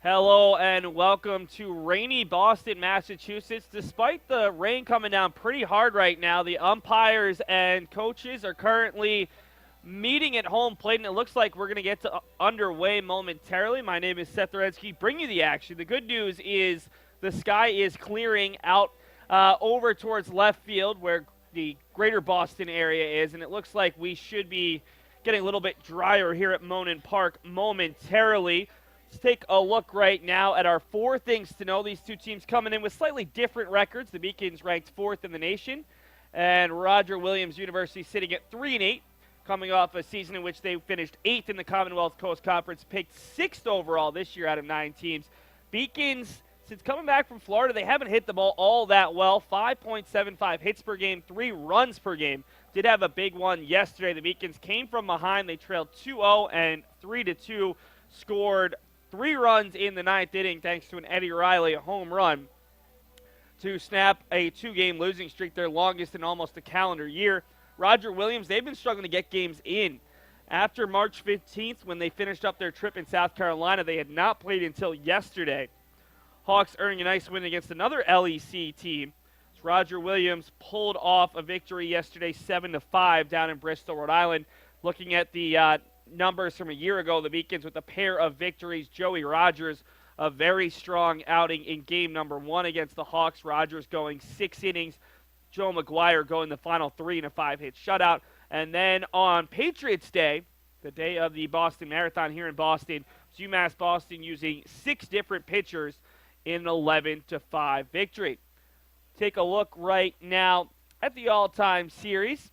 Hello and welcome to rainy Boston, Massachusetts. Despite the rain coming down pretty hard right now, the umpires and coaches are currently meeting at home plate, and it looks like we're going to get underway momentarily. My name is Seth Oretsky, bringing you the action. The good news is the sky is clearing out over towards left field where the greater Boston area is, and it looks like we should be getting a little bit drier here at Monin Park momentarily. Let's take a look right now at our four things to know. These two teams coming in with slightly different records. The Beacons ranked 4th in the nation, and Roger Williams University sitting at 3-8, coming off a season in which they finished 8th in the Commonwealth Coast Conference, picked 6th overall this year out of 9 teams. Beacons, since coming back from Florida, they haven't hit the ball all that well. 5.75 hits per game, 3 runs per game. Did have a big one yesterday. The Beacons came from behind. They trailed 2-0 and 3-2, scored 3 runs in the 9th inning thanks to an Eddie Riley home run to snap a 2-game losing streak, their longest in almost a calendar year. Roger Williams, they've been struggling to get games in. After March 15th, when they finished up their trip in South Carolina, they had not played until yesterday. Hawks earning a nice win against another LEC team. Roger Williams pulled off a victory yesterday, 7-5 down in Bristol, Rhode Island. Looking at the numbers from a year ago, the Beacons with a pair of victories. Joey Rogers, a very strong outing in game number 1 against the Hawks. Rogers going 6 innings. Joe McGuire going the final 3 in a 5-hit shutout. And then on Patriots Day, the day of the Boston Marathon here in Boston, UMass Boston using 6 different pitchers in an 11-5 victory. Take a look right now at the all-time series.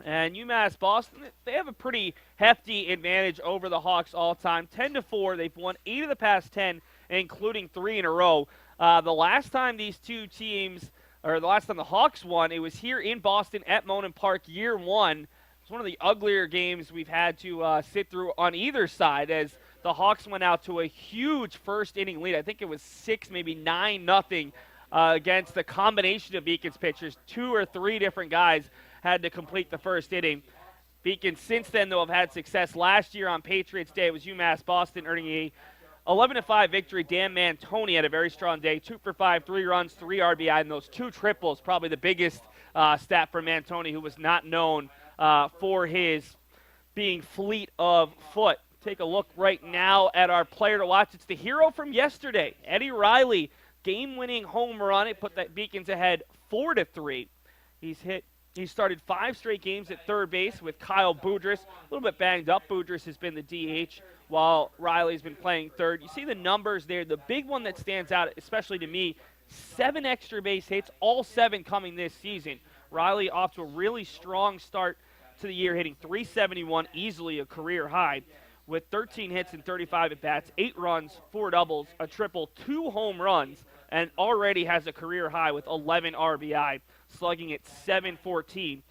And UMass Boston, they have a pretty hefty advantage over the Hawks all-time. 10-4, they've won 8 of the past 10, including 3 in a row. The last time these two teams, or the last time the Hawks won, it was here in Boston at Monin Park, year 1. It's one of the uglier games we've had to sit through on either side, as the Hawks went out to a huge first-inning lead. I think it was 6, maybe 9-0 against the combination of Beacons pitchers. 2 or 3 different guys had to complete the first inning. Beacons since then, though, have had success. Last year on Patriots Day, it was UMass Boston earning a 11-5 victory. Dan Mantoni had a very strong day. 2 for 5, 3 runs, 3 RBI, and those 2 triples, probably the biggest stat for Mantoni, who was not known for his being fleet of foot. Take a look right now at our player to watch. It's the hero from yesterday, Eddie Riley. Game-winning home run. It put the Beacons ahead 4-3. He started 5 straight games at third base with Kyle Boudris. A little bit banged up. Boudris has been the DH while Riley's been playing third. You see the numbers there. The big one that stands out, especially to me, 7 extra base hits, all 7 coming this season. Riley off to a really strong start to the year, hitting .371, easily a career high, with 13 hits and 35 at-bats, 8 runs, 4 doubles, a triple, 2 home runs, and already has a career high with 11 RBI, slugging at .714.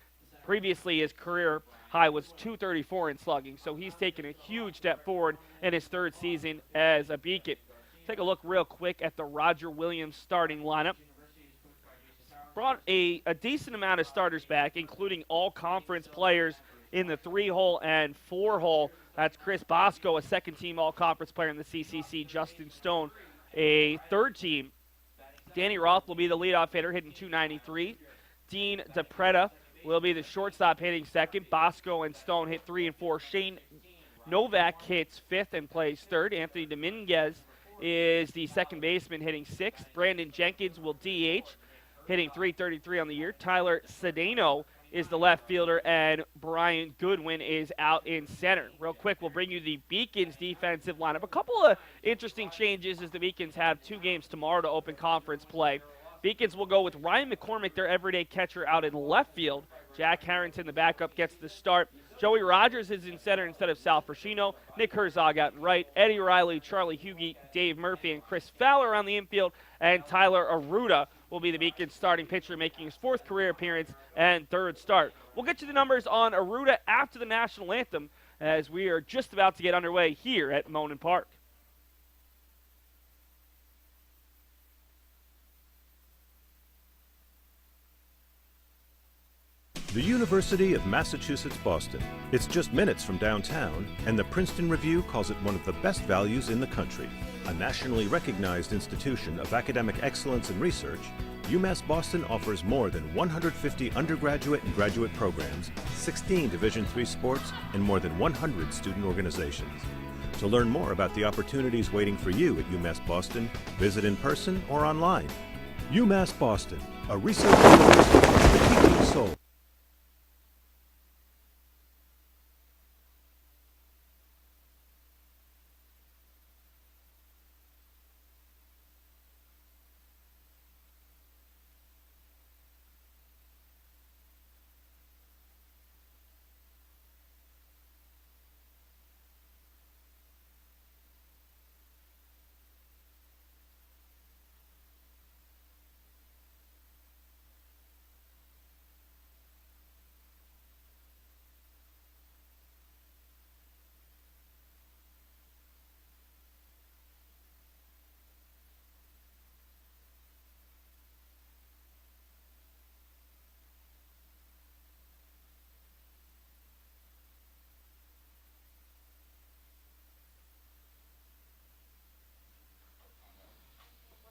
Previously, his career high was .234 in slugging, so he's taken a huge step forward in his 3rd season as a Beacon. Take a look real quick at the Roger Williams starting lineup. Brought a decent amount of starters back, including all conference players in the 3-hole and 4-hole. That's Chris Bosco, a second-team all-conference player in the CCC. Justin Stone, a third-team. Danny Roth will be the leadoff hitter, hitting .293. Dean DePreta will be the shortstop, hitting second. Bosco and Stone hit 3 and 4. Shane Novak hits 5th and plays 3rd. Anthony Dominguez is the second baseman, hitting 6th. Brandon Jenkins will DH, hitting .333 on the year. Tyler Cedeno is the left fielder, and Brian Goodwin is out in center. Real quick, we'll bring you the Beacons defensive lineup. A couple of interesting changes as the Beacons have 2 games tomorrow to open conference play. Beacons will go with Ryan McCormick, their everyday catcher, out in left field. Jack Harrington, the backup, gets the start. Joey Rogers is in center instead of Sal Frascino. Nick Herzog out in right. Eddie Riley, Charlie Hughey, Dave Murphy, and Chris Fowler on the infield. And Tyler Aruda will be the Beacons starting pitcher, making his 4th career appearance and 3rd start. We'll get you the numbers on Aruda after the national anthem, as we are just about to get underway here at Monin Park. The University of Massachusetts Boston. It's just minutes from downtown, and the Princeton Review calls it one of the best values in the country. A nationally recognized institution of academic excellence and research, UMass Boston offers more than 150 undergraduate and graduate programs, 16 Division III sports, and more than 100 student organizations. To learn more about the opportunities waiting for you at UMass Boston, visit in person or online. UMass Boston, a research university for the teaching soul.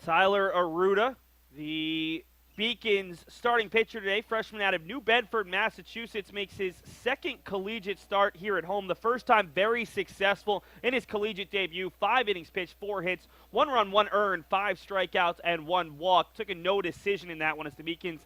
Tyler Aruda, the Beacons starting pitcher today, freshman out of New Bedford, Massachusetts, makes his second collegiate start here at home. The first time very successful in his collegiate debut. 5 innings pitched, 4 hits, 1 run, 1 earned, 5 strikeouts, and 1 walk. Took a no decision in that one as the Beacons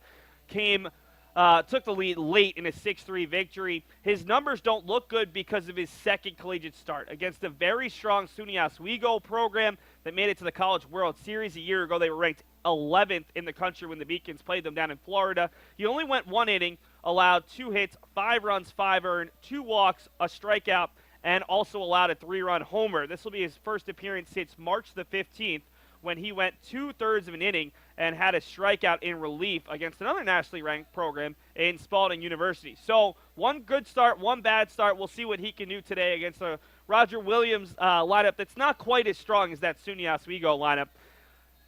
took the lead late in a 6-3 victory. His numbers don't look good because of his second collegiate start against a very strong SUNY Oswego program that made it to the College World Series a year ago. They were ranked 11th in the country when the Beacons played them down in Florida. He only went 1 inning, allowed 2 hits, 5 runs, 5 earned, 2 walks, a strikeout, and also allowed a 3-run homer. This will be his first appearance since March the 15th, when he went 2/3 of an inning and had a strikeout in relief against another nationally ranked program in Spalding University. So 1 good start, 1 bad start. We'll see what he can do today against a Roger Williams lineup that's not quite as strong as that SUNY Oswego lineup.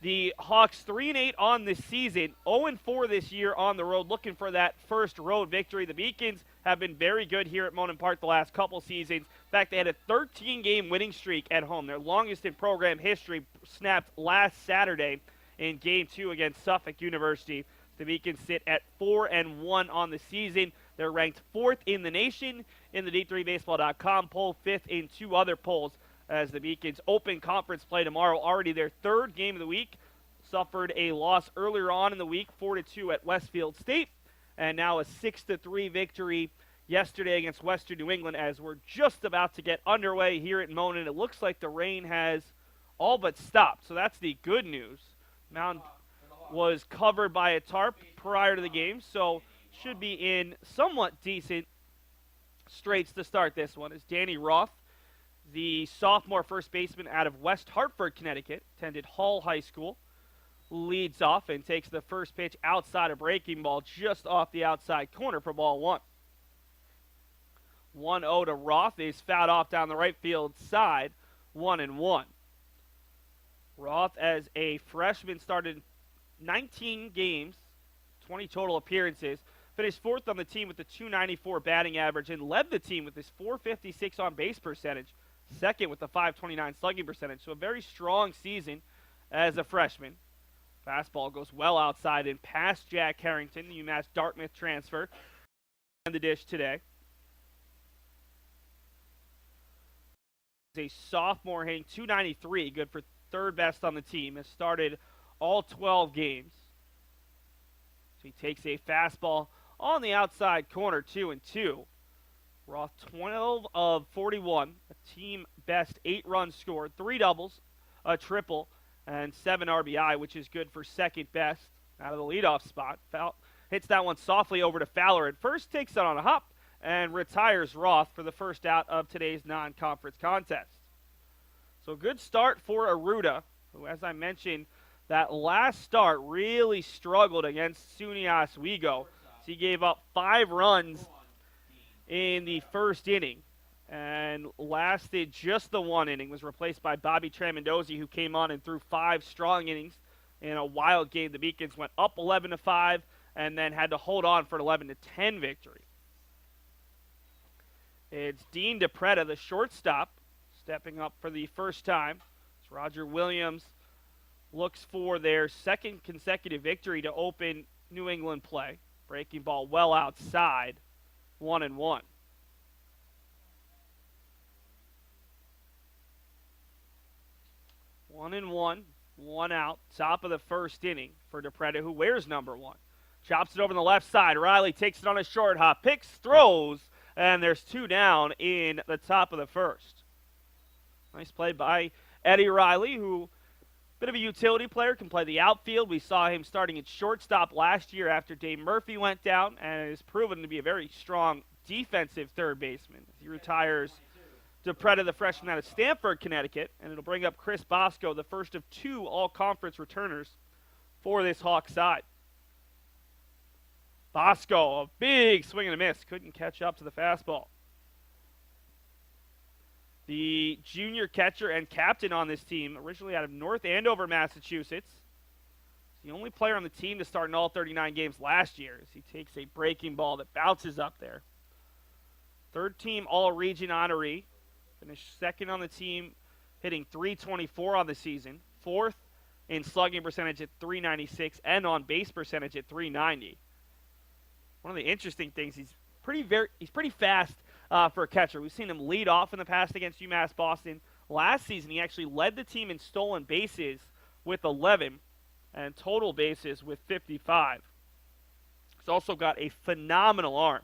The Hawks 3-8 on this season, 0-4 this year on the road, looking for that first road victory. The Beacons have been very good here at Monon Park the last couple seasons. In fact, they had a 13-game winning streak at home. Their longest in program history snapped last Saturday in Game 2 against Suffolk University. The Beacons sit at 4-1 on the season. They're ranked 4th in the nation in the D3Baseball.com poll, 5th in 2 other polls, as the Beacons open conference play tomorrow, already their 3rd game of the week. Suffered a loss earlier on in the week, 4-2 at Westfield State, and now a 6-3 victory yesterday against Western New England, as we're just about to get underway here at Monon. It looks like the rain has all but stopped, so that's the good news. Mound was covered by a tarp prior to the game, so should be in somewhat decent straits to start this one, as Danny Roth, the sophomore first baseman out of West Hartford, Connecticut, attended Hall High School, leads off and takes the first pitch outside a breaking ball just off the outside corner for ball 1. 1-0 to Roth is fouled off down the right field side, 1-1. Roth, as a freshman, started 19 games, 20 total appearances, finished 4th on the team with a .294 batting average, and led the team with his .456 on-base percentage, 2nd with a .529 slugging percentage. So a very strong season as a freshman. Fastball goes well outside and past Jack Harrington, the UMass Dartmouth transfer, and the dish today. A sophomore hitting .293, good for 3rd best on the team, has started all 12 games. So he takes a fastball on the outside corner, 2-2. Roth 12 of 41, a team best 8 runs scored, 3 doubles, a triple, and 7 RBI, which is good for 2nd best out of the leadoff spot. Hits that one softly over to Fowler at first, takes it on a hop, and retires Roth for the first out of today's non-conference contest. So good start for Aruda, who, as I mentioned, that last start really struggled against SUNY Oswego. So he gave up 5 runs in the first inning and lasted just the 1 inning. Was replaced by Bobby Tramandozzi, who came on and threw 5 strong innings in a wild game. The Beacons went up 11-5 and then had to hold on for an 11-10 victory. It's Dean DePretta, the shortstop, stepping up for the first time. It's Roger Williams looks for their second consecutive victory to open New England play. Breaking ball well outside, 1-1. One and one out, top of the first inning for DePretta, who wears number 1. Chops it over on the left side. Riley takes it on a short hop, picks, throws, and there's 2 down in the top of the first. Nice play by Eddie Riley, who bit of a utility player, can play the outfield. We saw him starting at shortstop last year after Dave Murphy went down, and has proven to be a very strong defensive third baseman. He retires DePretta, the freshman out of Stamford, Connecticut, and it'll bring up Chris Bosco, the first of 2 all-conference returners for this Hawk side. Bosco, a big swing and a miss, couldn't catch up to the fastball. The junior catcher and captain on this team, originally out of North Andover, Massachusetts. He's the only player on the team to start in all 39 games last year as he takes a breaking ball that bounces up there. Third-team All-Region honoree. Finished second on the team, hitting .324 on the season. Fourth in slugging percentage at .396 and on base percentage at .390. One of the interesting things, he's pretty fast for a catcher. We've seen him lead off in the past against UMass Boston. Last season, he actually led the team in stolen bases with 11 and total bases with 55. He's also got a phenomenal arm.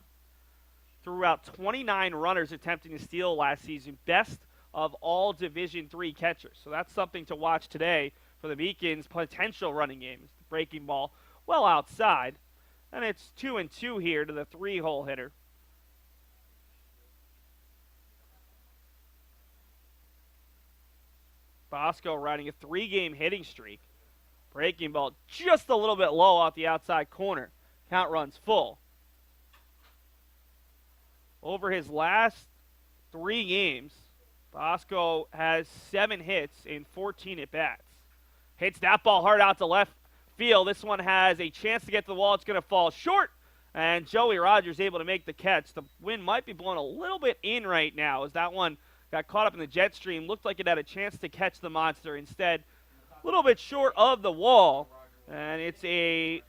Threw out 29 runners attempting to steal last season, best of all Division III catchers. So that's something to watch today for the Beacons' potential running game. It's the breaking ball well outside, and it's 2-2 here to the 3-hole hitter. Bosco riding a 3-game hitting streak. Breaking ball just a little bit low off the outside corner. Count runs full. Over his last 3 games, Bosco has 7 hits in 14 at-bats. Hits that ball hard out to left field. This one has a chance to get to the wall. It's going to fall short, and Joey Rogers able to make the catch. The wind might be blowing a little bit in right now as that one got caught up in the jet stream. Looked like it had a chance to catch the monster. Instead, a little bit short of the wall, and it's a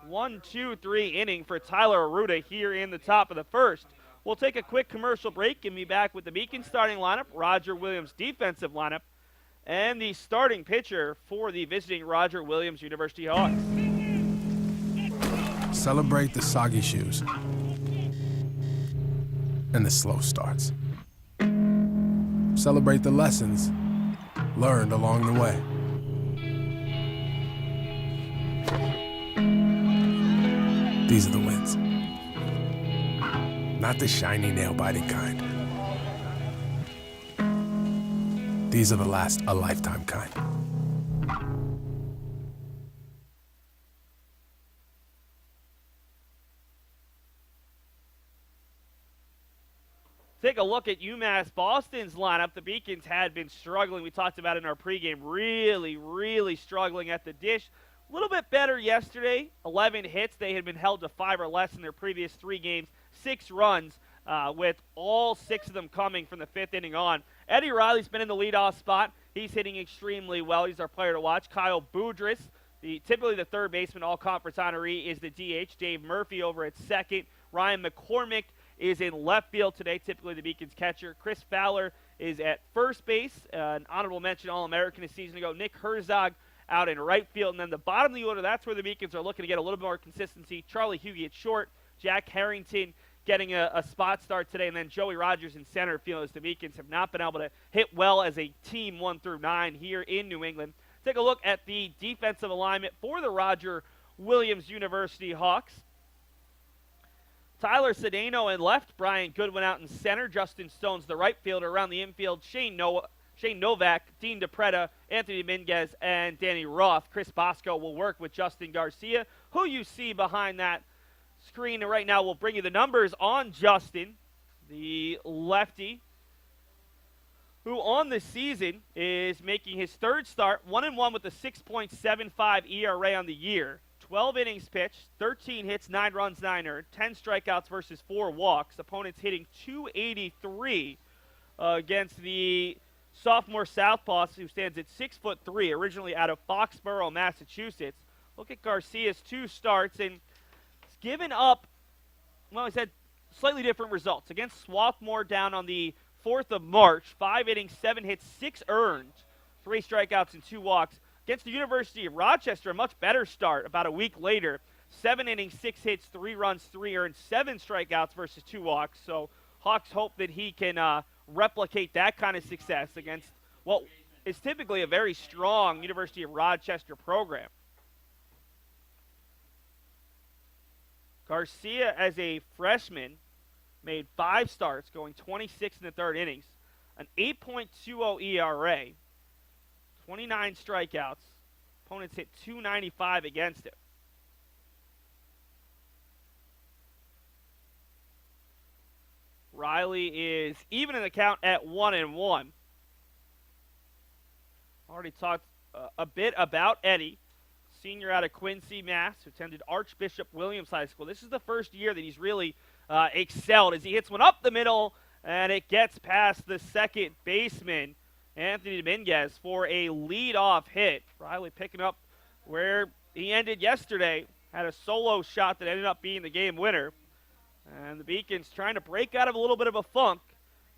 1-2-3 inning for Tyler Arruda here in the top of the first. We'll take a quick commercial break and be back with the Beacon starting lineup, Roger Williams defensive lineup, and the starting pitcher for the visiting Roger Williams University Hawks. Celebrate the soggy shoes and the slow starts. Celebrate the lessons learned along the way. These are the wins. Not the shiny, nail-biting kind. These are the last a lifetime kind. Take a look at UMass Boston's lineup. The Beacons had been struggling. We talked about it in our pregame. Really struggling at the dish. A little bit better yesterday. 11 hits. They had been held to 5 or less in their previous 3 games. 6 runs, with all 6 of them coming from the 5th inning on. Eddie Riley's been in the leadoff spot. He's hitting extremely well. He's our player to watch. Kyle Boudris, typically the third baseman, all-conference honoree, is the DH. Dave Murphy over at second. Ryan McCormick is in left field today, typically the Beacons catcher. Chris Fowler is at first base, an honorable mention All-American a season ago. Nick Herzog out in right field. And then the bottom of the order, that's where the Beacons are looking to get a little bit more consistency. Charlie Hughey at short. Jack Harrington getting a spot start today, and then Joey Rogers in center field as the Beacons have not been able to hit well as a team 1 through 9 here in New England. Take a look at the defensive alignment for the Roger Williams University Hawks. Tyler Cedeno in left, Brian Goodwin out in center, Justin Stone's the right fielder. Around the infield, Shane Novak, Dean DePretta, Anthony Dominguez, and Danny Roth. Chris Bosco will work with Justin Garcia, who you see behind that screen right now. Will bring you the numbers on Justin, the lefty, who on the season is making his 3rd start, 1-1 with a 6.75 ERA on the year, 12 innings pitched, 13 hits, 9 runs, 9 earned, 10 strikeouts versus 4 walks. Opponents hitting .283 against the sophomore southpaw, who stands at 6'3", originally out of Foxborough, Massachusetts. Look at Garcia's 2 starts, and he's given up, well, he's had slightly different results. Against Swarthmore down on the 4th of March, 5 innings, 7 hits, 6 earned, 3 strikeouts and 2 walks. Against the University of Rochester, a much better start about a week later. 7 innings, 6 hits, 3 runs, 3 earned, 7 strikeouts versus 2 walks. So Hawks hope that he can replicate that kind of success against what is typically a very strong University of Rochester program. Garcia, as a freshman, made 5 starts, going 26 in the 3rd innings, an 8.20 ERA, 29 strikeouts. Opponents hit .295 against him. Riley is even in the count at 1-1. Already talked a bit about Eddie, senior out of Quincy, Mass, who attended Archbishop Williams High School. This is the first year that he's really excelled as he hits one up the middle, and it gets past the second baseman, Anthony Dominguez, for a leadoff hit. Riley picking up where he ended yesterday, had a solo shot that ended up being the game winner. And the Beacons trying to break out of a little bit of a funk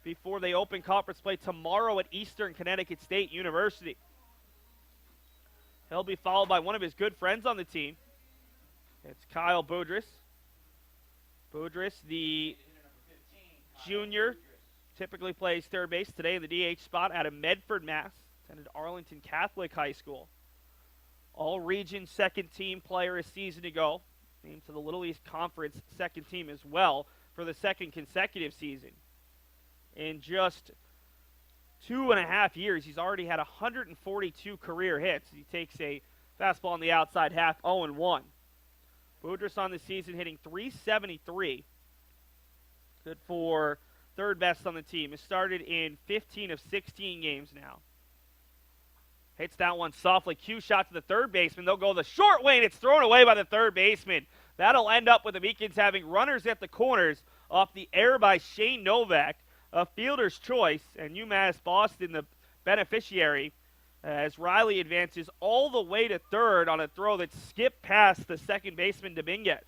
before they open conference play tomorrow at Eastern Connecticut State University. He'll be followed by one of his good friends on the team. It's Kyle Boudris. Boudris, the junior, typically plays third base today in the DH spot out of Medford, Mass. Attended Arlington Catholic High School. All-region second-team player a season ago. Named to the Little East Conference second team as well for the second consecutive season. In just 2.5 years, he's already had 142 career hits. He takes a fastball on the outside half, 0-1. Boudris on the season hitting .373. Good for third best on the team. Has started in 15 of 16 games now. Hits that one softly. Cue shot to the third baseman. They'll go the short way, and it's thrown away by the third baseman. That'll end up with the Beacons having runners at the corners off the air by Shane Novak, a fielder's choice, and UMass Boston the beneficiary, as Riley advances all the way to third on a throw that skipped past the second baseman Dominguez.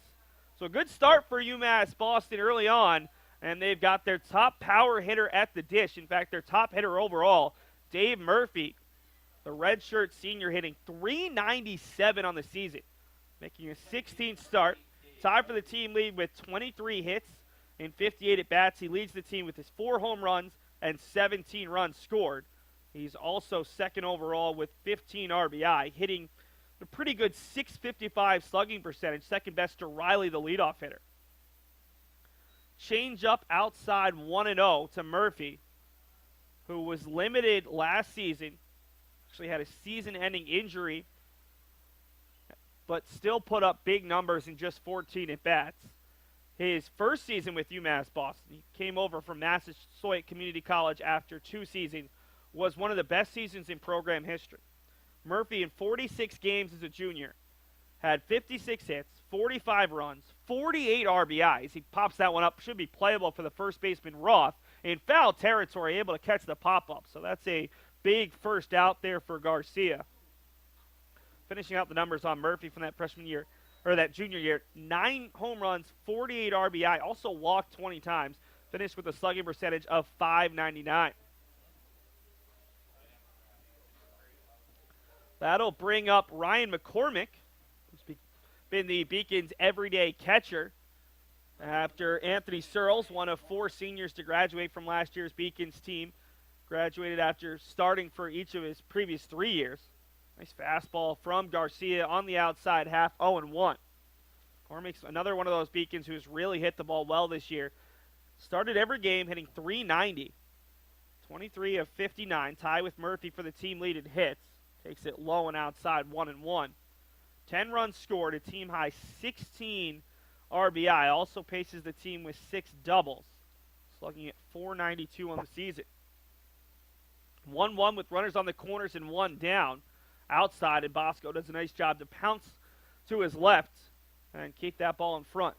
So a good start for UMass Boston early on, and they've got their top power hitter at the dish. In fact, their top hitter overall, Dave Murphy, the redshirt senior, hitting .397 on the season, making a 16th start. Tied for the team lead with 23 hits in 58 at-bats. He leads the team with his 4 home runs and 17 runs scored. He's also second overall with 15 RBI, hitting a pretty good .655 slugging percentage, second best to Riley, the leadoff hitter. Change up outside 1-0 to Murphy, who was limited last season. Actually had a season-ending injury, but still put up big numbers in just 14 at-bats. His first season with UMass Boston, he came over from Massasoit Community College after 2 seasons, was one of the best seasons in program history. Murphy, in 46 games as a junior, had 56 hits, 45 runs, 48 RBIs. He pops that one up, should be playable for the first baseman Roth, in foul territory, able to catch the pop-up. So that's a big first out there for Garcia. Finishing out the numbers on Murphy from that freshman year, or that junior year, 9 home runs, 48 RBI, also walked 20 times, finished with a slugging percentage of .599. That'll bring up Ryan McCormick, who's been the Beacons' everyday catcher after Anthony Searles, one of 4 seniors to graduate from last year's Beacons team, graduated after starting for each of his previous 3 years. Nice fastball from Garcia on the outside half, 0-1. McCormick's another one of those Beacons who's really hit the ball well this year. Started every game hitting .390. 23 of 59, tie with Murphy for the team lead in hits. Takes it low and outside, 1-1. 10 runs scored, a team high 16 RBI. Also paces the team with 6 doubles, slugging at .492 on the season. 1-1 with runners on the corners and 1 down. Outside, and Bosco does a nice job to pounce to his left and keep that ball in front.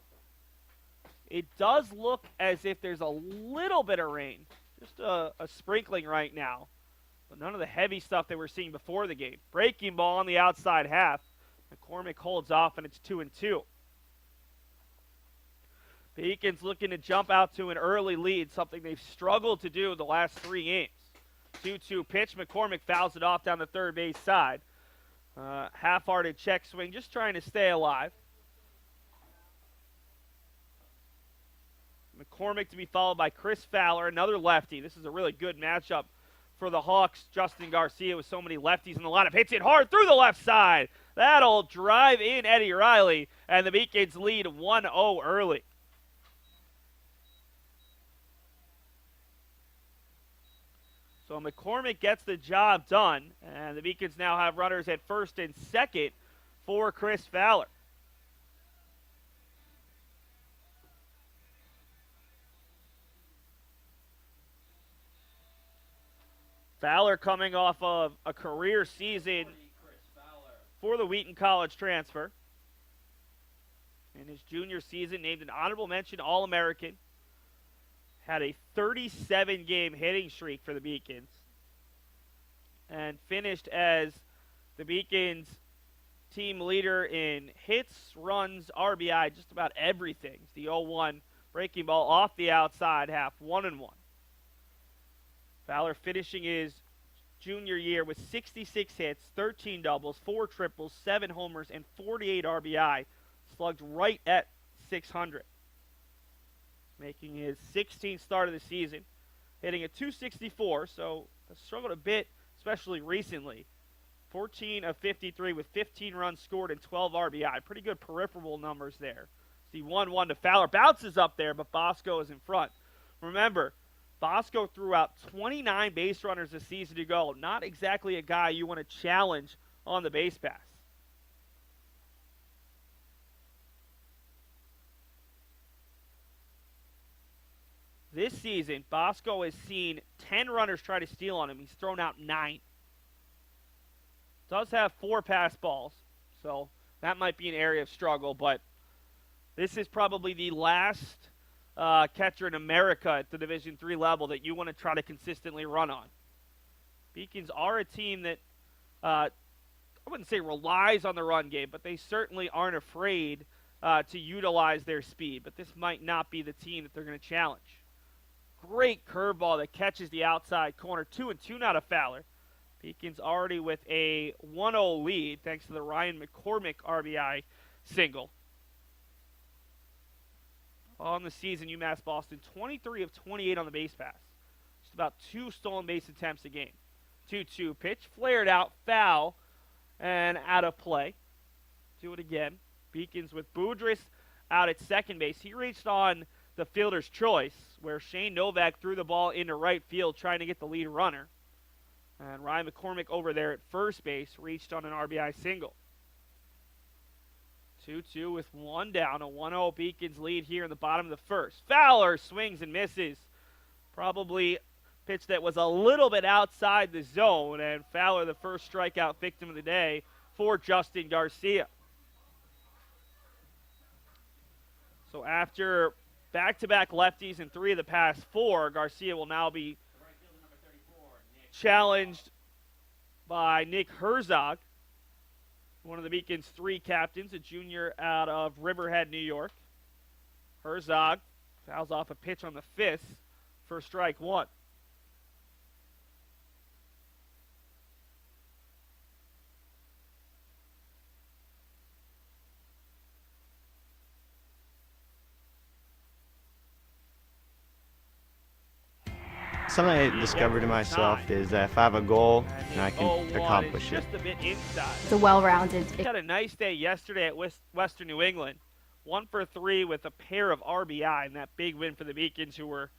It does look as if there's a little bit of rain, just a sprinkling right now, but none of the heavy stuff that we're seeing before the game. Breaking ball on the outside half. McCormick holds off, and it's 2-2. Beacons looking to jump out to an early lead, something they've struggled to do the last 3 games. 2-2 pitch. McCormick fouls it off down the third base side. Half-hearted check swing, just trying to stay alive. McCormick to be followed by Chris Fowler, another lefty. This is a really good matchup for the Hawks. Justin Garcia with so many lefties in the lineup. Hits it hard through the left side. That'll drive in Eddie Riley, and the Beacons lead 1-0 early. So McCormick gets the job done, and the Beacons now have runners at first and second for Chris Fowler. Fowler coming off of a career season for the Wheaton College transfer. In his junior season, named an honorable mention All-American. Had a 37-game hitting streak for the Beacons. And finished as the Beacons' team leader in hits, runs, RBI, just about everything. It's the 0-1 breaking ball off the outside half, 1-1. Fowler finishing his junior year with 66 hits, 13 doubles, 4 triples, 7 homers, and 48 RBI. Slugged right at 600. Making his 16th start of the season. Hitting a .264, so struggled a bit, especially recently. 14 of 53 with 15 runs scored and 12 RBI. Pretty good peripheral numbers there. The 1-1 to Fowler. Bounces up there, but Bosco is in front. Remember, Bosco threw out 29 base runners this season to go. Not exactly a guy you want to challenge on the base pass. This season, Bosco has seen 10 runners try to steal on him. He's thrown out 9. Does have 4 pass balls, so that might be an area of struggle, but this is probably the last catcher in America at the Division III level that you want to try to consistently run on. Beacons are a team that, I wouldn't say relies on the run game, but they certainly aren't afraid to utilize their speed. But this might not be the team that they're going to challenge. Great curveball that catches the outside corner. 2-2 now to Fowler. Beacons already with a 1-0 lead thanks to the Ryan McCormick RBI single. On the season, UMass Boston, 23 of 28 on the base pass. Just about 2 stolen base attempts a game. 2-2 pitch, flared out, foul, and out of play. Do it again. Beacons with Boudris out at second base. He reached on the fielder's choice, where Shane Novak threw the ball into right field trying to get the lead runner. And Ryan McCormick over there at first base reached on an RBI single. 2-2 with 1 down, a 1-0 Beacons lead here in the bottom of the first. Fowler swings and misses. Probably pitch that was a little bit outside the zone, and Fowler the first strikeout victim of the day for Justin Garcia. So after back-to-back lefties in 3 of the past 4, Garcia will now be challenged by Nick Herzog, one of the Beacons' 3 captains, a junior out of Riverhead, New York. Herzog fouls off a pitch on the 5th for strike 1. Something I discovered in myself is that if I have a goal, and I can accomplish it. Just a bit inside. It's a well-rounded. He had a nice day yesterday at Western New England. 1 for 3 with a pair of RBI in that big win for the Beacons, who were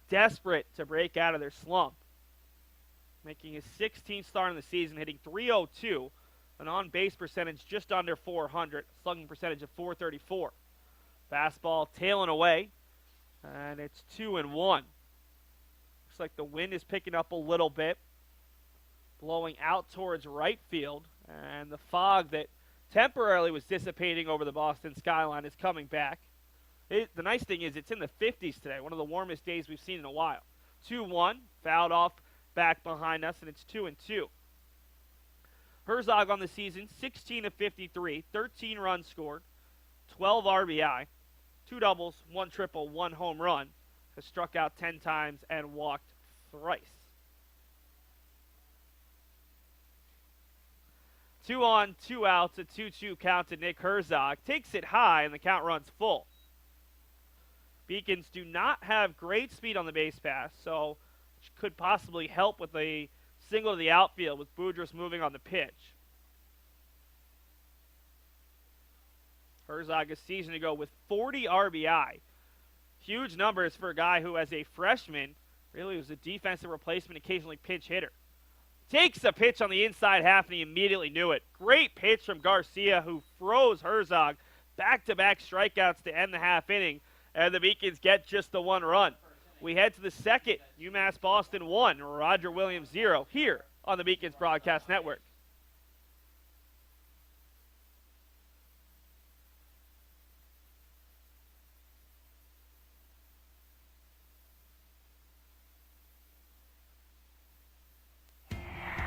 desperate to break out of their slump. Making his 16th start in the season, hitting .302, an on-base percentage just under 400, slugging percentage of .434. Fastball tailing away, and it's 2-1. Looks like the wind is picking up a little bit, blowing out towards right field, and the fog that temporarily was dissipating over the Boston skyline is coming back. The nice thing is it's in the 50s today, one of the warmest days we've seen in a while. 2-1, fouled off back behind us, and it's 2-2. Herzog on the season, 16 of 53, 13 runs scored, 12 RBI, 2 doubles, 1 triple, 1 home run. Has struck out 10 times and walked thrice. 2 on, 2 outs, a 2-2 count to Nick Herzog. Takes it high, and the count runs full. Beacons do not have great speed on the base pass, so could possibly help with a single to the outfield with Boudreaux moving on the pitch. Herzog a season ago with 40 RBI. Huge numbers for a guy who, as a freshman, really was a defensive replacement, occasionally pinch hitter. Takes a pitch on the inside half, and he immediately knew it. Great pitch from Garcia, who froze Herzog. Back-to-back strikeouts to end the half inning, and the Beacons get just the 1 run. We head to the second. UMass Boston 1, Roger Williams 0, here on the Beacons Broadcast Network.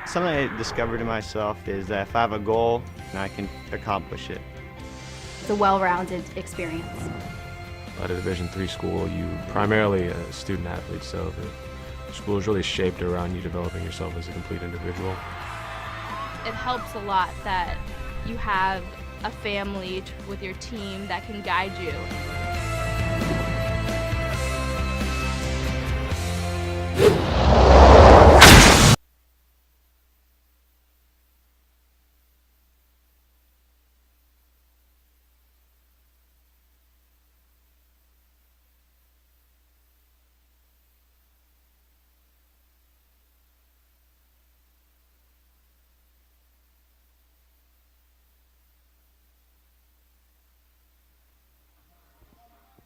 Something I discovered in myself is that if I have a goal, then I can accomplish it. It's a well-rounded experience. At a Division III school, you primarily a student athlete, so the school is really shaped around you developing yourself as a complete individual. It helps a lot that you have a family with your team that can guide you.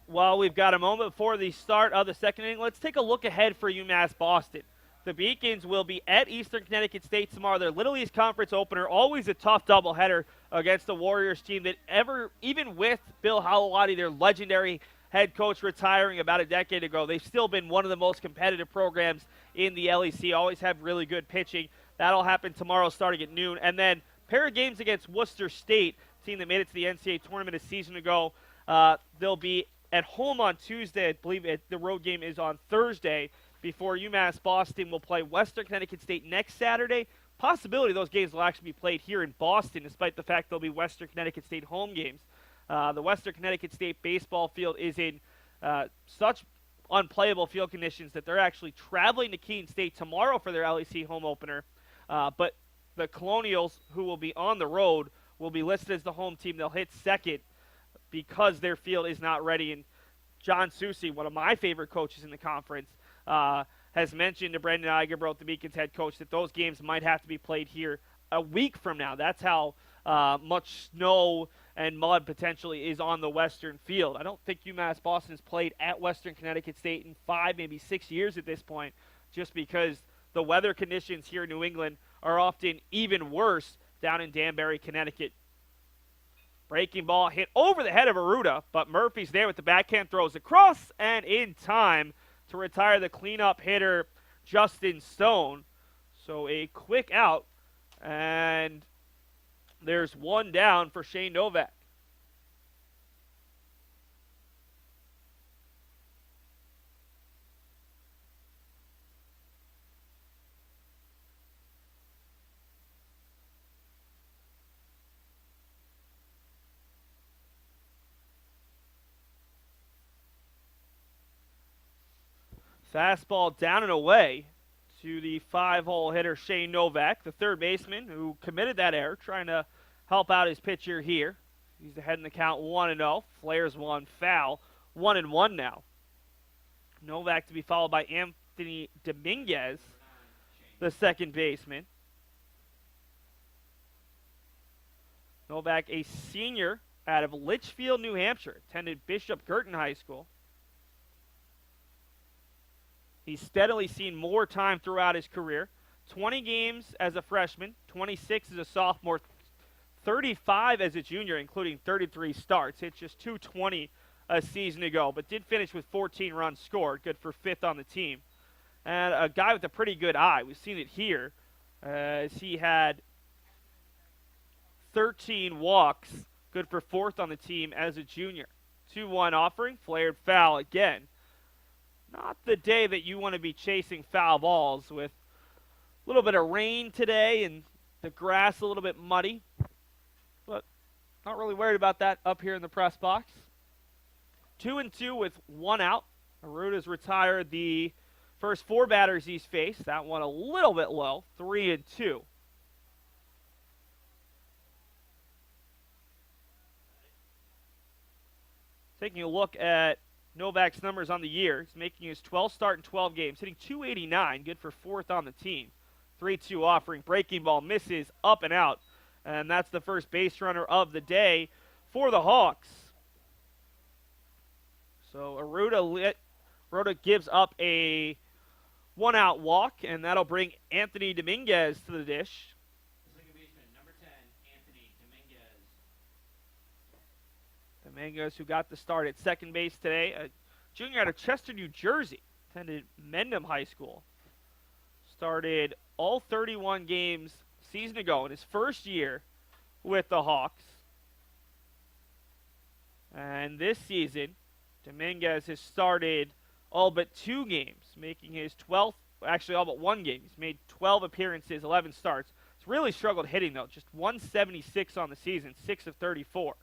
While we've got a moment before the start of the second inning, let's take a look ahead for UMass Boston. The Beacons will be at Eastern Connecticut State tomorrow. Their Little East Conference opener, always a tough doubleheader against the Warriors team that even with Bill Halawadi, their legendary head coach, retiring about a decade ago, they've still been one of the most competitive programs in the LEC, always have really good pitching. That'll happen tomorrow starting at noon. And then pair of games against Worcester State, team that made it to the NCAA tournament a season ago. They'll be at home on Tuesday. I believe the road game is on Thursday before UMass Boston will play Western Connecticut State next Saturday. Possibility those games will actually be played here in Boston, despite the fact they'll be Western Connecticut State home games. The Western Connecticut State baseball field is in such unplayable field conditions that they're actually traveling to Keene State tomorrow for their LEC home opener. But the Colonials, who will be on the road, will be listed as the home team. They'll hit second because their field is not ready. And John Susi, one of my favorite coaches in the conference, has mentioned to Brendan Eigerbrodt, the Beacons head coach, that those games might have to be played here a week from now. That's how much snow and mud potentially is on the Western field. I don't think UMass Boston has played at Western Connecticut State in 5, maybe 6 years at this point, just because the weather conditions here in New England are often even worse down in Danbury, Connecticut. Breaking ball hit over the head of Aruda, but Murphy's there with the backhand, throws across and in time to retire the cleanup hitter, Justin Stone. So a quick out, and there's one down for Shane Novak. Fastball down and away to the 5-hole hitter Shane Novak, the third baseman who committed that error, trying to help out his pitcher here. He's ahead in the count 1-0. Flares one foul, 1-1 now. Novak to be followed by Anthony Dominguez, the second baseman. Novak, a senior out of Litchfield, New Hampshire, attended Bishop Girton High School. He's steadily seen more time throughout his career. 20 games as a freshman, 26 as a sophomore, 35 as a junior, including 33 starts. Hit just 220 a season ago, but did finish with 14 runs scored. Good for 5th on the team. And a guy with a pretty good eye. We've seen it here as he had 13 walks. Good for 4th on the team as a junior. 2-1 offering, flared foul again. Not the day that you want to be chasing foul balls with a little bit of rain today and the grass a little bit muddy. But not really worried about that up here in the press box. 2-2 with 1 out. Aruta's retired the first 4 batters he's faced. That one a little bit low, 3-2. Taking a look at Novak's numbers on the year, he's making his 12th start in 12 games, hitting .289, good for 4th on the team. 3-2 offering, breaking ball misses, up and out, and that's the first base runner of the day for the Hawks. So Aruta gives up a 1-out walk, and that'll bring Anthony Dominguez to the dish. Dominguez, who got the start at second base today, a junior out of Chester, New Jersey, attended Mendham High School. Started all 31 games season ago in his first year with the Hawks. And this season, Dominguez has started all but 2 games, making his 12th, actually all but 1 game. He's made 12 appearances, 11 starts. He's really struggled hitting, though, just 176 on the season, 6 of 34.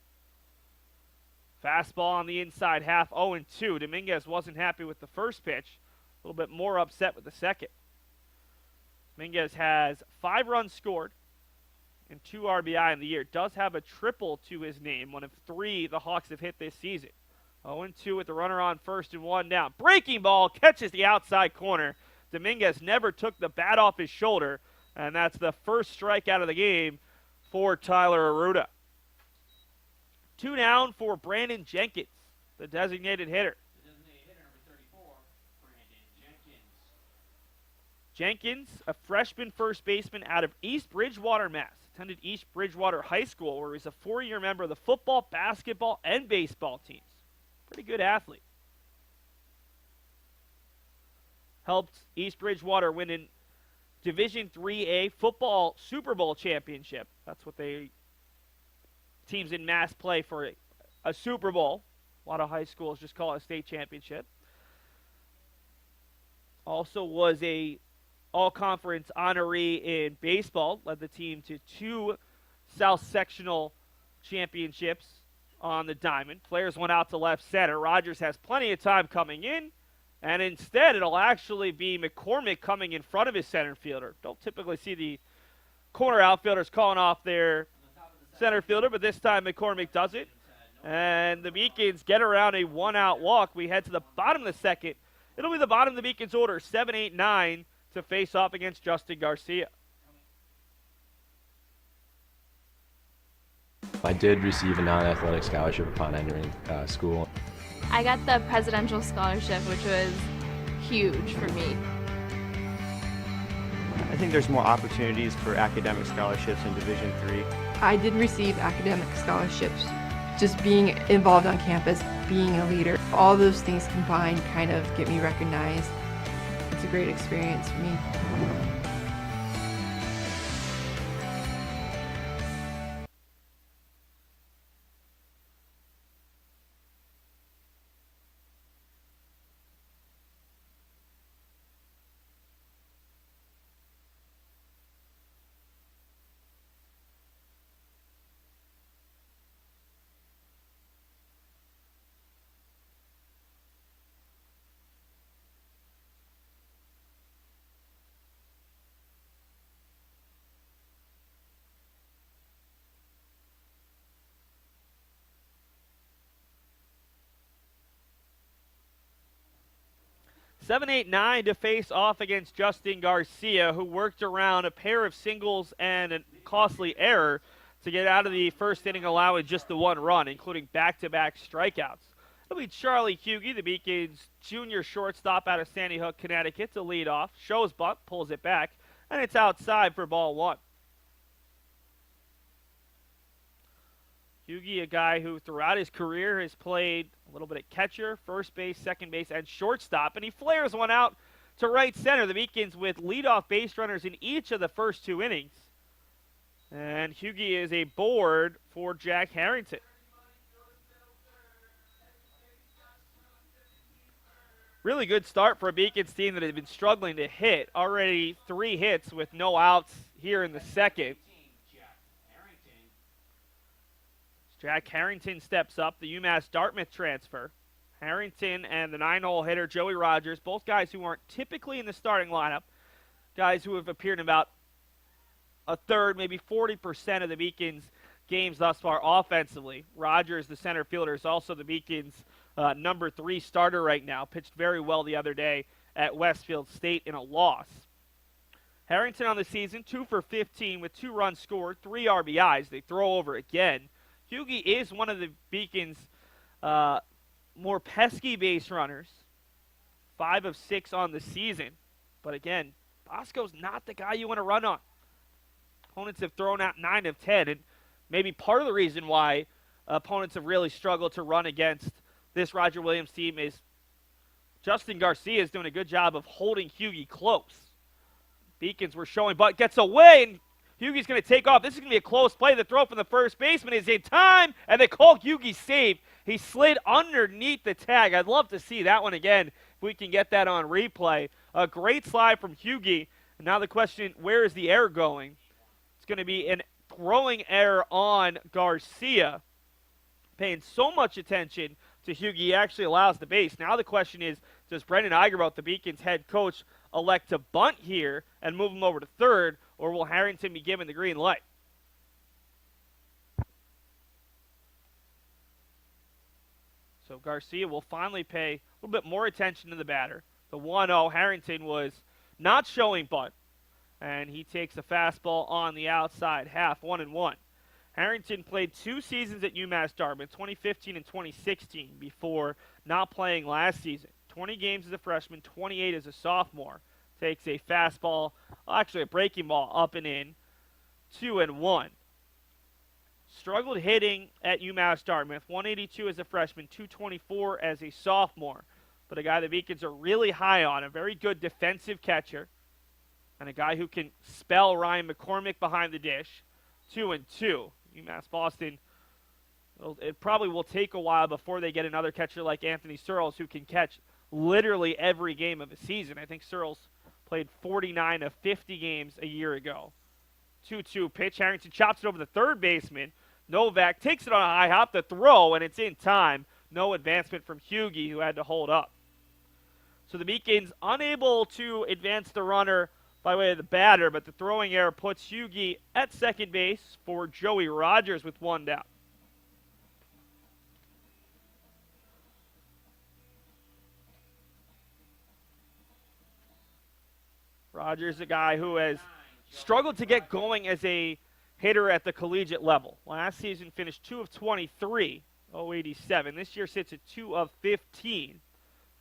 Fastball on the inside half, 0-2. Dominguez wasn't happy with the first pitch. A little bit more upset with the second. Dominguez has 5 runs scored and 2 RBI in the year. Does have a triple to his name, one of 3 the Hawks have hit this season. 0-2 with the runner on first and 1 down. Breaking ball catches the outside corner. Dominguez never took the bat off his shoulder, and that's the first strikeout of the game for Tyler Aruta. 2 down for Brandon Jenkins, the designated hitter. Number 34, Brandon Jenkins, a freshman first baseman out of East Bridgewater, Mass. Attended East Bridgewater High School, where he's a 4-year member of the football, basketball, and baseball teams. Pretty good athlete. Helped East Bridgewater win in Division IIIA football Super Bowl championship. That's what teams in Mass play for a Super Bowl. A lot of high schools just call it a state championship. Also was a all-conference honoree in baseball. Led the team to 2 South Sectional championships on the diamond. Players went out to left center. Rogers has plenty of time coming in, and instead it'll actually be McCormick coming in front of his center fielder. Don't typically see the corner outfielders calling off their center fielder, but this time McCormick does it. And the Beacons get around a 1-out walk. We head to the bottom of the second. It'll be the bottom of the Beacons order, 7, 8, 9, to face off against Justin Garcia. I did receive a non-athletic scholarship upon entering school. I got the presidential scholarship, which was huge for me. I think there's more opportunities for academic scholarships in Division III. I did receive academic scholarships. Just being involved on campus, being a leader, all those things combined kind of get me recognized. It's a great experience for me. Seven, 8, 9 to face off against Justin Garcia, who worked around a pair of singles and a costly error to get out of the first inning, allowing just the 1 run, including back-to-back strikeouts. It'll be Charlie Hughey, the Beacons junior shortstop out of Sandy Hook, Connecticut, to lead off. Shows bunt, pulls it back, and it's outside for ball 1. Hughie, a guy who throughout his career has played a little bit at catcher, first base, second base, and shortstop, and he flares one out to right center. The Beacons with leadoff base runners in each of the first 2 innings. And Hughie is a board for Jack Harrington. Really good start for a Beacons team that had been struggling to hit. Already 3 hits with no outs here in the second. Jack Harrington steps up, the UMass Dartmouth transfer. Harrington and the 9-hole hitter Joey Rogers, both guys who aren't typically in the starting lineup, guys who have appeared in about a third, maybe 40% of the Beacons' games thus far offensively. Rogers, the center fielder, is also the Beacons' number 3 starter right now. Pitched very well the other day at Westfield State in a loss. Harrington on the season, 2 for 15 with 2 runs scored, 3 RBIs. They throw over again. Hughie is one of the Beacons' more pesky base runners. 5 of 6 on the season. But again, Bosco's not the guy you want to run on. Opponents have thrown out 9 of 10, and maybe part of the reason why opponents have really struggled to run against this Roger Williams team is Justin Garcia is doing a good job of holding Hughie close. Beacons were showing, but gets away, and Hughie's going to take off. This is going to be a close play. The throw from the first baseman is in time, and they call Hughie safe. He slid underneath the tag. I'd love to see that one again if we can get that on replay. A great slide from Hughie. And now the question, where is the error going? It's going to be an throwing error on Garcia. Paying so much attention to Hughie, he actually allows the base. Now the question is, does Brendan Igerboth, the Beacons head coach, elect to bunt here and move him over to third, or will Harrington be given the green light? So Garcia will finally pay a little bit more attention to the batter. The 1-0, Harrington was not showing bunt, and he takes a fastball on the outside half, 1-1. Harrington played 2 seasons at UMass Dartmouth, 2015 and 2016, before not playing last season. 20 games as a freshman, 28 as a sophomore. Takes a fastball, actually a breaking ball, up and in, 2-1. Struggled hitting at UMass Dartmouth, 182 as a freshman, 224 as a sophomore. But a guy the Beacons are really high on, a very good defensive catcher, and a guy who can spell Ryan McCormick behind the dish. 2-2. UMass Boston, it probably will take a while before they get another catcher like Anthony Searles who can catch literally every game of a season. I think Searles played 49 of 50 games a year ago. 2-2 pitch. Harrington chops it over the third baseman. Novak takes it on a high hop, the throw, and it's in time. No advancement from Hughie, who had to hold up. So the Beacons unable to advance the runner by way of the batter, but the throwing error puts Hughie at second base for Joey Rogers with 1 down. Rogers, a guy who has struggled to get going as a hitter at the collegiate level. Last season finished 2 of 23, 087. This year sits at 2 of 15.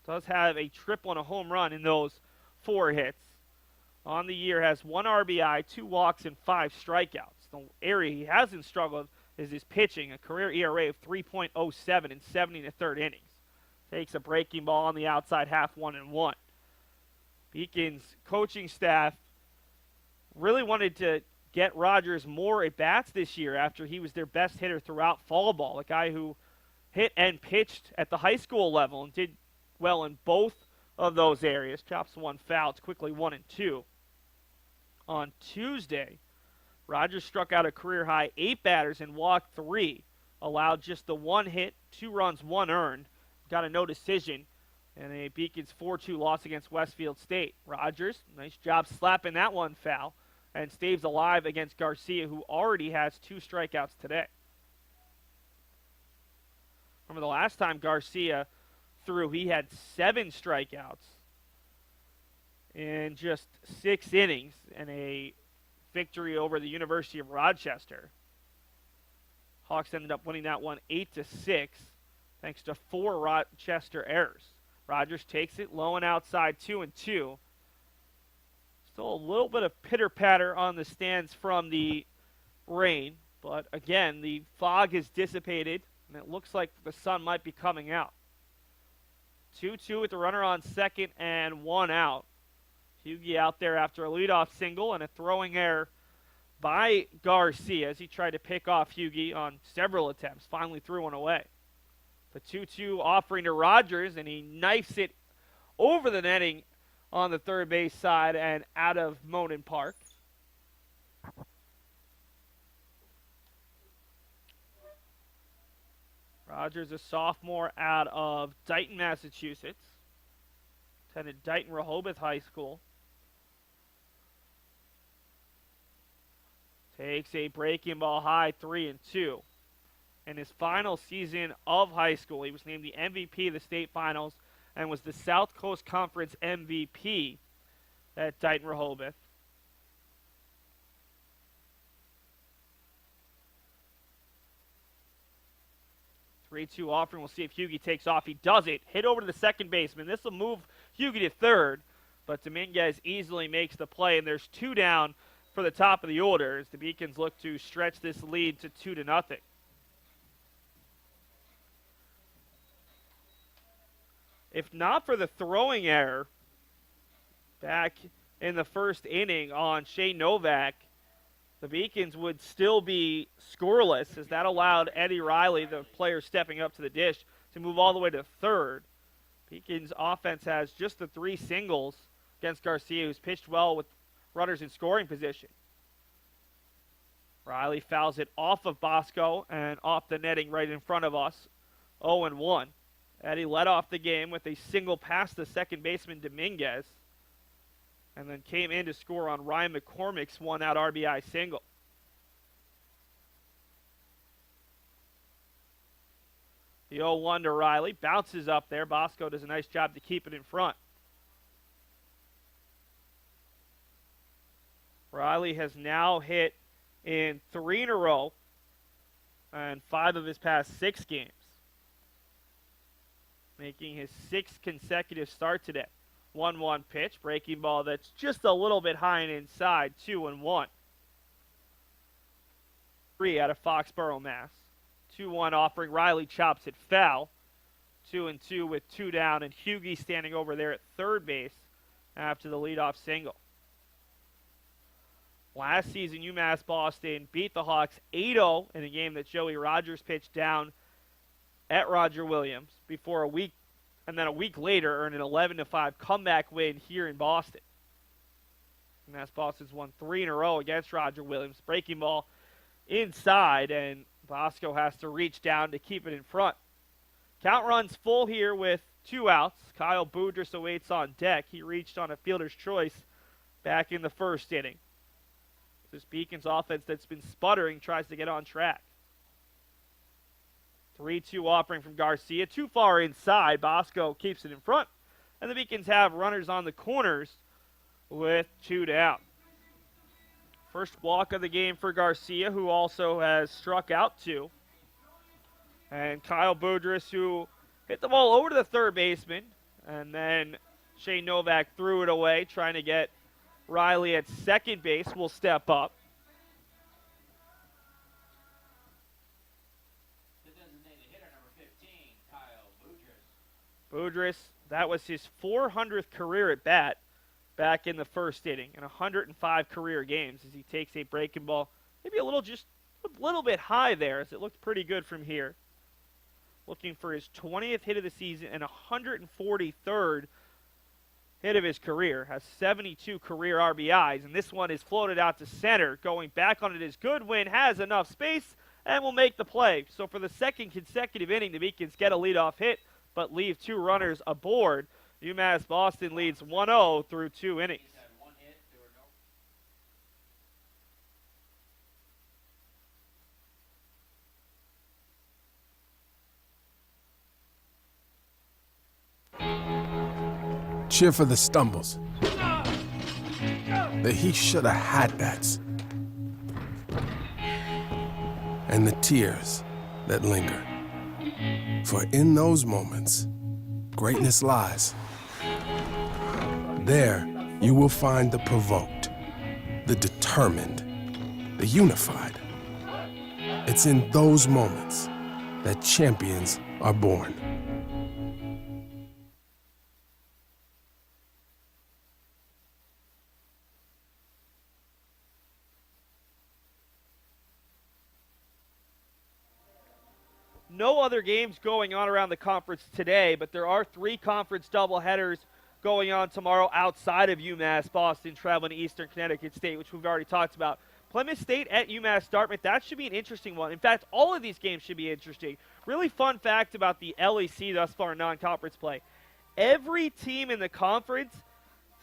Does have a triple and a home run in those 4 hits. On the year has 1 RBI, 2 walks, and 5 strikeouts. The area he hasn't struggled is his pitching, a career ERA of 3.07 in 70 1/3 innings. Takes a breaking ball on the outside half, 1-1. Beacons coaching staff really wanted to get Rogers more at-bats this year after he was their best hitter throughout fall ball, a guy who hit and pitched at the high school level and did well in both of those areas. Chops 1 foul. It's quickly 1-2. On Tuesday, Rogers struck out a career-high 8 batters and walked 3. Allowed just the 1 hit, 2 runs, 1 earned. Got a no decision and a Beacons 4-2 loss against Westfield State. Rogers, nice job slapping that one foul, and stays alive against Garcia, who already has 2 strikeouts today. Remember the last time Garcia threw, he had 7 strikeouts in just 6 innings and a victory over the University of Rochester. Hawks ended up winning that one 8-6 thanks to 4 Rochester errors. Rogers takes it low and outside, 2-2. Still a little bit of pitter-patter on the stands from the rain, But again, the fog has dissipated, and it looks like the sun might be coming out. 2-2 with the runner on second and one out. Hughie out there after a leadoff single and a throwing error by Garcia as he tried to pick off Hughie on several attempts. Finally threw one away. The 2-2 offering to Rogers, and he knifes it over the netting on the third base side and out of Monin Park. Rogers, a sophomore out of Dighton, Massachusetts. Attended Dighton Rehoboth High School. Takes a breaking ball high, 3-2. In his final season of high school, he was named the MVP of the state finals and was the South Coast Conference MVP at Dighton Rehoboth. Three-two offering. We'll see if Hughie takes off. He does it. Hit over to the second baseman. This will move Hughie to third, but Dominguez easily makes the play, and there's two down for the top of the order as the Beacons look to stretch this lead to 2-0. If not for the throwing error back in the first inning on Shane Novak, the Beacons would still be scoreless, as that allowed Eddie Riley, the player stepping up to the dish, to move all the way to third. Beacons offense has just the 3 singles against Garcia, who's pitched well with runners in scoring position. Riley fouls it off of Bosco and off the netting right in front of us. 0-1. Eddie led off the game with a single past the second baseman Dominguez, and then came in to score on Ryan McCormick's one-out RBI single. The 0-1 to Riley. Bounces up there. Bosco does a nice job to keep it in front. Riley has now hit in 3 in a row and 5 of his past 6 games, making his 6th consecutive start today. 1-1 pitch, breaking ball that's just a little bit high and inside, 2-1. 3 out of Foxborough, Mass. 2-1 offering, Riley chops it foul. 2-2 with 2 down, and Hughie standing over there at third base after the leadoff single. Last season, UMass Boston beat the Hawks 8-0 in a game that Joey Rogers pitched down at Roger Williams before a week later earned an 11-5 comeback win here in Boston. UMass Boston's won 3 in a row against Roger Williams. Breaking ball inside, and Bosco has to reach down to keep it in front. Count runs full here with 2 outs. Kyle Boudris awaits on deck. He reached on a fielder's choice back in the first inning. This Beacons offense that's been sputtering tries to get on track. 3-2 offering from Garcia. Too far inside. Bosco keeps it in front. And the Beacons have runners on the corners with 2 down. First walk of the game for Garcia, who also has struck out 2. And Kyle Boudris, who hit the ball over to the third baseman. And then Shane Novak threw it away, trying to get Riley at second base, will step up. The designated hitter, number 15, Kyle Boudris. Boudris, that was his 400th career at bat back in the first inning, in 105 career games, as he takes a breaking ball, maybe a little bit high there, as it looked pretty good from here. Looking for his 20th hit of the season and 143rd hit of his career. Has 72 career RBIs, and this one is floated out to center. Going back on it is Goodwin, has enough space, and will make the play. So for the second consecutive inning, the Beacons get a leadoff hit, but leave 2 runners aboard. UMass Boston leads 1-0 through 2 innings. He's had 1 hit, 2 or no. Cheer for the stumbles. The he shoulda had that's. And the tears that linger. For in those moments, greatness lies. There, you will find the provoked, the determined, the unified. It's in those moments that champions are born. No other games going on around the conference today, but there are 3 conference doubleheaders going on tomorrow outside of UMass Boston, traveling to Eastern Connecticut State, which we've already talked about. Plymouth State at UMass Dartmouth, that should be an interesting one. In fact, all of these games should be interesting. Really fun fact about the LEC thus far in non-conference play. Every team in the conference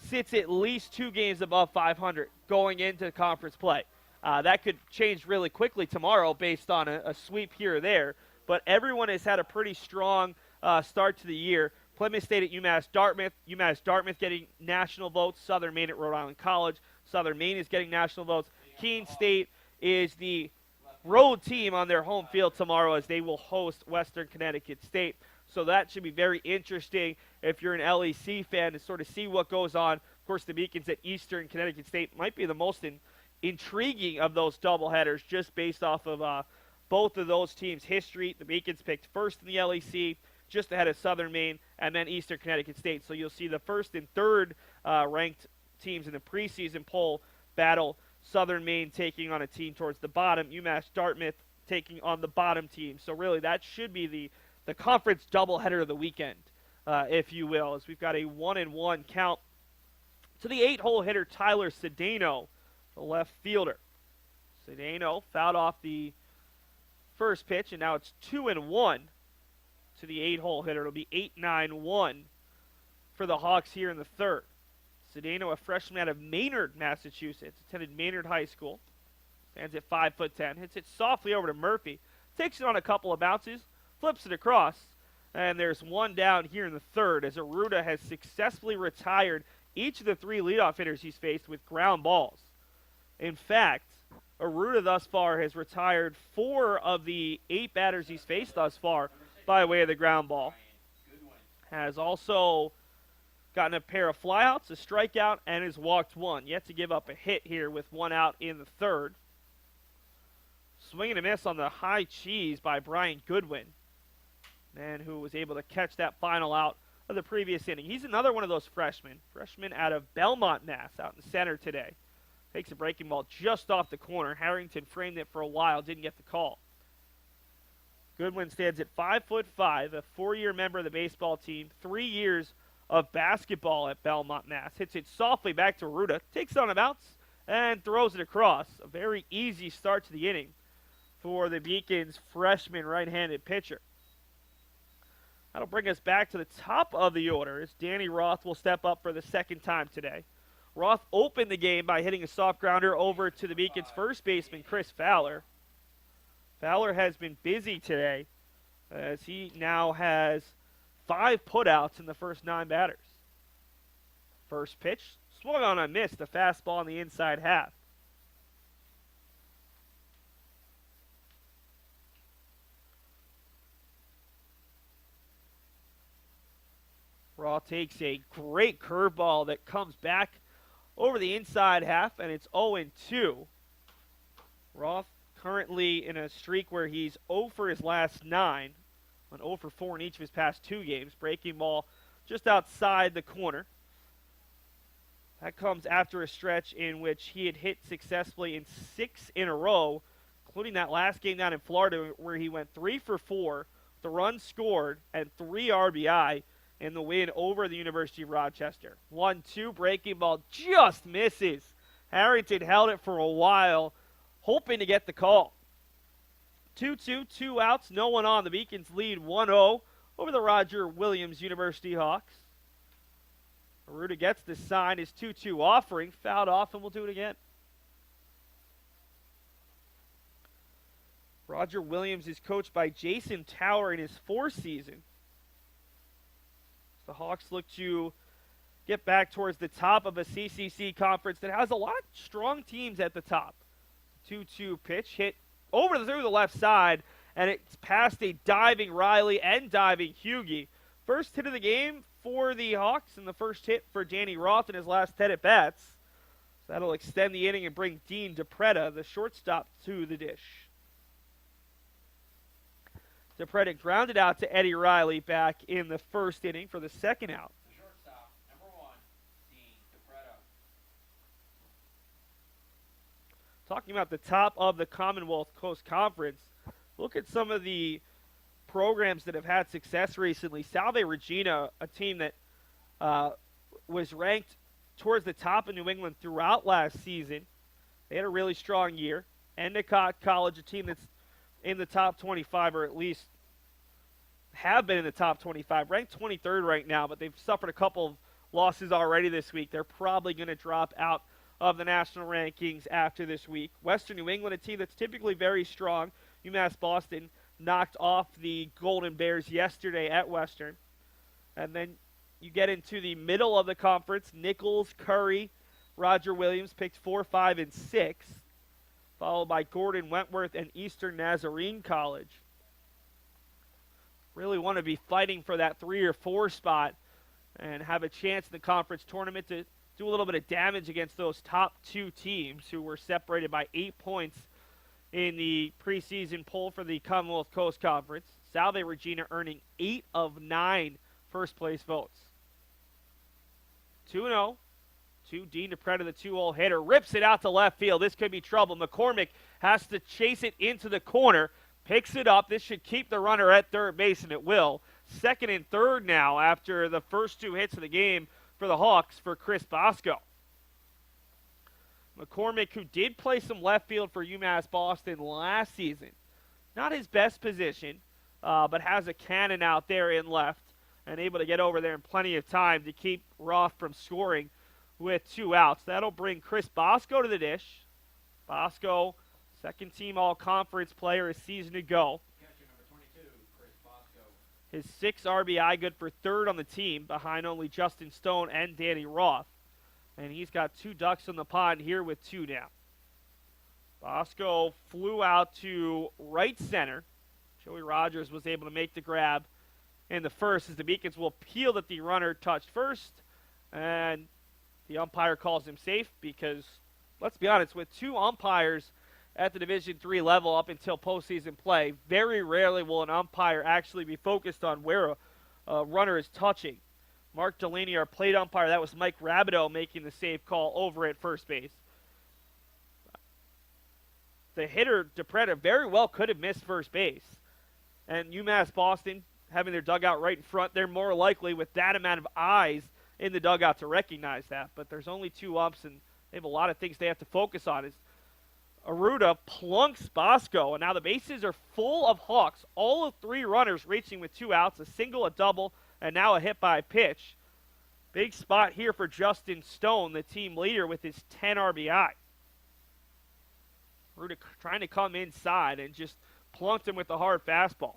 sits at least 2 games above 500 going into conference play. That could change really quickly tomorrow based on a sweep here or there, but everyone has had a pretty strong start to the year. Plymouth State at UMass Dartmouth getting national votes, Southern Maine at Rhode Island College, Southern Maine is getting national votes. Keene State is the road team on their home field tomorrow as they will host Western Connecticut State. So that should be very interesting if you're an LEC fan to sort of see what goes on. Of course, the Beacons at Eastern Connecticut State might be the most intriguing of those doubleheaders just based off of both of those teams' history. The Beacons picked first in the LEC, just ahead of Southern Maine, and then Eastern Connecticut State. So you'll see the first and third ranked teams in the preseason poll battle. Southern Maine taking on a team towards the bottom, UMass Dartmouth taking on the bottom team. So really that should be the conference doubleheader of the weekend, if you will, as we've got a 1-1 count to the 8-hole hitter Tyler Cedeno, the left fielder. Cedeno fouled off the first pitch, and now it's 2-1 to the 8-hole hitter. It'll be 8-9-1 for the Hawks here in the third. Cedeno, a freshman out of Maynard, Massachusetts, attended Maynard High School. Stands at 5'10", hits it softly over to Murphy, takes it on a couple of bounces, flips it across, and there's one down here in the third as Aruda has successfully retired each of the 3 leadoff hitters he's faced with ground balls. In fact, Aruda thus far has retired 4 of the 8 batters he's faced thus far by way of the ground ball. Has also gotten a pair of flyouts, a strikeout, and has walked 1. Yet to give up a hit here with 1 out in the third. Swing and a miss on the high cheese by Brian Goodwin, man who was able to catch that final out of the previous inning. He's another one of those freshmen out of Belmont, Mass, out in the center today. Takes a breaking ball just off the corner. Harrington framed it for a while, didn't get the call. Goodwin stands at 5'5", a 4-year member of the baseball team, 3 years of basketball at Belmont, Mass. Hits it softly back to Aruda, takes it on a bounce, and throws it across. A very easy start to the inning for the Beacons' freshman right-handed pitcher. That'll bring us back to the top of the order as Danny Roth will step up for the second time today. Roth opened the game by hitting a soft grounder over to the Beacons' first baseman, Chris Fowler. Fowler has been busy today as he now has 5 putouts in the first 9 batters. First pitch, swung on a miss, the fastball on the inside half. Roth takes a great curveball that comes back over the inside half, and it's 0-2. Roth currently in a streak where he's 0 for his last 9, went 0 for 4 in each of his past 2 games. Breaking ball just outside the corner. That comes after a stretch in which he had hit successfully in 6 in a row, including that last game down in Florida where he went 3 for 4, the run scored, and 3 RBI in the win over the University of Rochester. 1-2, breaking ball just misses. Harrington held it for a while, hoping to get the call. 2-2, 2 outs, no one on. The Beacons lead 1-0 over the Roger Williams University Hawks. Aruda gets the sign, his 2-2 offering, fouled off, and we'll do it again. Roger Williams is coached by Jason Tower in his 4th season. The Hawks look to get back towards the top of a CCC conference that has a lot of strong teams at the top. 2-2 pitch hit through the left side, and it's past a diving Riley and diving Hughie. First hit of the game for the Hawks, and the first hit for Danny Roth in his last 10 at-bats. So that'll extend the inning and bring Dean DePretta, the shortstop, to the dish. DePreda grounded out to Eddie Riley back in the first inning for the second out. The shortstop, number 1, Dean DePreda. Talking about the top of the Commonwealth Coast Conference, look at some of the programs that have had success recently. Salve Regina, a team that was ranked towards the top of New England throughout last season. They had a really strong year. Endicott College, a team that's in the top 25, or at least have been in the top 25, ranked 23rd right now, but they've suffered a couple of losses already this week. They're probably going to drop out of the national rankings after this week. Western New England, a team that's typically very strong. UMass Boston knocked off the Golden Bears yesterday at Western. And then you get into the middle of the conference. Nichols, Curry, Roger Williams picked 4, 5, and 6, followed by Gordon, Wentworth, and Eastern Nazarene College. Really want to be fighting for that 3 or 4 spot and have a chance in the conference tournament to do a little bit of damage against those top 2 teams who were separated by 8 points in the preseason poll for the Commonwealth Coast Conference. Salve Regina earning 8 of 9 first-place votes. 2-0 to Dean DePreda, the 2-hole hitter. Rips it out to left field. This could be trouble. McCormick has to chase it into the corner. Picks it up. This should keep the runner at third base, and it will. Second and third now after the first 2 hits of the game for the Hawks for Chris Bosco. McCormick, who did play some left field for UMass Boston last season. Not his best position, but has a cannon out there in left and able to get over there in plenty of time to keep Roth from scoring with 2 outs. That'll bring Chris Bosco to the dish. Bosco, second-team all-conference player a season ago. Catcher number 22, Chris Bosco. His 6 RBI, good for third on the team, behind only Justin Stone and Danny Roth. And he's got 2 ducks on the pond here with 2 now. Bosco flew out to right center. Joey Rogers was able to make the grab in the first as the Beacons will appeal that the runner touched first. And the umpire calls him safe because, let's be honest, with 2 umpires at the Division III level up until postseason play, very rarely will an umpire actually be focused on where a runner is touching. Mark Delaney, our plate umpire, that was Mike Rabideau making the safe call over at first base. The hitter, DePreda, very well could have missed first base. And UMass Boston, having their dugout right in front, they're more likely with that amount of eyes in the dugout to recognize that. But there's only 2 umps, and they have a lot of things they have to focus on. As Aruda plunks Bosco, and now the bases are full of Hawks. All of 3 runners reaching with 2 outs, a single, a double, and now a hit by pitch. Big spot here for Justin Stone, the team leader with his 10 RBI. Aruda trying to come inside and just plunked him with a hard fastball.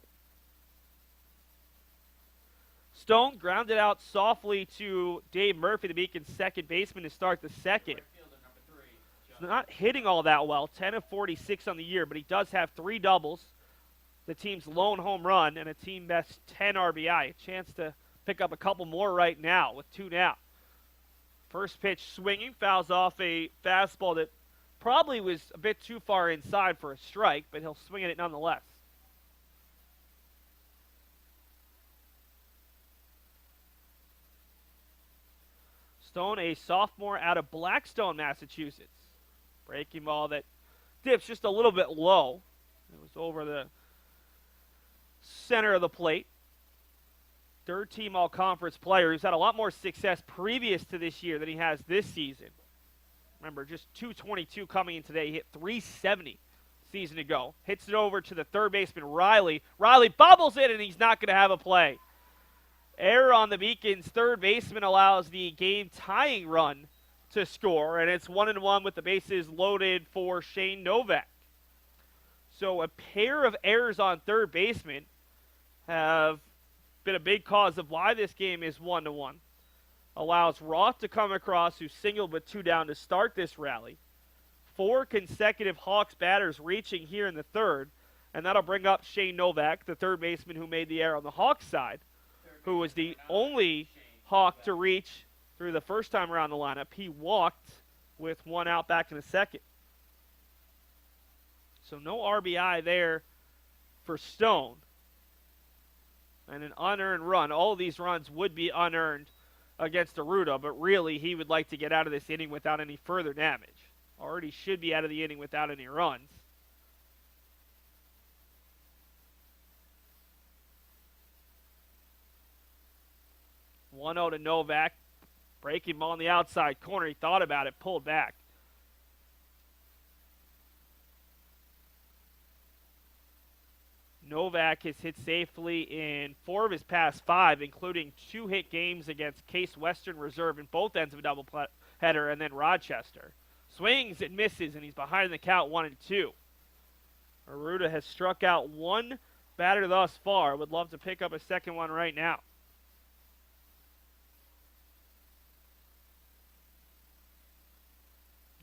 Stone grounded out softly to Dave Murphy, the Beacon's second baseman, to start the second. He's not hitting all that well, 10 of 46 on the year, but he does have 3 doubles, the team's lone home run, and a team best 10 RBI. A chance to pick up a couple more right now with 2 down. First pitch swinging, fouls off a fastball that probably was a bit too far inside for a strike, but he'll swing at it nonetheless. Stone, a sophomore out of Blackstone, Massachusetts. Breaking ball that dips just a little bit low. It was over the center of the plate. Third-team all-conference player who's had a lot more success previous to this year than he has this season. Remember, just 222 coming in today. He hit 370 season ago. Hits it over to the third baseman, Riley. Riley bobbles it, and he's not going to have a play. Error on the Beacon's third baseman allows the game-tying run to score, and it's 1-1 with the bases loaded for Shane Novak. So a pair of errors on third baseman have been a big cause of why this game is 1-1. Allows Roth to come across, who singled with 2 down to start this rally. 4 consecutive Hawks batters reaching here in the third, and that'll bring up Shane Novak, the third baseman who made the error on the Hawks side, who was the only Hawk to reach through the first time around the lineup. He walked with 1 out back in the second. So no RBI there for Stone. and an unearned run. All of these runs would be unearned against Aruda, but really he would like to get out of this inning without any further damage. Already should be out of the inning without any runs. One 0 to Novak. Breaking ball on the outside corner. He thought about it, pulled back. Novak has hit safely in 4 of his past 5, including 2 hit games against Case Western Reserve in both ends of a doubleheader and then Rochester. Swings and misses, and he's behind the count 1-2. Aruda has struck out 1 batter thus far. Would love to pick up a second one right now.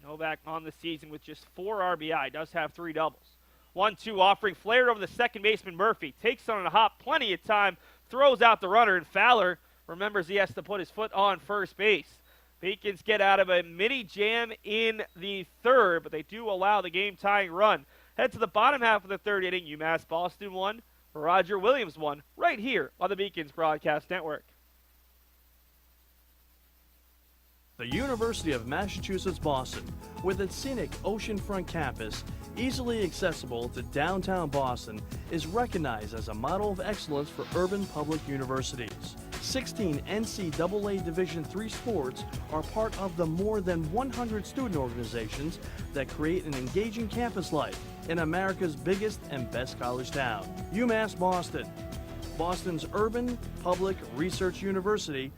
Novak on the season with just 4 RBI. Does have 3 doubles. 1-2 offering. Flared over the second baseman Murphy. Takes on a hop. Plenty of time. Throws out the runner. And Fowler remembers he has to put his foot on first base. Beacons get out of a mini jam in the 3rd, but they do allow the game-tying run. Head to the bottom half of the 3rd inning. UMass Boston 1. Roger Williams 1. Right here on the Beacons Broadcast Network. The University of Massachusetts Boston, with its scenic oceanfront campus, easily accessible to downtown Boston, is recognized as a model of excellence for urban public universities. 16 NCAA Division III sports are part of the more than 100 student organizations that create an engaging campus life in America's biggest and best college town. UMass Boston, Boston's urban public research university.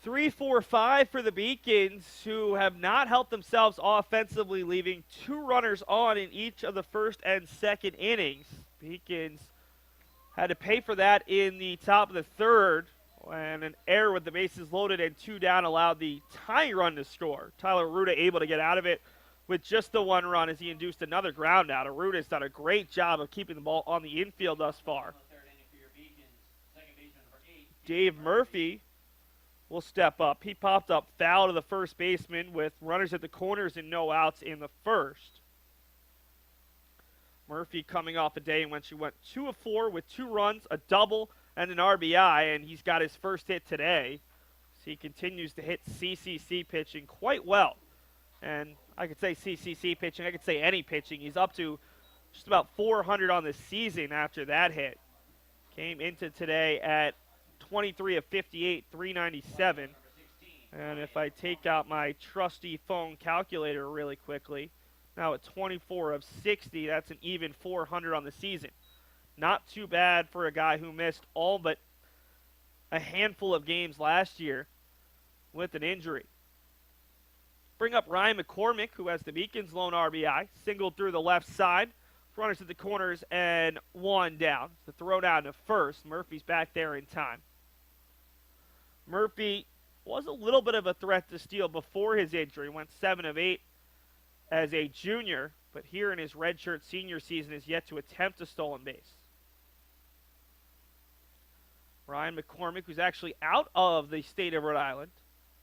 3-4-5 for the Beacons, who have not helped themselves offensively, leaving 2 runners on in each of the 1st and 2nd innings. Beacons had to pay for that in the top of the 3rd, and an error with the bases loaded and 2 down allowed the tying run to score. Tyler Aruda able to get out of it with just the 1 run as he induced another ground out. Aruda has done a great job of keeping the ball on the infield thus far. Dave Murphy will step up. He popped up foul to the first baseman with runners at the corners and no outs in the 1st. Murphy coming off a day in which he went 2 of 4 with 2 runs, a double, and an RBI, and he's got his first hit today. So he continues to hit CCC pitching quite well. And I could say CCC pitching, I could say any pitching. He's up to just about 400 on the season after that hit. Came into today at 23 of 58, 397. And if I take out my trusty phone calculator really quickly, now at 24 of 60, that's an even 400 on the season. Not too bad for a guy who missed all but a handful of games last year with an injury. Bring up Ryan McCormick, who has the Beacons' lone RBI, singled through the left side. Runners at the corners and 1 down. The throw down to first. Murphy's back there in time. Murphy was a little bit of a threat to steal before his injury. Went 7 of 8 as a junior, but here in his redshirt senior season is yet to attempt a stolen base. Ryan McCormick, who's actually out of the state of Rhode Island.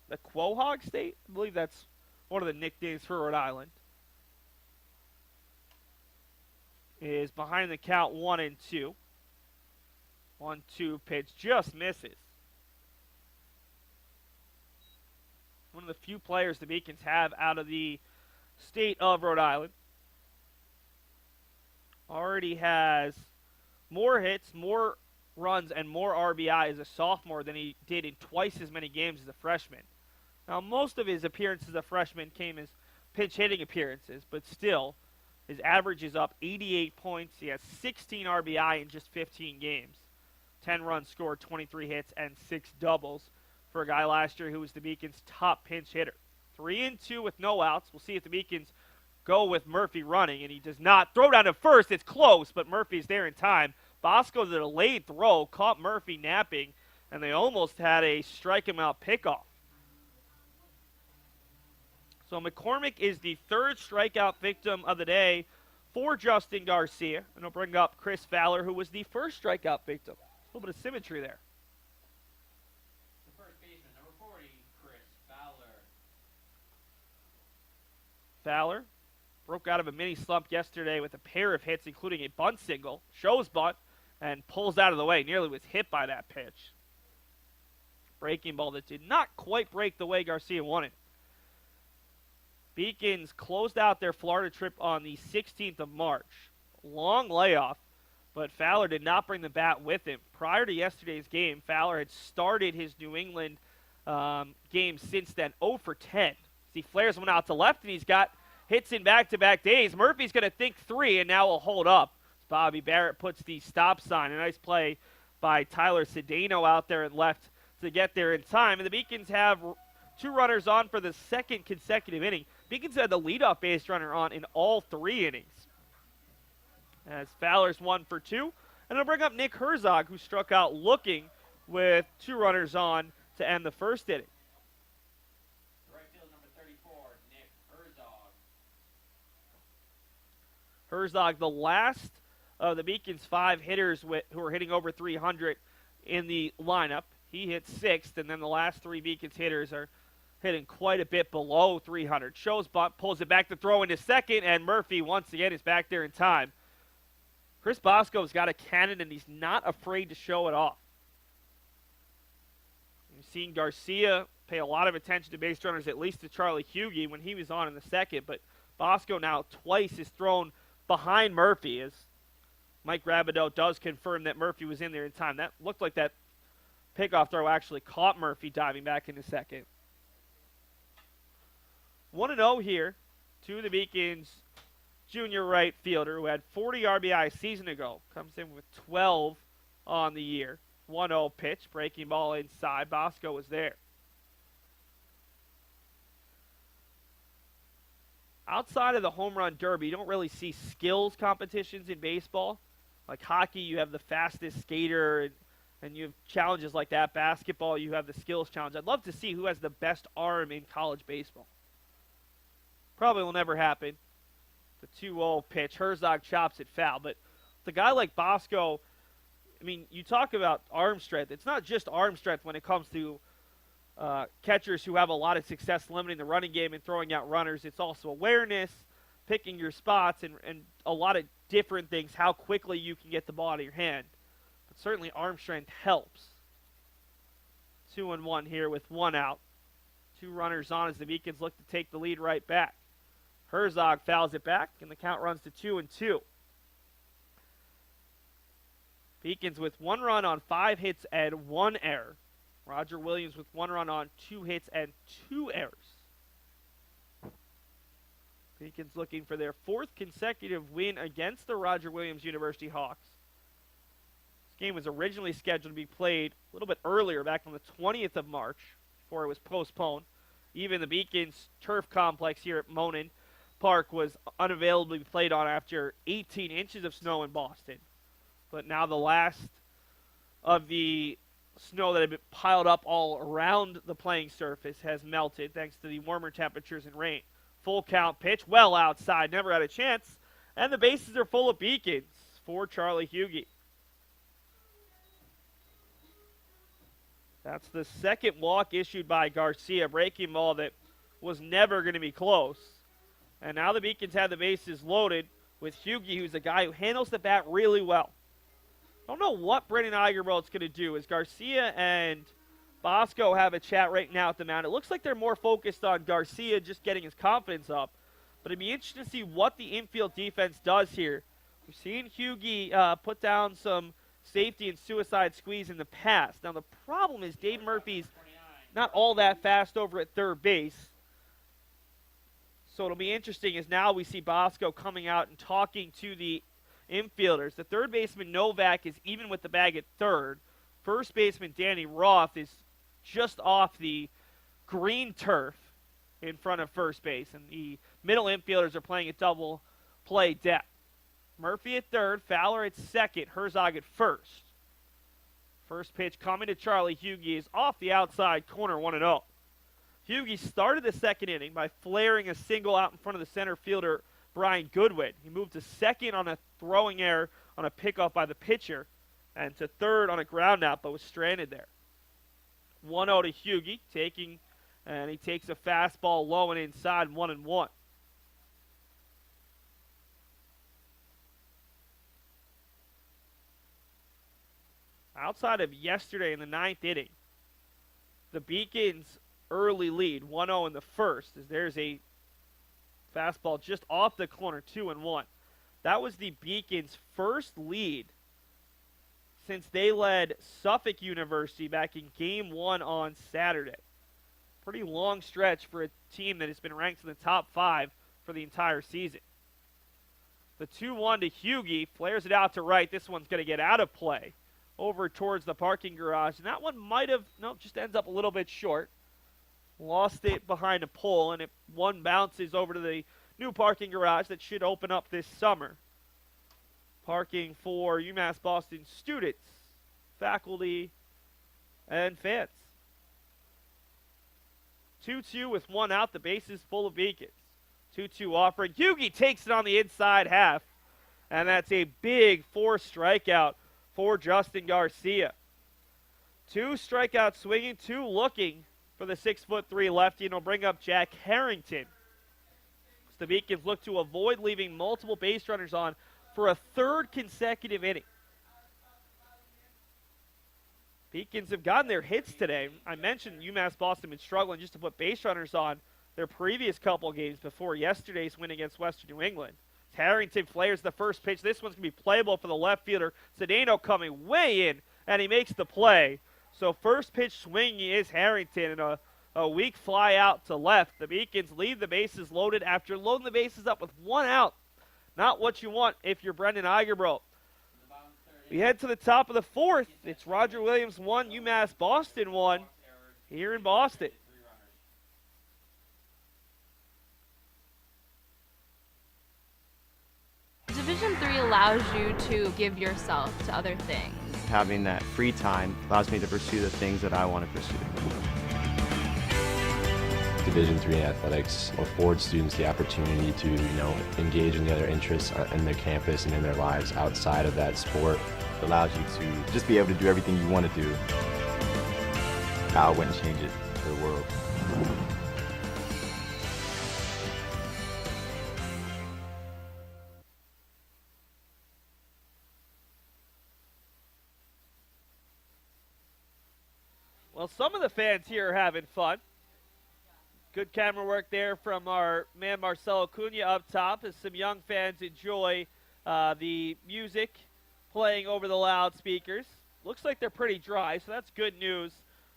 The Quahog State? I believe that's one of the nicknames for Rhode Island. Is behind the count 1-2. 1-2 pitch just misses. One of the few players the Beacons have out of the state of Rhode Island. Already has more hits, more runs, and more RBI as a sophomore than he did in twice as many games as a freshman. Now, most of his appearances as a freshman came as pinch hitting appearances, but still, his average is up 88 points. He has 16 RBI in just 15 games. 10 runs scored, 23 hits, and 6 doubles for a guy last year who was the Beacons' top pinch hitter. 3-2 with no outs. We'll see if the Beacons go with Murphy running, and he does not. Throw down to first. It's close, but Murphy's there in time. Bosco, the delayed throw, caught Murphy napping, and they almost had a strike him out pickoff. So McCormick is the third strikeout victim of the day for Justin Garcia. And I'll bring up Chris Fowler, who was the first strikeout victim. A little bit of symmetry there. The first baseman, number 40, Chris Fowler. Fowler broke out of a mini slump yesterday with a pair of hits, including a bunt single, shows bunt, and pulls out of the way. Nearly was hit by that pitch. Breaking ball that did not quite break the way Garcia wanted. Beacons closed out their Florida trip on the 16th of March. Long layoff, but Fowler did not bring the bat with him. Prior to yesterday's game, Fowler had started his New England game since then 0 for 10. He flares one out to left, and he's got hits in back-to-back days. Murphy's going to think 3, and now will hold up. Bobby Barrett puts the stop sign. A nice play by Tyler Cedeno out there and left to get there in time. And the Beacons have 2 runners on for the second consecutive inning. Beacons had the leadoff base runner on in all 3 innings. As Fowler's 1 for 2. And I'll bring up Nick Herzog, who struck out looking with 2 runners on to end the first inning. Right field, number 34, Nick Herzog. Herzog, the last of the Beacons' 5 hitters who are hitting over 300 in the lineup. He hit 6th, and then the last 3 Beacons hitters are hitting quite a bit below 300. Shows bunt, pulls it back to throw into second, and Murphy once again is back there in time. Chris Bosco's got a cannon, and he's not afraid to show it off. You've seen Garcia pay a lot of attention to base runners, at least to Charlie Hughey when he was on in the second, but Bosco now twice is thrown behind Murphy, as Mike Rabideau does confirm that Murphy was in there in time. That looked like that pickoff throw actually caught Murphy diving back into second. 1-0 here to the Beacons junior right fielder who had 40 RBI a season ago. Comes in with 12 on the year. 1-0 pitch, breaking ball inside. Bosco was there. Outside of the home run derby, you don't really see skills competitions in baseball. Like hockey, you have the fastest skater, and you have challenges like that. Basketball, you have the skills challenge. I'd love to see who has the best arm in college baseball. Probably will never happen. The 2-0 pitch. Herzog chops it foul. But the guy like Bosco, I mean, you talk about arm strength. It's not just arm strength when it comes to catchers who have a lot of success limiting the running game and throwing out runners. It's also awareness, picking your spots, and a lot of different things, how quickly you can get the ball out of your hand. But certainly arm strength helps. 2-1 here with 1 out. 2 runners on as the Beacons look to take the lead right back. Herzog fouls it back, and the count runs to 2-2. Beacons with 1 run on 5 hits and 1 error. Roger Williams with 1 run on 2 hits and 2 errors. Beacons looking for their 4th consecutive win against the Roger Williams University Hawks. This game was originally scheduled to be played a little bit earlier, back on the 20th of March, before it was postponed. Even the Beacons turf complex here at Monin Park was unavailable to be played on after 18 inches of snow in Boston. But now the last of the snow that had been piled up all around the playing surface has melted thanks to the warmer temperatures and rain. Full count pitch, well outside, never had a chance. And the bases are full of Beacons for Charlie Hughey. That's the second walk issued by Garcia, breaking ball that was never going to be close. And now the Beacons have the bases loaded with Hughey, who's a guy who handles the bat really well. I don't know what Brendan Eigerwald's going to do, as Garcia and Bosco have a chat right now at the mound. It looks like they're more focused on Garcia just getting his confidence up. But it'd be interesting to see what the infield defense does here. We've seen Hughey put down some safety and suicide squeeze in the past. Now the problem is Dave Murphy's not all that fast over at third base. So it'll be interesting as now we see Bosco coming out and talking to the infielders. The third baseman Novak is even with the bag at third. First baseman Danny Roth is just off the green turf. in front of first base, and the middle infielders are playing a double play depth. Murphy at third, Fowler at second, Herzog at first. First pitch coming to Charlie Hughie is off the outside corner, 1-0. Hughie started the second inning by flaring a single out in front of the center fielder, Brian Goodwin. He moved to second on a throwing error on a pickoff by the pitcher, and to third on a ground out, but was stranded there. 1-0 to Hughie, and he takes a fastball low and inside, 1-1. Outside of yesterday in the ninth inning, the Beacons' early lead, 1-0 in the first, as there's a fastball just off the corner, 2-1. That was the Beacons' first lead since they led Suffolk University back in Game 1 on Saturday. Pretty long stretch for a team that has been ranked in the top 5 for the entire season. The 2-1 to Hughie, flares it out to right. This one's going to get out of play over towards the parking garage. And that one just ends up a little bit short. Lost it behind a pole, and one bounces over to the new parking garage that should open up this summer. Parking for UMass Boston students, faculty, and fans. 2-2 with one out. The base is full of Beacons. 2-2 offering. Hughie takes it on the inside half, and that's a big 4th strikeout for Justin Garcia. 2 strikeouts swinging, 2 looking for the 6'3" lefty, and will bring up Jack Harrington. The Beacons look to avoid leaving multiple base runners on for a 3rd consecutive inning. Beacons have gotten their hits today. I mentioned UMass Boston been struggling just to put base runners on their previous couple games before yesterday's win against Western New England. Harrington flares the first pitch. This one's going to be playable for the left fielder. Cedeno coming way in, and he makes the play. So first pitch swinging is Harrington, and a weak fly out to left. The Beacons leave the bases loaded after loading the bases up with 1 out. Not what you want if you're Brendan Igerbro. We head to the top of the 4th. It's Roger Williams 1, UMass Boston 1 here in Boston. Division III allows you to give yourself to other things. Having that free time allows me to pursue the things that I want to pursue. Division III athletics affords students the opportunity to, engage in the other interests in their campus and in their lives outside of that sport. It allows you to just be able to do everything you want to do. I wouldn't change it for the world. Well, some of the fans here are having fun. Good camera work there from our man Marcelo Cunha up top as some young fans enjoy the music playing over the loudspeakers. Looks like they're pretty dry, so that's good news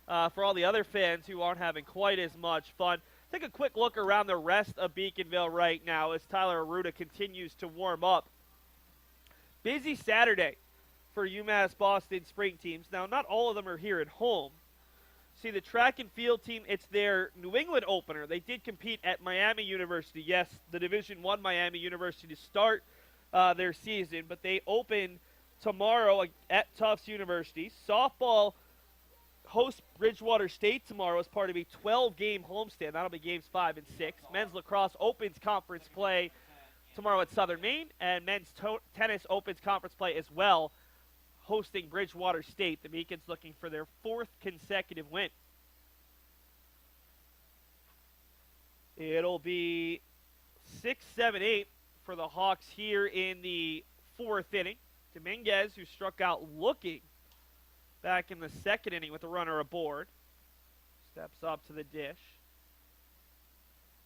for all the other fans who aren't having quite as much fun. Take a quick look around the rest of Beaconville right now as Tyler Aruda continues to warm up. Busy Saturday for UMass Boston spring teams. Now, not all of them are here at home. See, the track and field team, it's their New England opener. They did compete at Miami University. Yes, the Division I Miami University to start their season, but they open tomorrow at Tufts University. Softball hosts Bridgewater State tomorrow as part of a 12-game homestand. That'll be games 5 and 6. Men's lacrosse opens conference play tomorrow at Southern Maine, and men's tennis opens conference play as well, hosting Bridgewater State. The Beacons looking for their 4th consecutive win. It'll be 6, 7, 8 for the Hawks here in the 4th inning. Dominguez, who struck out looking back in the 2nd inning with a runner aboard, steps up to the dish.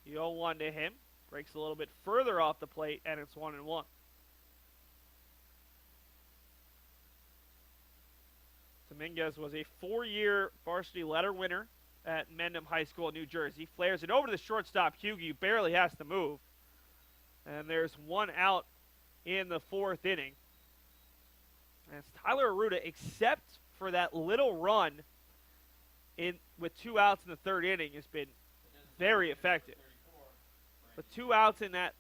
The 0-1 to him. Breaks a little bit further off the plate, and it's 1-1. Dominguez was a 4-year varsity letter winner at Mendham High School in New Jersey. Flares it over to the shortstop, Hughie, who barely has to move. And there's 1 out in the 4th inning. And it's Tyler Aruda, except for that little run with 2 outs in the 3rd inning, has been very effective. But 2 outs in that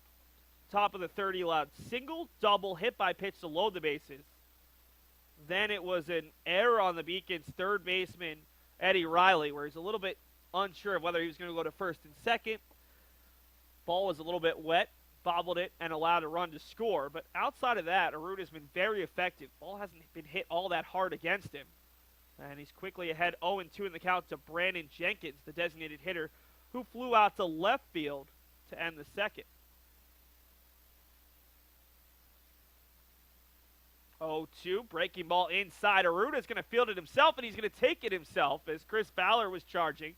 top of the third, he allowed single, double, hit by pitch to load the bases. Then it was an error on the Beacons' third baseman, Eddie Riley, where he's a little bit unsure of whether he was going to go to first and second. Ball was a little bit wet, bobbled it, and allowed a run to score. But outside of that, Aruta's been very effective. Ball hasn't been hit all that hard against him. And he's quickly ahead 0-2 in the count to Brandon Jenkins, the designated hitter, who flew out to left field to end the second. 0-2, breaking ball inside. Aruta's going to field it himself, and he's going to take it himself as Chris Ballard was charging.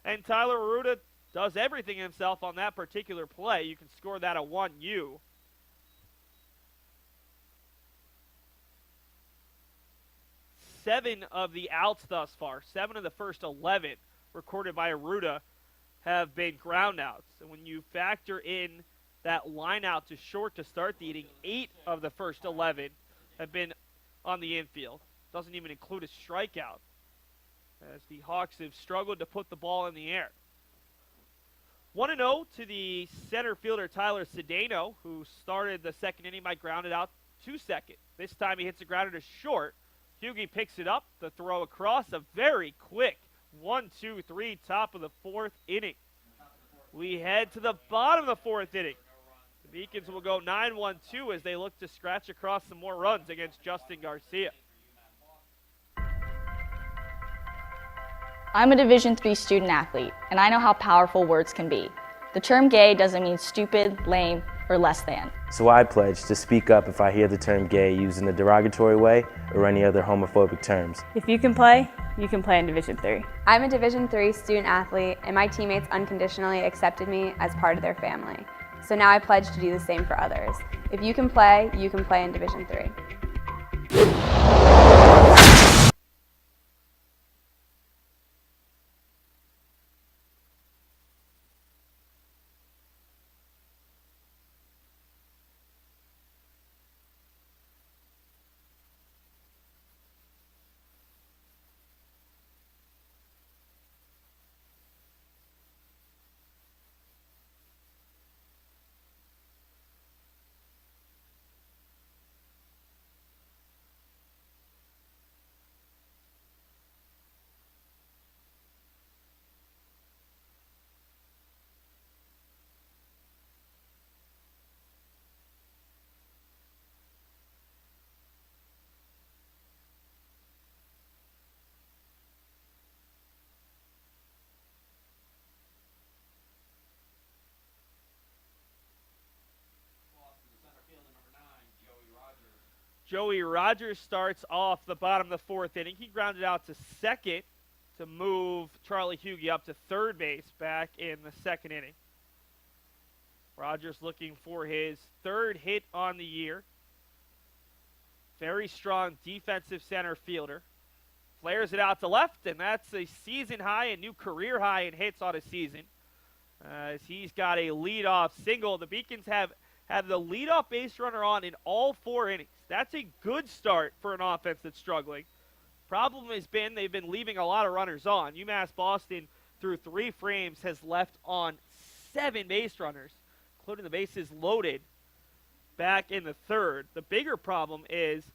And Tyler Aruta does everything himself on that particular play. You can score that a 1U. Seven of the outs thus far, 7 of the first 11 recorded by Aruta, have been ground outs. And when you factor in that line out to short to start the inning, 8 of the first 11 have been on the infield. Doesn't even include a strikeout, as the Hawks have struggled to put the ball in the air. 1-0 to the center fielder Tyler Cedeno, who started the second inning by grounded out to second. This time he hits a grounder to short. Hughie picks it up, the throw across, a very quick 1-2-3 top of the fourth inning. We head to the bottom of the fourth inning. The Beacons will go 9-1-2 as they look to scratch across some more runs against Justin Garcia. I'm a Division III student athlete, and I know how powerful words can be. The term gay doesn't mean stupid, lame, or less than. So I pledge to speak up if I hear the term gay used in a derogatory way or any other homophobic terms. If you can play in Division III. I'm a Division III student athlete, and my teammates unconditionally accepted me as part of their family. So now I pledge to do the same for others. If you can play in Division III. Joey Rogers starts off the bottom of the fourth inning. He grounded out to second to move Charlie Hughie up to third base back in the second inning. Rogers looking for his third hit on the year. Very strong defensive center fielder. Flares it out to left, and that's a season high, a new career high in hits on a season. As he's got a leadoff single. The Beacons have the leadoff base runner on in all 4 innings. That's a good start for an offense that's struggling. Problem has been they've been leaving a lot of runners on. UMass Boston, through 3 frames, has left on 7 base runners, including the bases loaded back in the third. The bigger problem is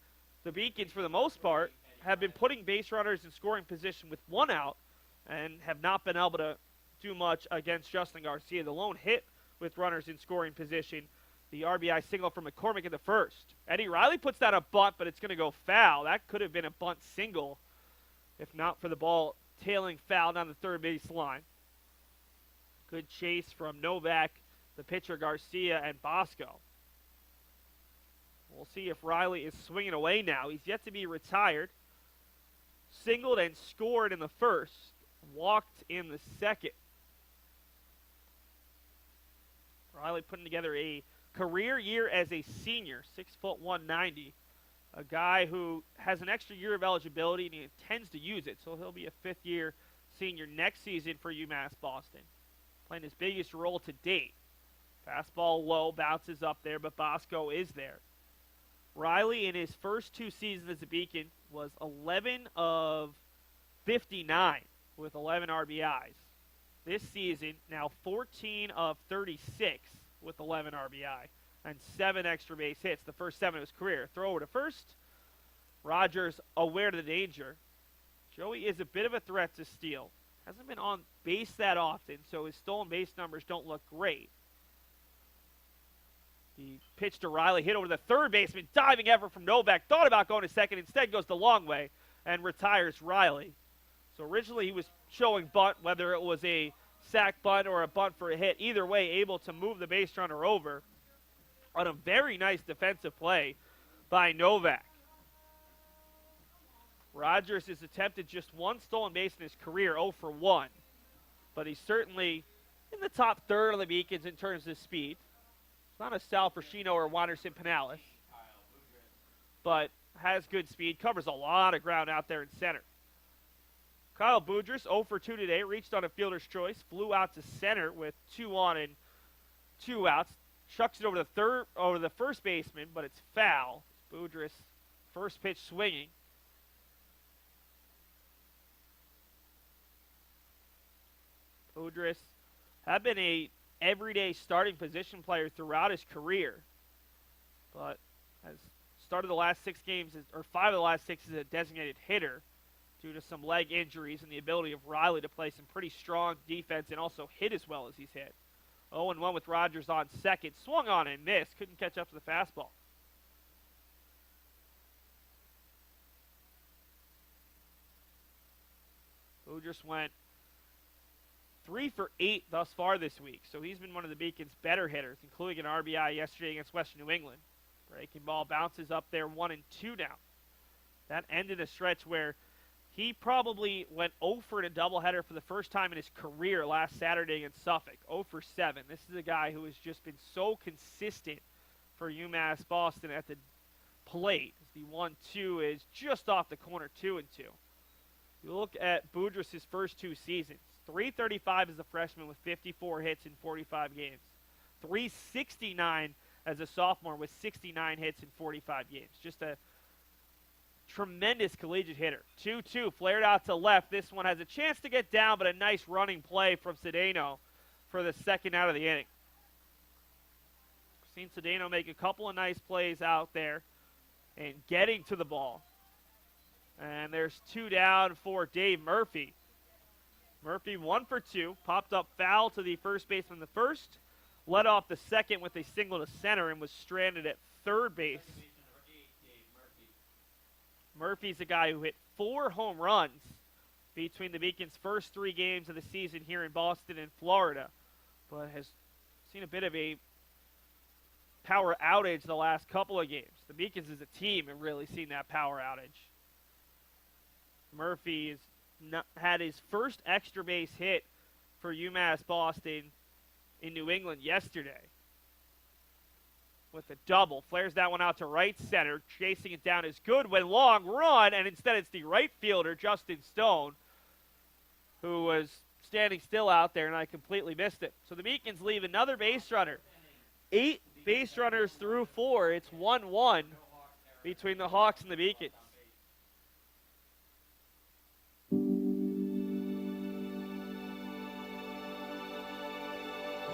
the Beacons, for the most part, have been putting base runners in scoring position with 1 out and have not been able to do much against Justin Garcia. The lone hit with runners in scoring position, the RBI single from McCormick in the first. Eddie Riley puts that a bunt, but it's going to go foul. That could have been a bunt single if not for the ball tailing foul down the third base line. Good chase from Novak, the pitcher Garcia, and Bosco. We'll see if Riley is swinging away now. He's yet to be retired. Singled and scored in the first. Walked in the second. Riley putting together a career year as a senior, 6'190", a guy who has an extra year of eligibility and he intends to use it, so he'll be a 5th-year senior next season for UMass Boston, playing his biggest role to date. Fastball low, bounces up there, but Bosco is there. Riley, in his first 2 seasons as a Beacon, was 11 of 59 with 11 RBIs. this season, now 14 of 36 with 11 RBI and 7 extra base hits, the first 7 of his career. Throw over to first. Rogers aware of the danger. Joey is a bit of a threat to steal. Hasn't been on base that often, so his stolen base numbers don't look great. The pitch to Riley, hit over the third baseman, diving effort from Novak. Thought about going to second, instead goes the long way and retires Riley. So originally he was showing bunt, whether it was a sac bunt or a bunt for a hit. Either way, able to move the base runner over on a very nice defensive play by Novak. Rogers has attempted just 1 stolen base in his career, 0 for 1. But he's certainly in the top third of the Beacons in terms of speed. It's not a Sal Frascino or Wanderson Pinales, but has good speed, covers a lot of ground out there in center. Kyle Boudreaux, 0 for 2 today, reached on a fielder's choice, flew out to center with 2 on and 2 outs. Chucks it over the first baseman, but it's foul. Boudreaux, first pitch swinging. Boudreaux had been a everyday starting position player throughout his career, but has started the last 6 games, or 5 of the last 6 as a designated hitter due to some leg injuries and the ability of Riley to play some pretty strong defense and also hit as well as he's hit. 0-1 with Rogers on second. Swung on and missed. Couldn't catch up to the fastball. Boudreaux went 3 for 8 thus far this week, so he's been one of the Beacons' better hitters, including an RBI yesterday against Western New England. Breaking ball bounces up there 1-2 now. That ended a stretch where he probably went 0 for in a doubleheader for the first time in his career last Saturday against Suffolk. 0 for 7. This is a guy who has just been so consistent for UMass Boston at the plate. The 1-2 is just off the corner, 2-2. You look at Boudreaux' first 2 seasons. .335 as a freshman with 54 hits in 45 games. .369 as a sophomore with 69 hits in 45 games. Just a tremendous collegiate hitter. 2-2, flared out to left. This one has a chance to get down, but a nice running play from Cedeno for the second out of the inning. Seen Cedeno make a couple of nice plays out there and getting to the ball. And there's 2 down for Dave Murphy. Murphy 1 for 2, popped up foul to the first baseman in the first, led off the second with a single to center and was stranded at third base. Murphy's a guy who hit 4 home runs between the Beacons' first 3 games of the season here in Boston and Florida, but has seen a bit of a power outage the last couple of games. The Beacons as a team have really seen that power outage. Murphy has had his first extra base hit for UMass Boston in New England yesterday with a double. Flares that one out to right center. Chasing it down is good when long run, and instead it's the right fielder, Justin Stone, who was standing still out there, and I completely missed it. So the Beacons leave another base runner. 8 base runners through 4. It's 1-1 between the Hawks and the Beacons.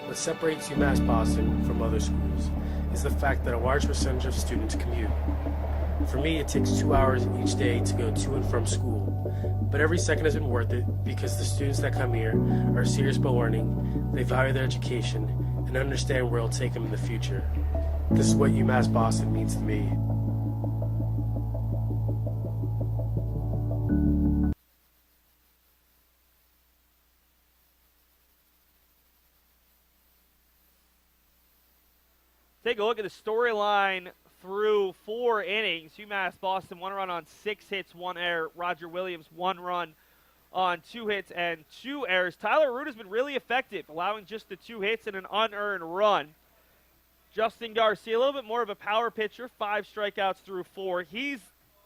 What separates UMass Boston from other schools is the fact that a large percentage of students commute. For me, it takes 2 hours each day to go to and from school, but every second has been worth it because the students that come here are serious about learning, they value their education, and understand where it'll take them in the future. This is what UMass Boston means to me. Take a look at the storyline through 4 innings. UMass Boston 1 run on 6 hits, 1 error. Roger Williams 1 run on 2 hits and 2 errors. Tyler Root has been really effective, allowing just the 2 hits and an unearned run. Justin Garcia, a little bit more of a power pitcher, 5 strikeouts through 4. He's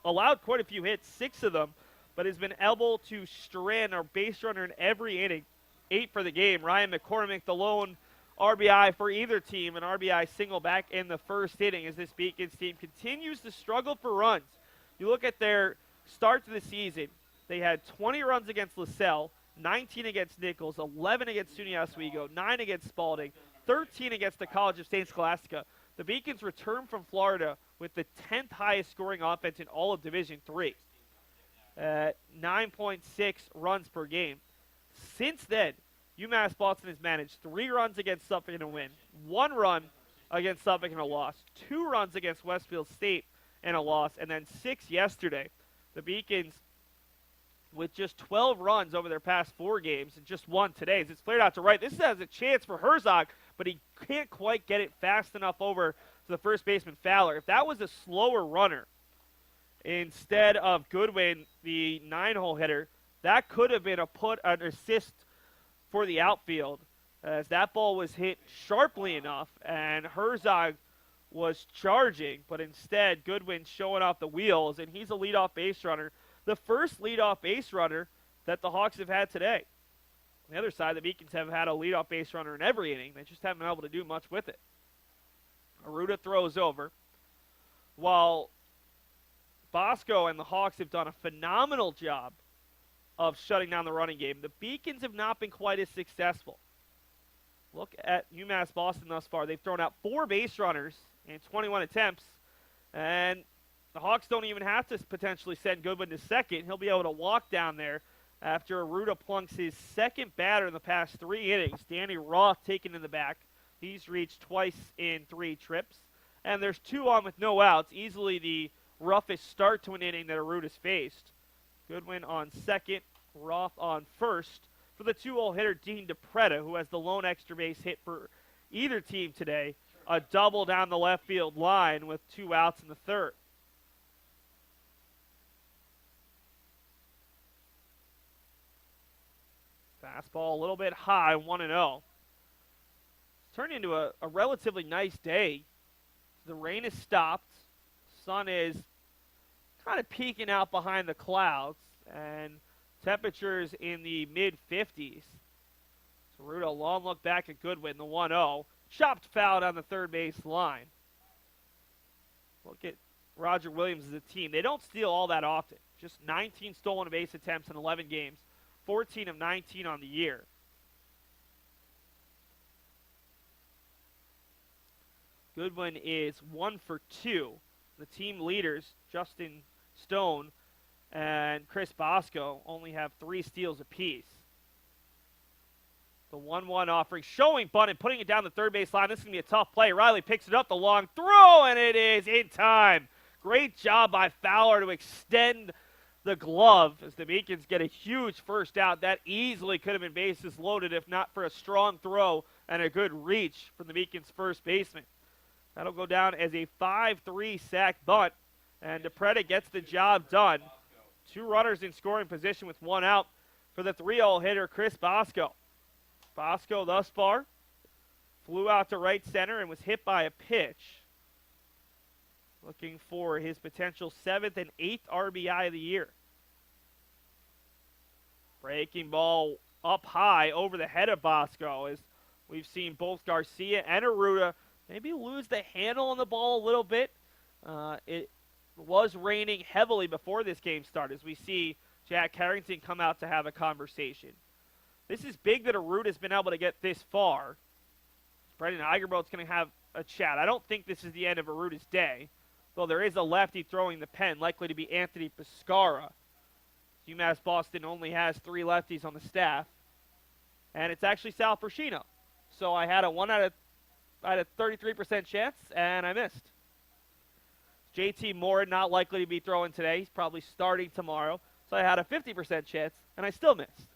allowed quite a few hits, 6 of them, but has been able to strand our base runner in every inning. 8 for the game. Ryan McCormick, the lone RBI for either team, an RBI single back in the first inning as this Beacons team continues to struggle for runs. You look at their start to the season, they had 20 runs against LaSalle, 19 against Nichols, 11 against SUNY Oswego, 9 against Spalding, 13 against the College of St. Scholastica. The Beacons return from Florida with the 10th highest scoring offense in all of Division III at 9.6 runs per game. Since then, UMass Boston has managed 3 runs against Suffolk in a win, 1 run against Suffolk in a loss, 2 runs against Westfield State in a loss, and then 6 yesterday. The Beacons, with just 12 runs over their past 4 games and just 1 today, as it's flared out to right. This has a chance for Herzog, but he can't quite get it fast enough over to the first baseman Fowler. If that was a slower runner instead of Goodwin, the 9-hole hitter, that could have been an assist for the outfield, as that ball was hit sharply enough and Herzog was charging, but instead Goodwin showing off the wheels, and he's a leadoff base runner. The first leadoff base runner that the Hawks have had today. On the other side, the Beacons have had a leadoff base runner in every inning. They just haven't been able to do much with it. Aruda throws over. While Bosco and the Hawks have done a phenomenal job of shutting down the running game, the Beacons have not been quite as successful. Look at UMass Boston thus far. They've thrown out 4 base runners in 21 attempts, and the Hawks don't even have to potentially send Goodwin to second. He'll be able to walk down there after Aruda plunks his second batter in the past 3 innings. Danny Roth taken in the back. He's reached twice in 3 trips. And there's 2 on with no outs. Easily the roughest start to an inning that Aruda's faced. Goodwin on second, Roth on first. For the 2-hole hitter, Dean DePretta, who has the lone extra base hit for either team today. A double down the left field line with 2 outs in the third. Fastball a little bit high, 1-0. It's turned into a relatively nice day. The rain has stopped. Sun is kind of peeking out behind the clouds, and temperatures in the mid-50s. Ceruto, long look back at Goodwin, the 1-0. Chopped foul on the third base line. Look at Roger Williams as a team. They don't steal all that often. Just 19 stolen base attempts in 11 games. 14 of 19 on the year. Goodwin is 1 for 2. The team leaders, Justin Stone and Chris Bosco, only have 3 steals apiece. The 1-1 offering, showing bunt and putting it down the third base line. This is going to be a tough play. Riley picks it up, the long throw, and it is in time. Great job by Fowler to extend the glove as the Beacons get a huge first out. That easily could have been bases loaded if not for a strong throw and a good reach from the Beacons' first baseman. That'll go down as a 5-3 sack bunt, and DePretta gets the job done. 2 runners in scoring position with 1 out for the 3-hole hitter, Chris Bosco. Bosco thus far flew out to right center and was hit by a pitch. Looking for his potential 7th and 8th RBI of the year. Breaking ball up high over the head of Bosco, as we've seen both Garcia and Aruda maybe lose the handle on the ball a little bit. It was raining heavily before this game started, as we see Jack Harrington come out to have a conversation. This is big that Aruda's been able to get this far. Brendan Eigerbold's going to have a chat. I don't think this is the end of Aruda's day, though there is a lefty throwing the pen, likely to be Anthony Piscara. UMass Boston only has 3 lefties on the staff, and it's actually Sal Persino. So I had a 33% chance, and I missed. JT Moore not likely to be throwing today. He's probably starting tomorrow. So I had a 50% chance, and I still missed.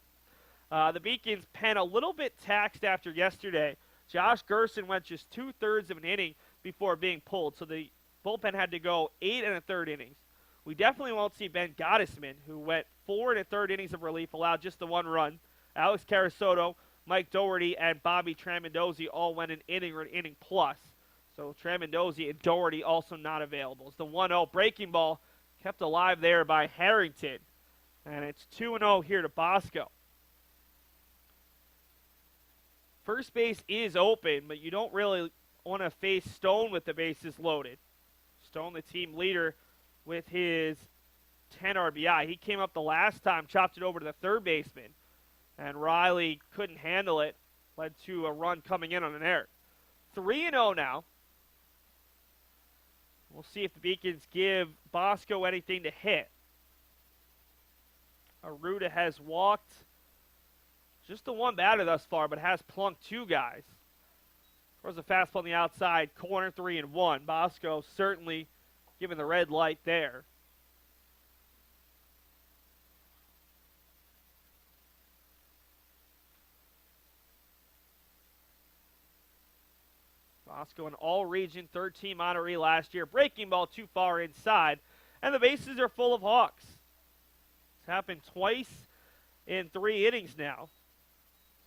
The Beacons pen a little bit taxed after yesterday. Josh Gerson went just 2/3 of an inning before being pulled, so the bullpen had to go 8 1/3 innings. We definitely won't see Ben Gottesman, who went 4 1/3 innings of relief, allowed just the 1 run. Alex Carasoto, Mike Doherty, and Bobby Tramandozzi all went an inning or an inning plus. So Tramandozzi and Doherty also not available. It's the 1-0 breaking ball kept alive there by Harrington. And it's 2-0 here to Bosco. First base is open, but you don't really want to face Stone with the bases loaded. Stone, the team leader, with his 10 RBI. He came up the last time, chopped it over to the third baseman. And Riley couldn't handle it. Led to a run coming in on an error. 3-0 now. We'll see if the Beacons give Bosco anything to hit. Aruda has walked just the one batter thus far, but has plunked 2 guys. Throws a fastball on the outside, corner 3-1. Bosco certainly giving the red light there. Bosco, an all-region third-team honoree last year. Breaking ball too far inside, and the bases are full of Hawks. It's happened twice in 3 innings now.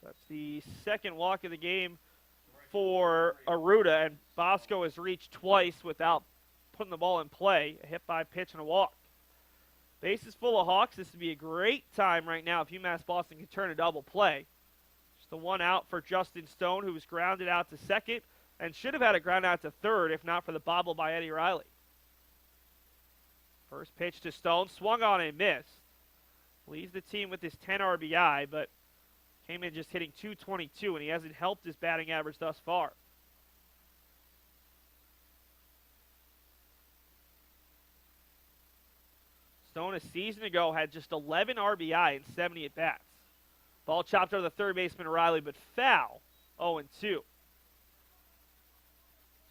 So that's the second walk of the game for Aruda, and Bosco has reached twice without putting the ball in play. A hit by pitch and a walk. Bases full of Hawks. This would be a great time right now if UMass Boston can turn a double play. Just the one out for Justin Stone, who was grounded out to second and should have had a ground out to third if not for the bobble by Eddie Riley. First pitch to Stone, swung on and missed. Leads the team with his 10 RBI, but came in just hitting .222, and he hasn't helped his batting average thus far. Stone a season ago had just 11 RBI and 70 at-bats. Ball chopped over the third baseman Riley, but foul, 0-2.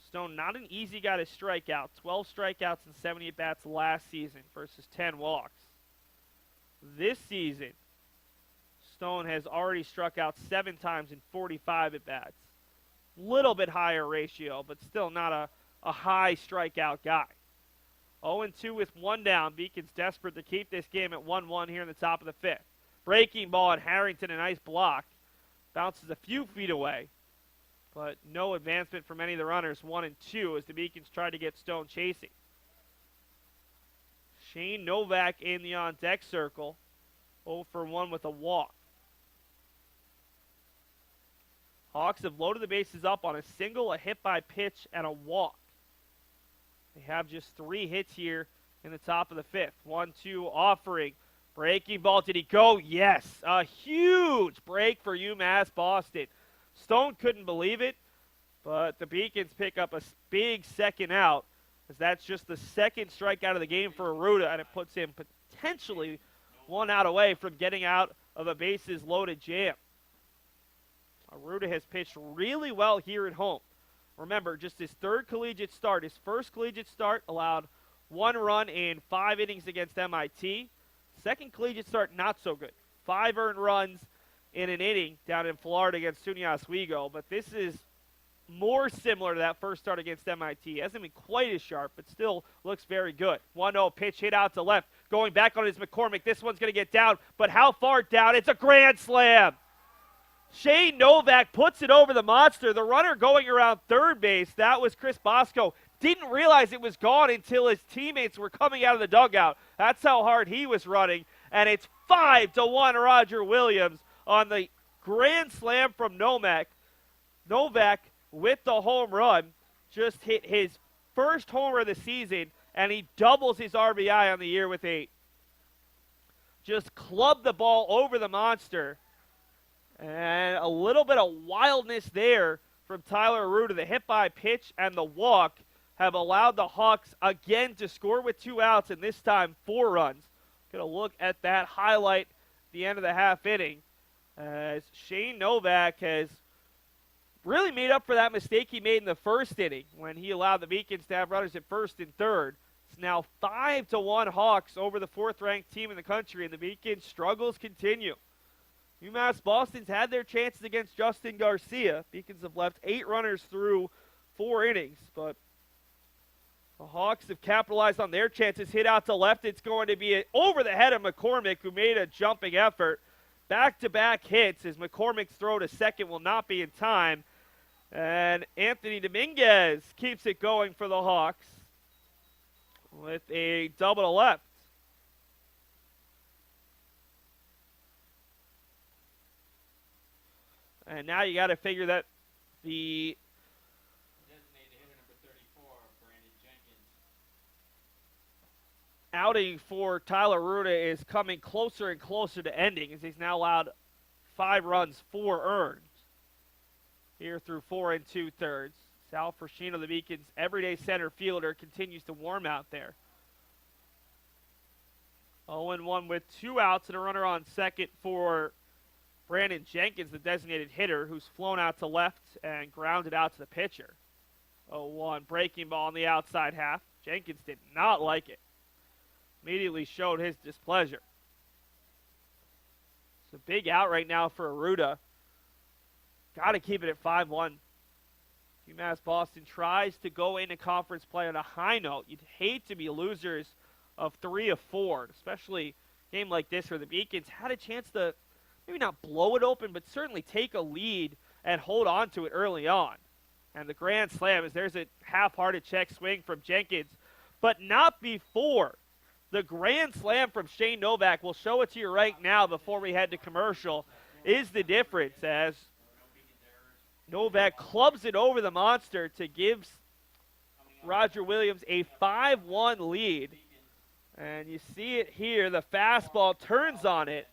Stone, not an easy guy to strike out. 12 strikeouts and 70 at-bats last season versus 10 walks. This season, Stone has already struck out 7 times in 45 at-bats. Little bit higher ratio, but still not a high strikeout guy. 0-2 with 1 down. Beacons desperate to keep this game at 1-1 here in the top of the 5th. Breaking ball at Harrington, a nice block. Bounces a few feet away, but no advancement from any of the runners. 1-2 as the Beacons try to get Stone chasing. Shane Novak in the on-deck circle. 0-for-1 with a walk. Hawks have loaded the bases up on a single, a hit by pitch, and a walk. They have just 3 hits here in the top of the 5th. 1-2 offering. Breaking ball. Did he go? Yes. A huge break for UMass Boston. Stone couldn't believe it, but the Beacons pick up a big second out, as that's just the second strikeout of the game for Aruda, and it puts him potentially 1 out away from getting out of a bases-loaded jam. Aruda has pitched really well here at home. Remember, just his 3rd collegiate start. His first collegiate start allowed 1 run in 5 innings against MIT. Second collegiate start, not so good. 5 earned runs in an inning down in Florida against SUNY Oswego, but this is more similar to that first start against MIT. Hasn't been quite as sharp, but still looks very good. 1-0 pitch hit out to left. Going back on his McCormick. This one's going to get down, but how far down? It's a grand slam. Shane Novak puts it over the monster. The runner going around third base, that was Chris Bosco. Didn't realize it was gone until his teammates were coming out of the dugout. That's how hard he was running. And it's 5-1 Roger Williams on the grand slam from Novak. Novak with the home run just hit his first homer of the season, and he doubles his RBI on the year with 8. Just clubbed the ball over the monster. And a little bit of wildness there from Tyler Aruda. The hit by pitch and the walk have allowed the Hawks again to score with 2 outs, and this time 4 runs. Going to look at that highlight at the end of the half inning, as Shane Novak has really made up for that mistake he made in the first inning when he allowed the Beacons to have runners at first and third. It's now 5-1 Hawks over the 4th-ranked team in the country, and the Beacons' struggles continue. UMass Boston's had their chances against Justin Garcia. Beacons have left 8 runners through 4 innings, but the Hawks have capitalized on their chances. Hit out to left. It's going to be over the head of McCormick, who made a jumping effort. Back-to-back hits as McCormick's throw to second will not be in time. And Anthony Dominguez keeps it going for the Hawks with a double to left. And now you got to figure that the Designated hitter number 34, Brandon Jenkins. outing for Tyler Aruda is coming closer and closer to ending, as he's now allowed 5 runs, 4 earned. Here through 4 2/3. Sal Frascino, the Beacons' everyday center fielder, continues to warm out there. 0-1 with 2 outs and a runner on second for Brandon Jenkins, the designated hitter, who's flown out to left and grounded out to the pitcher. 0-1, breaking ball on the outside half. Jenkins did not like it. Immediately showed his displeasure. It's a big out right now for Arruda. Got to keep it at 5-1. UMass Boston tries to go into conference play on a high note. You'd hate to be losers of 3 of 4, especially a game like this where the Beacons had a chance to maybe not blow it open, but certainly take a lead and hold on to it early on. And the grand slam is there's a half-hearted check swing from Jenkins, but not before. The grand slam from Shane Novak, we'll show it to you right now before we head to commercial, is the difference as Novak clubs it over the monster to give Roger Williams a 5-1 lead. And you see it here, the fastball turns on it,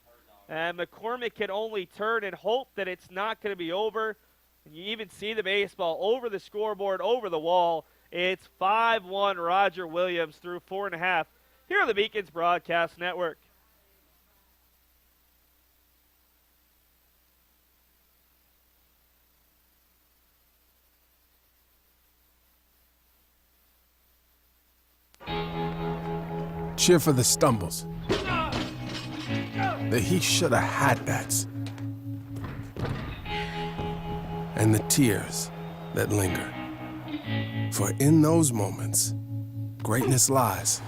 and McCormick can only turn and hope that it's not going to be over. And you even see the baseball over the scoreboard, over the wall. It's 5-1 Roger Williams through 4.5 here on the Beacons Broadcast Network. Cheer for the stumbles. The he shoulda had that's. And the tears that linger. For in those moments, greatness lies.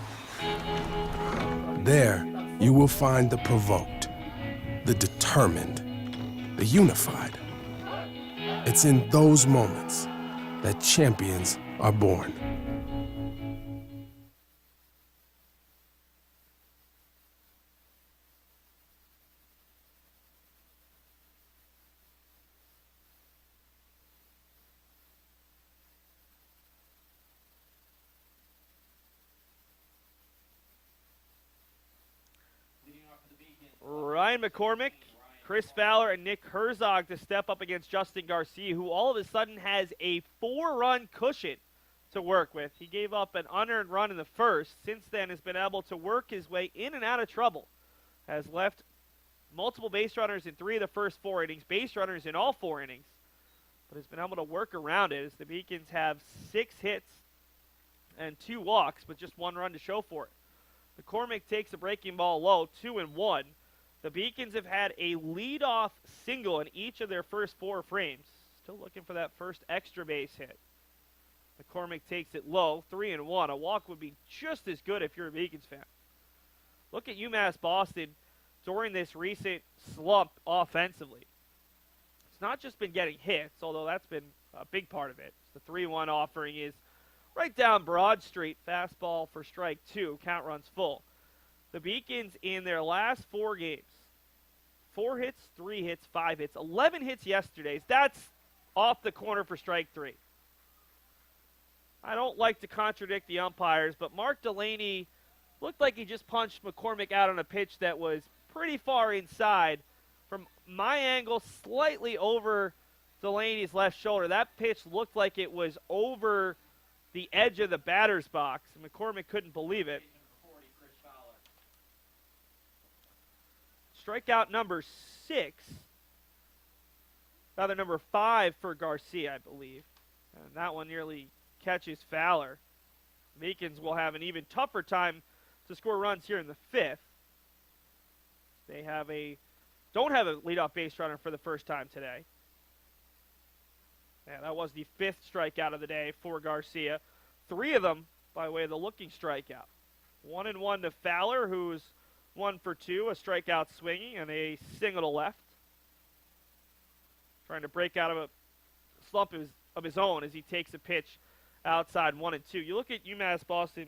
There, you will find the provoked, the determined, the unified. It's in those moments that champions are born. Ryan McCormick, Chris Fowler, and Nick Herzog to step up against Justin Garcia, who all of a sudden has a 4-run cushion to work with. He gave up an unearned run in the first. Since then has been able to work his way in and out of trouble. Has left multiple base runners in 3 of the first 4 innings, base runners in all 4 innings, but has been able to work around it as the Beacons have 6 hits and 2 walks, but just 1 run to show for it. McCormick takes a breaking ball low, 2-1. The Beacons have had a leadoff single in each of their first 4 frames. Still looking for that first extra base hit. McCormick takes it low, 3-1. A walk would be just as good if you're a Beacons fan. Look at UMass Boston during this recent slump offensively. It's not just been getting hits, although that's been a big part of it. The 3-1 offering is right down Broad Street, fastball for strike 2, count runs full. The Beacons in their last 4 games, 4 hits, 3 hits, 5 hits, 11 hits yesterday. That's off the corner for strike 3. I don't like to contradict the umpires, but Mark Delaney looked like he just punched McCormick out on a pitch that was pretty far inside. From my angle, slightly over Delaney's left shoulder. That pitch looked like it was over the edge of the batter's box. McCormick couldn't believe it. Strikeout number 5 for Garcia, I believe. And that one nearly catches Fowler. Beacons will have an even tougher time to score runs here in the 5th. They don't have a leadoff base runner for the first time today. Yeah, that was the 5th strikeout of the day for Garcia. 3 of them by way of the looking strikeout. 1-1 to Fowler, who's 1 for 2, a strikeout swinging, and a single to left. Trying to break out of a slump of his own as he takes a pitch outside 1-2. You look at UMass Boston,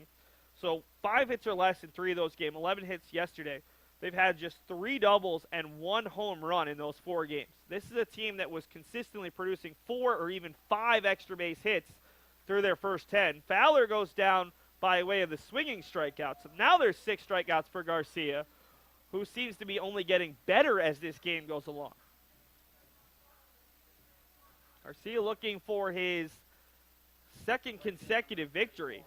so 5 hits or less in 3 of those games, 11 hits yesterday. They've had just 3 doubles and 1 home run in those 4 games. This is a team that was consistently producing 4 or even 5 extra base hits through their first 10. Fowler goes down by way of the swinging strikeouts. So now there's 6 strikeouts for Garcia, who seems to be only getting better as this game goes along. Garcia looking for his second consecutive victory.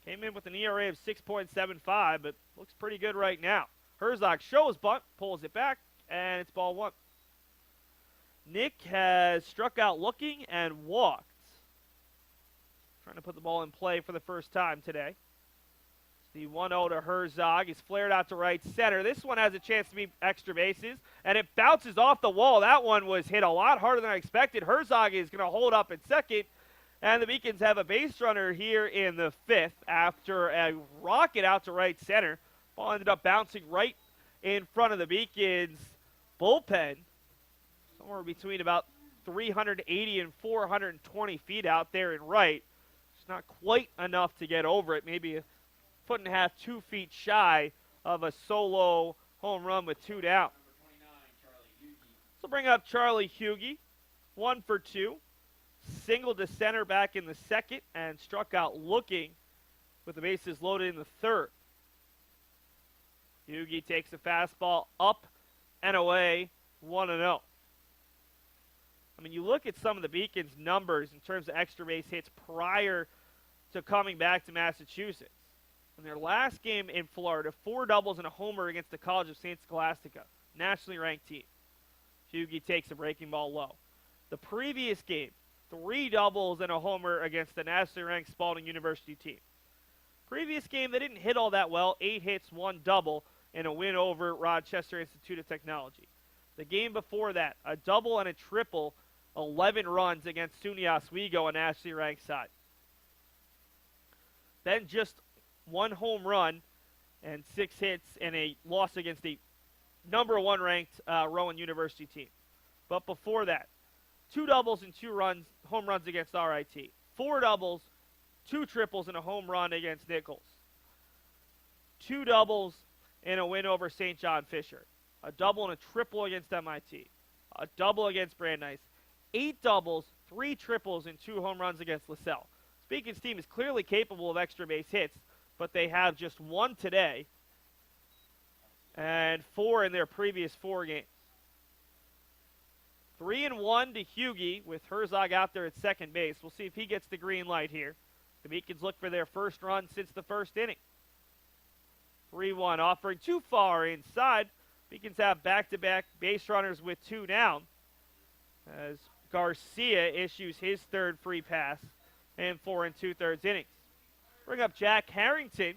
Came in with an ERA of 6.75, but looks pretty good right now. Herzog shows bunt, pulls it back, and it's ball one. Nick has struck out looking and walked. Trying to put the ball in play for the first time today. The 1-0 to Herzog. He's flared out to right center. This one has a chance to be extra bases, and it bounces off the wall. That one was hit a lot harder than I expected. Herzog is going to hold up at second, and the Beacons have a base runner here in the fifth after a rocket out to right center. Ball ended up bouncing right in front of the Beacons bullpen, somewhere between about 380 and 420 feet out there in right. It's not quite enough to get over it, maybe a foot and a half, 2 feet shy of a solo home run with 2 down. So bring up Charlie Hughie, 1 for 2. Single to center back in the second and struck out looking with the bases loaded in the third. Hughie takes a fastball up and away, 1-0. I mean, you look at some of the Beacons' numbers in terms of extra base hits prior to coming back to Massachusetts. In their last game in Florida, 4 doubles and a homer against the College of St. Scholastica, nationally ranked team. Hughie takes a breaking ball low. The previous game, 3 doubles and a homer against the nationally ranked Spalding University team. Previous game, they didn't hit all that well, 8 hits, 1 double, and a win over Rochester Institute of Technology. The game before that, a double and a triple, 11 runs against SUNY Oswego, a nationally ranked side. Then just 1 home run and 6 hits and a loss against the number 1 ranked Rowan University team. But before that, 2 doubles and 2 home runs against RIT. 4 doubles, 2 triples, and a home run against Nichols. 2 doubles and a win over St. John Fisher. A double and a triple against MIT. A double against Brandeis. 8 doubles, 3 triples, and 2 home runs against LaSalle. Beacons team is clearly capable of extra base hits, but they have just 1 today and 4 in their previous 4 games. 3-1 to Hughie with Herzog out there at second base. We'll see if he gets the green light here. The Beacons look for their first run since the first inning. 3-1, offering too far inside. Beacons have back-to-back base runners with 2 down as Garcia issues his third free pass in 4 2/3 innings. Bring up Jack Harrington,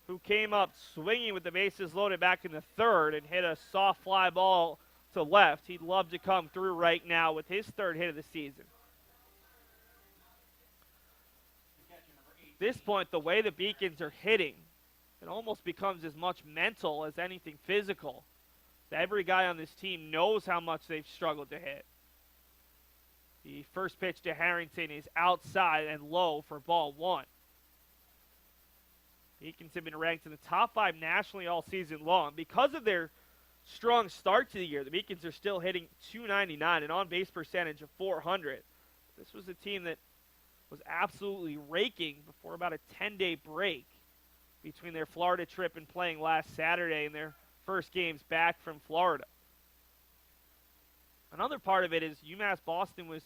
who came up swinging with the bases loaded back in the third and hit a soft fly ball to left. He'd love to come through right now with his third hit of the season. At this point, the way the Beacons are hitting, it almost becomes as much mental as anything physical. Every guy on this team knows how much they've struggled to hit. The first pitch to Harrington is outside and low for ball 1. Beacons have been ranked in the top 5 nationally all season long. Because of their strong start to the year, the Beacons are still hitting .299, an on-base percentage of .400. This was a team that was absolutely raking before about a 10-day break between their Florida trip and playing last Saturday and their first games back from Florida. Another part of it is UMass Boston was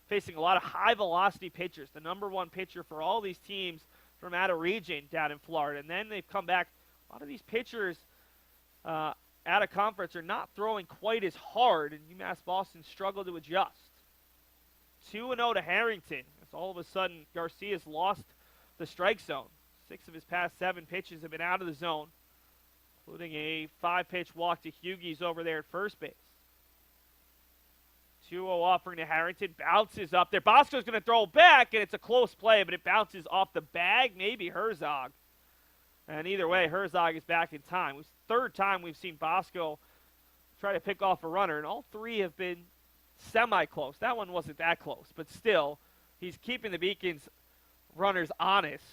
facing a lot of high-velocity pitchers, the number 1 pitcher for all these teams from out of region down in Florida. And then they've come back. A lot of these pitchers out of conference are not throwing quite as hard, and UMass Boston struggled to adjust. 2-0 to Harrington. As all of a sudden, Garcia's lost the strike zone. 6 of his past 7 pitches have been out of the zone, including a 5-pitch walk to Hughie's over there at first base. 2-0 offering to Harrington, bounces up there. Bosco's going to throw back, and it's a close play, but it bounces off the bag, maybe Herzog. And either way, Herzog is back in time. It's the 3rd time we've seen Bosco try to pick off a runner, and all 3 have been semi-close. That one wasn't that close, but still, he's keeping the Beacons runners honest.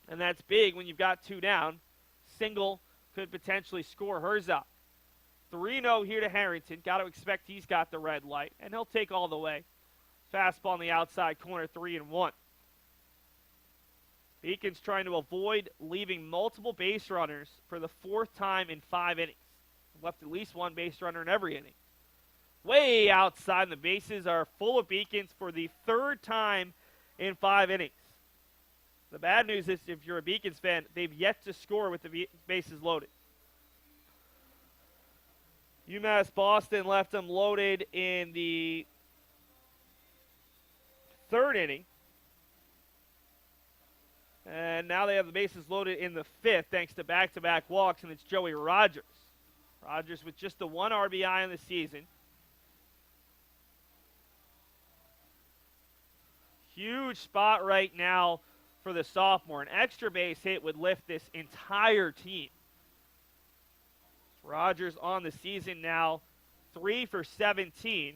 And that's big when you've got 2 down. Single could potentially score Herzog. 3-0 here to Harrington. Got to expect he's got the red light, and he'll take all the way. Fastball on the outside corner, 3-1. Beacons trying to avoid leaving multiple base runners for the 4th time in 5 innings. Left at least 1 base runner in every inning. way outside, and the bases are full of Beacons for the third time in 5 innings. The bad news is, if you're a Beacons fan, they've yet to score with the bases loaded. UMass Boston left them loaded in the 3rd inning. And now they have the bases loaded in the 5th thanks to back-to-back walks, and it's Joey Rogers. Rogers with just the 1 RBI in the season. Huge spot right now for the sophomore. An extra base hit would lift this entire team. Rogers on the season now, 3 for 17.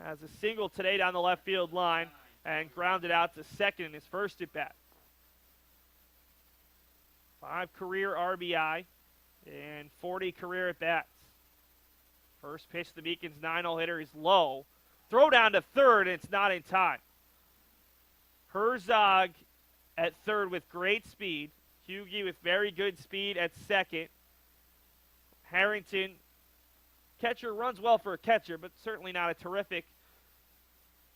Has a single today down the left field line and grounded out to second in his first at-bat. 5 career RBI and 40 career at-bats. First pitch to the Beacons 9-0 hitter is low. Throw down to third, and it's not in time. Herzog at third with great speed. Hughie with very good speed at second. Harrington, catcher, runs well for a catcher, but certainly not a terrific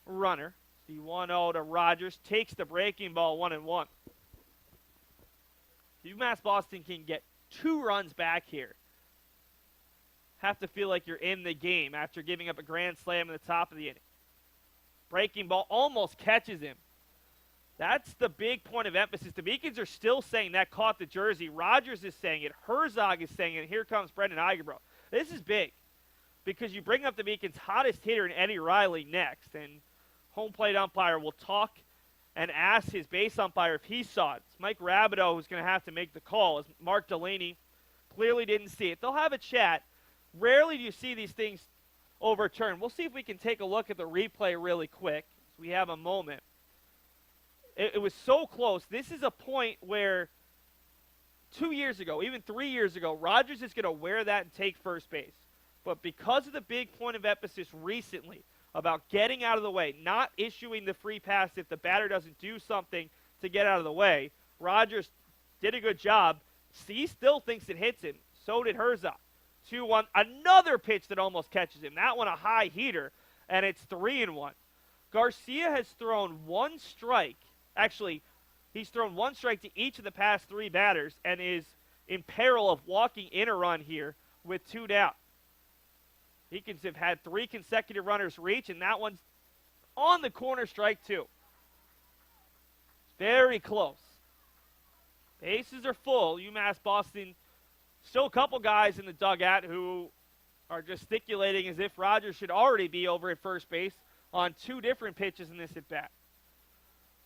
runner. The 1-0 to Rogers, takes the breaking ball 1-1. UMass Boston can get 2 runs back here. Have to feel like you're in the game after giving up a grand slam in the top of the inning. Breaking ball almost catches him. That's the big point of emphasis. The Beacons are still saying that caught the jersey. Rogers is saying it. Herzog is saying it. And here comes Brendan Igebro. This is big because you bring up the Beacons' hottest hitter in Eddie Riley next, and home plate umpire will talk and ask his base umpire if he saw it. It's Mike Rabideau who's going to have to make the call, as Mark Delaney clearly didn't see it. They'll have a chat. Rarely do you see these things overturned. We'll see if we can take a look at the replay really quick, so we have a moment. It was so close. This is a point where 2 years ago, even 3 years ago, Rogers is going to wear that and take first base. But because of the big point of emphasis recently about getting out of the way, not issuing the free pass if the batter doesn't do something to get out of the way, Rogers did a good job. He still thinks it hits him. So did Herzog. 2-1. Another pitch that almost catches him. That one a high heater, and it's 3-1. Garcia has thrown 1 strike. Actually, he's thrown 1 strike to each of the past 3 batters and is in peril of walking in a run here with 2 down. Beacons have had 3 consecutive runners reach, and that one's on the corner, strike 2. Very close. Bases are full. UMass Boston, still a couple guys in the dugout who are gesticulating as if Rogers should already be over at first base on 2 different pitches in this at-bat.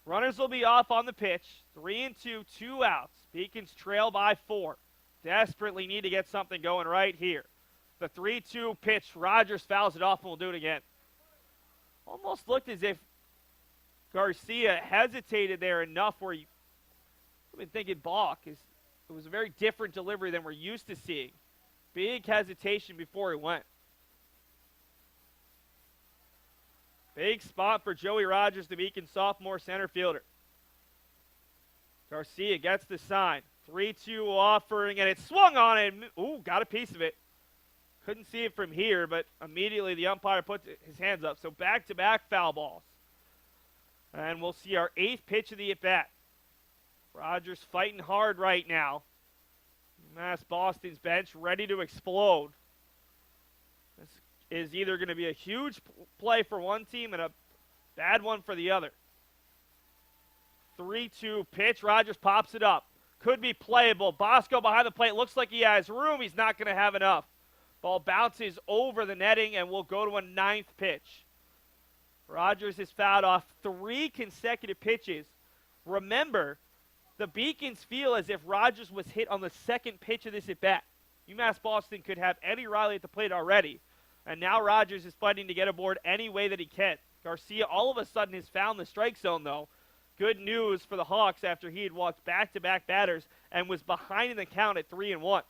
Runners will be off on the pitch. 3-2, 2 outs. Beacons trail by 4. Desperately need to get something going right here. The 3-2 pitch, Rogers fouls it off, and we'll do it again. Almost looked as if Garcia hesitated there enough where I've been thinking balk. It was a very different delivery than we're used to seeing. Big hesitation before he went. Big spot for Joey Rogers, the Beacon sophomore center fielder. Garcia gets the sign. 3-2 offering, and it swung on it. Ooh, got a piece of it. Couldn't see it from here, but immediately the umpire puts his hands up. So back-to-back foul balls. And we'll see our 8th pitch of the at-bat. Rogers fighting hard right now. UMass Boston's bench ready to explode. This is either going to be a huge play for one team and a bad one for the other. 3-2 pitch. Rogers pops it up. Could be playable. Bosco behind the plate. Looks like he has room. He's not going to have enough. Ball bounces over the netting, and we'll go to a 9th pitch. Rogers has fouled off 3 consecutive pitches. Remember, the Beacons feel as if Rogers was hit on the 2nd pitch of this at-bat. UMass Boston could have Eddie Riley at the plate already, and now Rogers is fighting to get aboard any way that he can. Garcia all of a sudden has found the strike zone, though. Good news for the Hawks after he had walked back-to-back batters and was behind in the count at 3-1.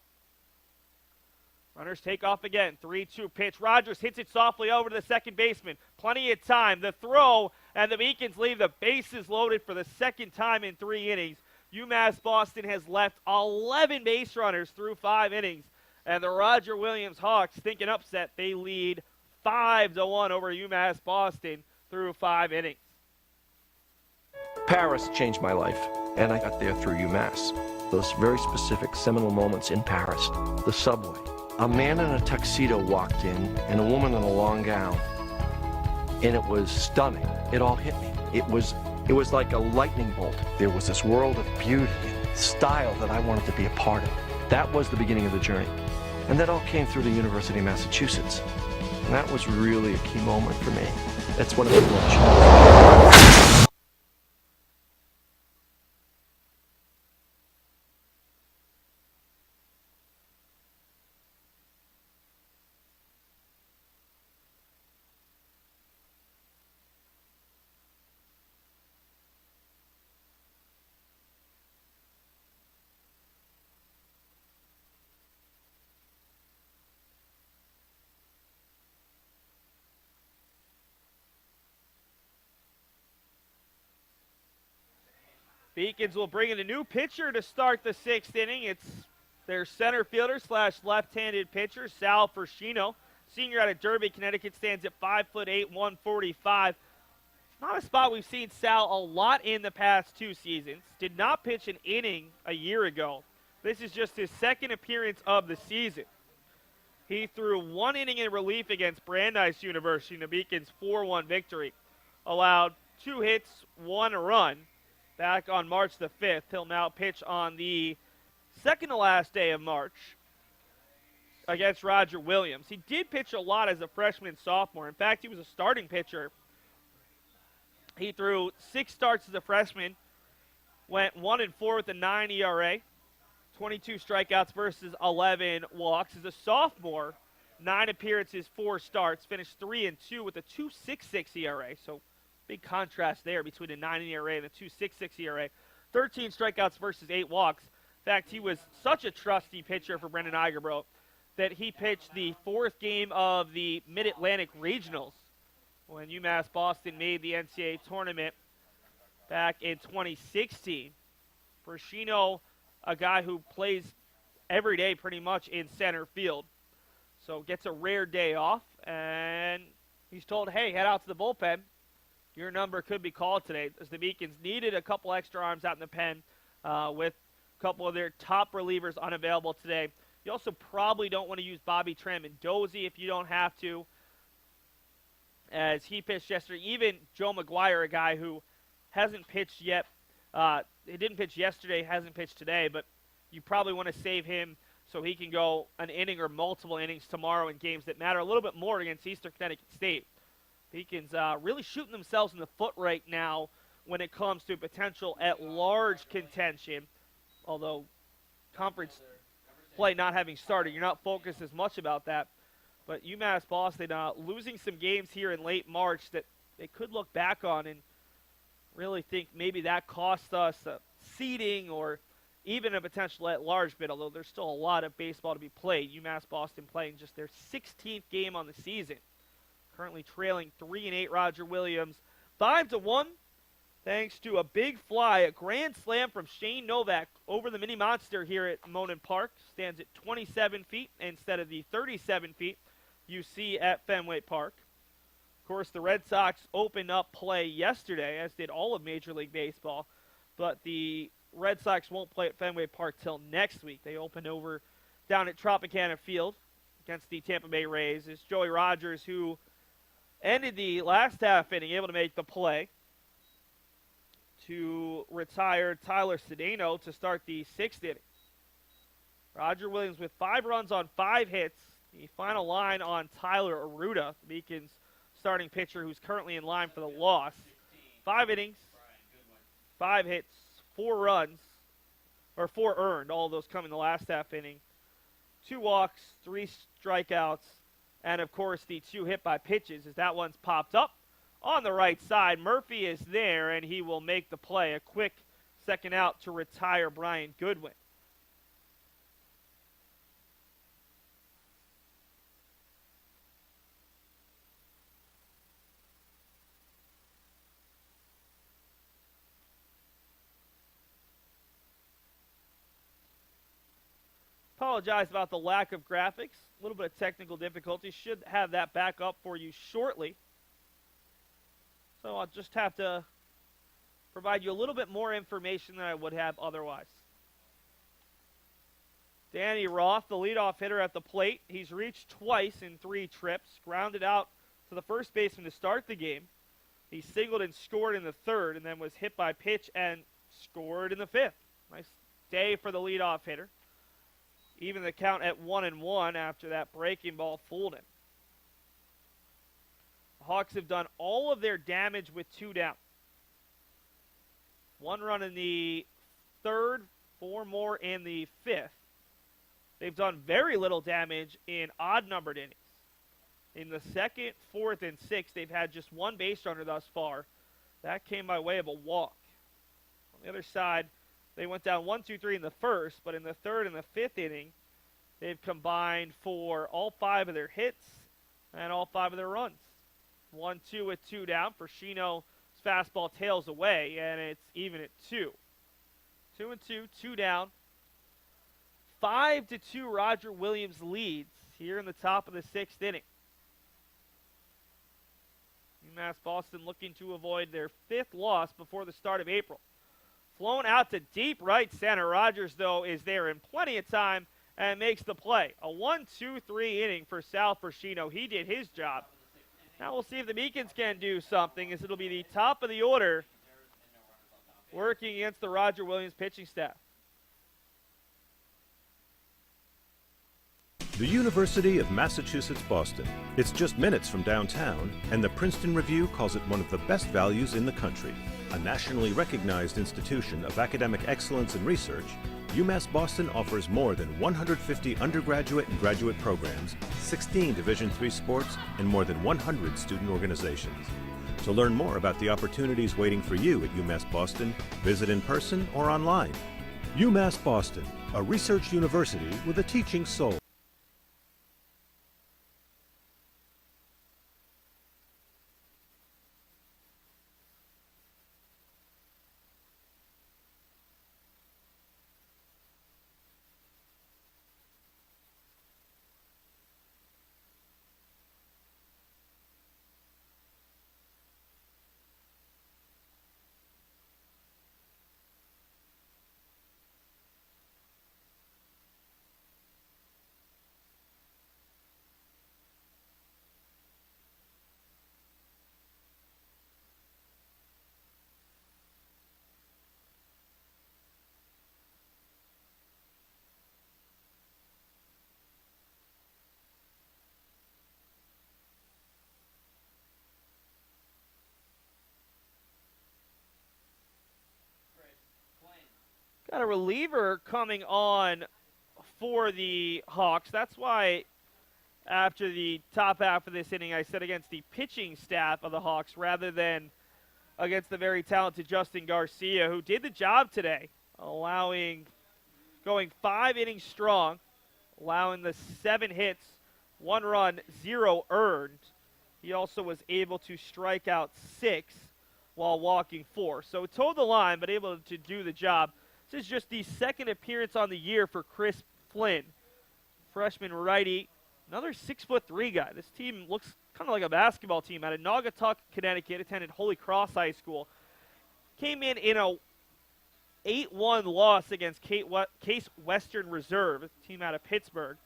Runners take off again. 3-2 pitch. Rogers hits it softly over to the second baseman. Plenty of time. The throw, and the Beacons leave the bases loaded for the 2nd time in 3 innings. UMass Boston has left 11 base runners through 5 innings. And the Roger Williams Hawks think an upset. They lead 5-1 over UMass Boston through 5 innings. Paris changed my life, and I got there through UMass. Those very specific seminal moments in Paris. The subway. A man in a tuxedo walked in, and a woman in a long gown. And it was stunning. It all hit me. It was like a lightning bolt. There was this world of beauty and style that I wanted to be a part of. That was the beginning of the journey. And that all came through the University of Massachusetts. And that was really a key moment for me. That's what it was. Beacons will bring in a new pitcher to start the 6th inning. It's their center fielder / left-handed pitcher, Sal Ferschino. Senior out of Derby, Connecticut, stands at 5'8", 145. Not a spot we've seen Sal a lot in the past 2 seasons. Did not pitch an inning a year ago. This is just his 2nd appearance of the season. He threw 1 inning in relief against Brandeis University in the Beacons' 4-1 victory. Allowed 2 hits, 1 run. Back on March the 5th. He'll now pitch on the 2nd to last day of March against Roger Williams. He did pitch a lot as a freshman sophomore. In fact, he was a starting pitcher. He threw 6 starts as a freshman, went 1-4 with a 9 ERA, 22 strikeouts versus 11 walks. As a sophomore, 9 appearances, 4 starts, finished 3-2 with a 2.66 ERA. So big contrast there between a 9 ERA and a 2.66 ERA. 13 strikeouts versus 8 walks. In fact, he was such a trusty pitcher for Brendan Igerbro that he pitched the 4th game of the Mid-Atlantic Regionals when UMass Boston made the NCAA tournament back in 2016. Ferschino, a guy who plays every day pretty much in center field. So gets a rare day off, and he's told, hey, head out to the bullpen. Your number could be called today, as the Beacons needed a couple extra arms out in the pen with a couple of their top relievers unavailable today. You also probably don't want to use Bobby Tramondosi if you don't have to, as he pitched yesterday. Even Joe McGuire, a guy who hasn't pitched yet. He didn't pitch yesterday, hasn't pitched today, but you probably want to save him so he can go an inning or multiple innings tomorrow in games that matter a little bit more against Eastern Connecticut State. Beacons really shooting themselves in the foot right now when it comes to potential at-large contention. Although conference play not having started, you're not focused as much about that. But UMass Boston losing some games here in late March that they could look back on and really think maybe that cost us seeding or even a potential at-large bid, although there's still a lot of baseball to be played. UMass Boston playing just their 16th game on the season. Currently trailing 3-8 Roger Williams. 5-1 thanks to a big fly, a grand slam from Shane Novak over the mini monster here at Monin Park. Stands at 27 feet instead of the 37 feet you see at Fenway Park. Of course, the Red Sox opened up play yesterday, as did all of Major League Baseball. But the Red Sox won't play at Fenway Park till next week. They open over down at Tropicana Field against the Tampa Bay Rays. It's Joey Rogers who ended the last half inning, able to make the play to retire Tyler Cedeno to start the 6th inning. Roger Williams with 5 runs on 5 hits. The final line on Tyler Aruda, the Beacons starting pitcher who's currently in line for the loss. 5 innings, 5 hits, 4 runs, or 4 earned, all of those come in the last half inning. 2 walks, 3 strikeouts, and, of course, the 2 hit by pitches, as that one's popped up on the right side. Murphy is there, and he will make the play. A quick second out to retire Brian Goodwin. Apologize about the lack of graphics. A little bit of technical difficulty. Should have that back up for you shortly. So I'll just have to provide you a little bit more information than I would have otherwise. Danny Roth, the leadoff hitter at the plate. He's reached twice in 3 trips. Grounded out to the first baseman to start the game. He singled and scored in the 3rd and then was hit by pitch and scored in the 5th. Nice day for the leadoff hitter. Even the count at 1-1 after that breaking ball fooled him. The Hawks have done all of their damage with 2 down. 1 run in the 3rd, 4 more in the 5th. They've done very little damage in odd-numbered innings. In the 2nd, 4th, and 6th, they've had just 1 base runner thus far. That came by way of a walk. On the other side, they went down 1-2-3 in the 1st, but in the 3rd and the 5th inning, they've combined for all 5 of their hits and all 5 of their runs. 1-2 with 2 down. Frashino's fastball tails away, and it's even at 2. 2-2, 2 down. 5-2 Roger Williams leads here in the top of the 6th inning. UMass Boston looking to avoid their 5th loss before the start of April. Flown out to deep right center. Rogers, though, is there in plenty of time and makes the play. A 1-2-3 inning for Sal Frashino. He did his job. Now we'll see if the Meekins can do something, as it'll be the top of the order working against the Roger Williams pitching staff. The University of Massachusetts Boston. It's just minutes from downtown, and the Princeton Review calls it one of the best values in the country. A nationally recognized institution of academic excellence and research, UMass Boston offers more than 150 undergraduate and graduate programs, 16 Division III sports, and more than 100 student organizations. To learn more about the opportunities waiting for you at UMass Boston, visit in person or online. UMass Boston, a research university with a teaching soul. Got a reliever coming on for the Hawks. That's why after the top half of this inning I said against the pitching staff of the Hawks rather than against the very talented Justin Garcia, who did the job today, going 5 innings strong, allowing the 7 hits, 1 run, 0 earned. He also was able to strike out 6 while walking 4. So towed the line, but able to do the job. This is just the 2nd appearance on the year for Chris Flynn, freshman righty, another 6'3" guy. This team looks kind of like a basketball team out of Naugatuck, Connecticut, attended Holy Cross High School. Came in a 8-1 loss against Case Western Reserve, a team out of Pittsburgh.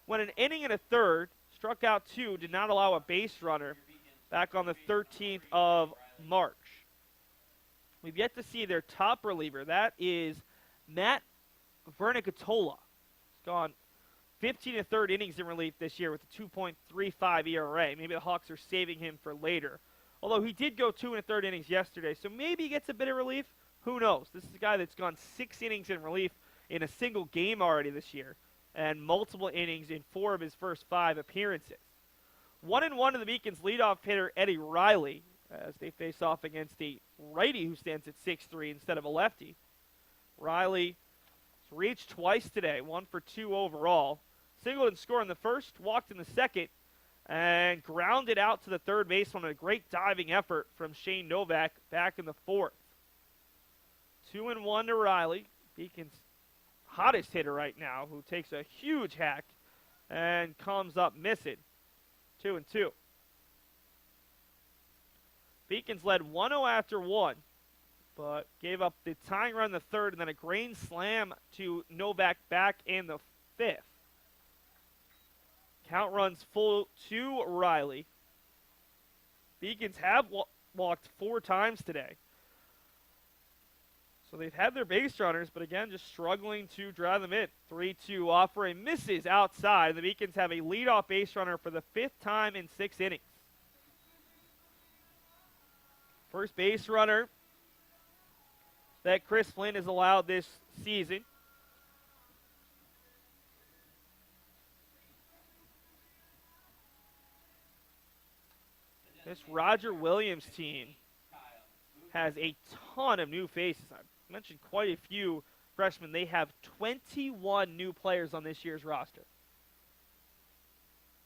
Went an inning and a third, struck out 2, did not allow a base runner back on the 13th of March. We've yet to see their top reliever. That is Matt Vernicatola. He's gone 15 and third innings in relief this year with a 2.35 ERA. Maybe the Hawks are saving him for later. Although he did go 2 and third innings yesterday, so maybe he gets a bit of relief. Who knows? This is a guy that's gone 6 innings in relief in a single game already this year, and multiple innings in 4 of his first 5 appearances. 1-1 to the Beacons leadoff hitter Eddie Riley, as they face off against a righty who stands at 6'3" instead of a lefty. Riley has reached twice today, 1 for 2 overall. Singled and scored in the first, walked in the second, and grounded out to the third baseman on a great diving effort from Shane Novak back in the 4th. 2-1 to Riley. Beacons hottest hitter right now, who takes a huge hack and comes up missing. 2-2. Beacons led 1-0 after 1, but gave up the tying run in the third and then a grand slam to Novak back in the fifth. Count runs full to Riley. Beacons have walked 4 times today. So they've had their base runners, but again, just struggling to drive them in. 3-2 offering misses outside. The Beacons have a leadoff base runner for the 5th time in 6 innings. First base runner that Chris Flynn has allowed this season. This Roger Williams team has a ton of new faces. I mentioned quite a few freshmen. They have 21 new players on this year's roster.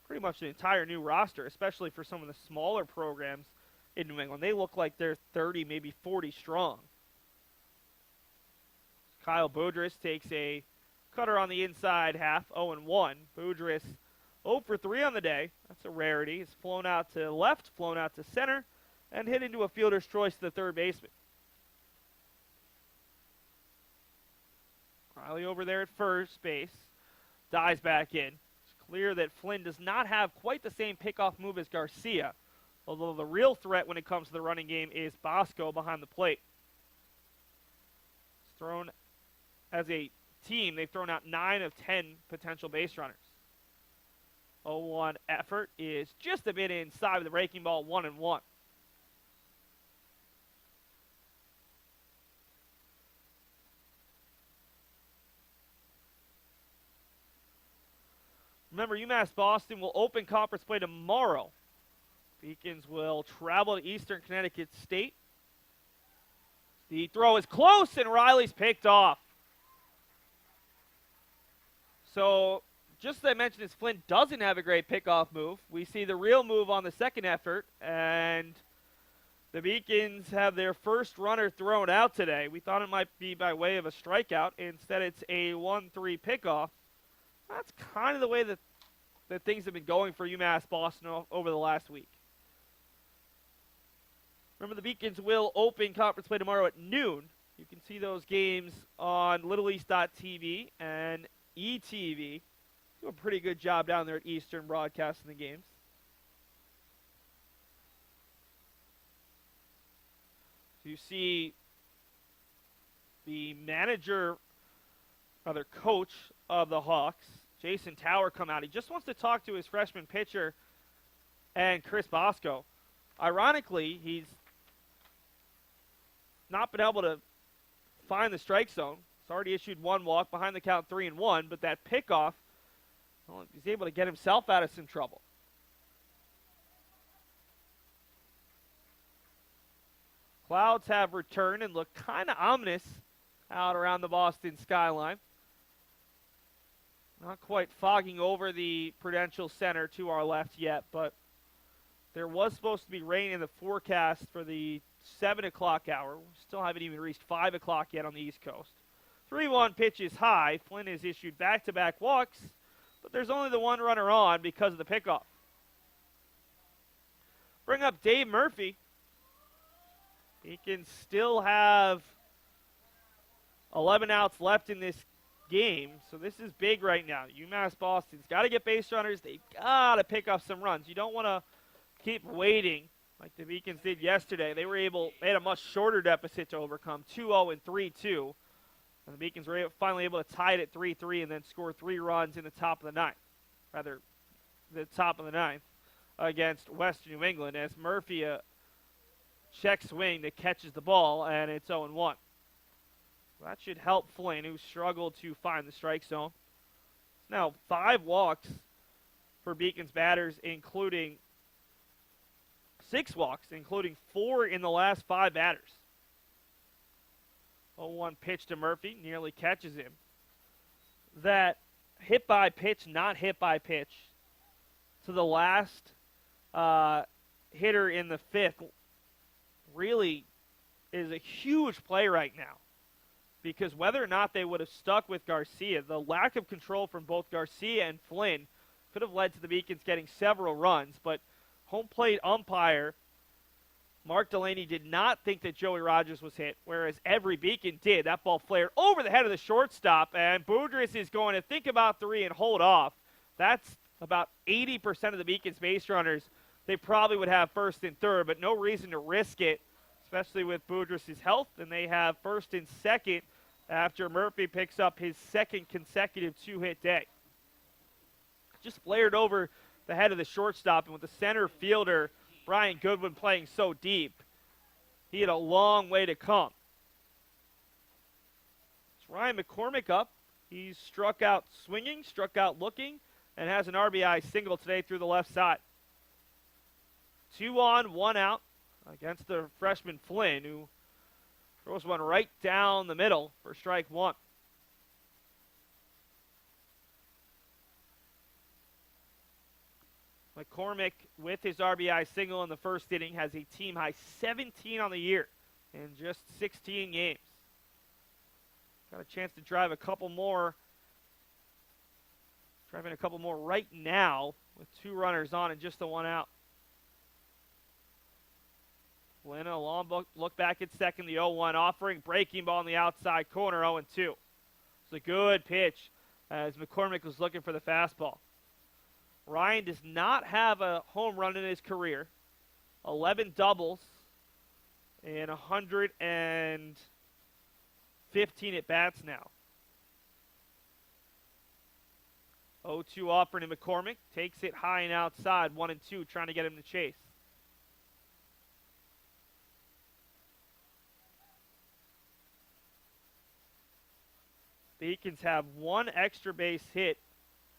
Pretty much the entire new roster, especially for some of the smaller programs in New England. They look like they're 30, maybe 40 strong. Kyle Boudris takes a cutter on the inside half, 0-1. Boudris 0 for 3 on the day. That's a rarity. He's flown out to left, flown out to center, and hit into a fielder's choice to the third baseman. Riley over there at first base. Dives back in. It's clear that Flynn does not have quite the same pickoff move as Garcia, although the real threat when it comes to the running game is Bosco behind the plate. It's thrown as a team, they've thrown out 9 of 10 potential base runners. 0-1 effort is just a bit inside with the breaking ball, 1-1. Remember, UMass Boston will open conference play tomorrow. Beacons will travel to Eastern Connecticut State. The throw is close, and Riley's picked off. So, just as I mentioned, as Flynn doesn't have a great pickoff move, we see the real move on the second effort, and the Beacons have their first runner thrown out today. We thought it might be by way of a strikeout. Instead, it's a 1-3 pickoff. That's kind of the way that things have been going for UMass Boston over the last week. Remember, the Beacons will open conference play tomorrow at noon. You can see those games on LittleEast.tv and ETV. Do a pretty good job down there at Eastern broadcasting the games. So you see the coach of the Hawks, Jason Tower, come out. He just wants to talk to his freshman pitcher and Chris Bosco. Ironically, he's not been able to find the strike zone. He's already issued 1 walk, behind the count 3-1, but that pickoff, well, he's able to get himself out of some trouble. Clouds have returned and look kind of ominous out around the Boston skyline. Not quite fogging over the Prudential Center to our left yet, but there was supposed to be rain in the forecast for the 7 o'clock hour. We still haven't even reached 5 o'clock yet on the East Coast. 3-1 pitch is high. Flynn has issued back-to-back walks, but there's only the 1 runner on because of the pickoff. Bring up Dave Murphy. He can still have 11 outs left in this game, so this is big right now. UMass Boston's got to get base runners. They've got to pick up some runs. You don't want to keep waiting like the Beacons did yesterday. They had a much shorter deficit to overcome, 2-0 and 3-2. And the Beacons were finally able to tie it at 3-3 and then score 3 runs in the top of the ninth. Rather, the top of the ninth against Western New England as Murphy check swing that catches the ball, and it's 0-1. That should help Flynn, who struggled to find the strike zone. Now 5 walks for Beacons batters, including 6 walks, including 4 in the last 5 batters. 0-1 pitch to Murphy, nearly catches him. That hit by pitch, not hit by pitch, to the last hitter in the 5th really is a huge play right now. because whether or not they would have stuck with Garcia, the lack of control from both Garcia and Flynn could have led to the Beacons getting several runs, but home plate umpire Mark Delaney did not think that Joey Rogers was hit, whereas every Beacon did. That ball flared over the head of the shortstop, and Boudris is going to think about 3 and hold off. That's about 80% of the Beacons base runners. They probably would have first and third, but no reason to risk it, especially with Boudris' health, and they have first and second after Murphy picks up his second consecutive 2-hit day. Just flared over the head of the shortstop, and with the center fielder Brian Goodwin playing so deep, he had a long way to come. It's Ryan McCormick up. He's struck out swinging, struck out looking, and has an RBI single today through the left side. 2 on, 1 out against the freshman Flynn, who throws one right down the middle for strike 1. McCormick, with his RBI single in the first inning, has a team-high 17 on the year in just 16 games. Got a chance to drive a couple more. Driving a couple more right now with 2 runners on and just the 1 out. Flynn, a long look back at second, the 0-1 offering. Breaking ball in the outside corner, 0-2. It's a good pitch as McCormick was looking for the fastball. Ryan does not have a home run in his career. 11 doubles and 115 at-bats now. 0-2 offering to McCormick. Takes it high and outside, 1-2, trying to get him to chase. Beacons have 1 extra base hit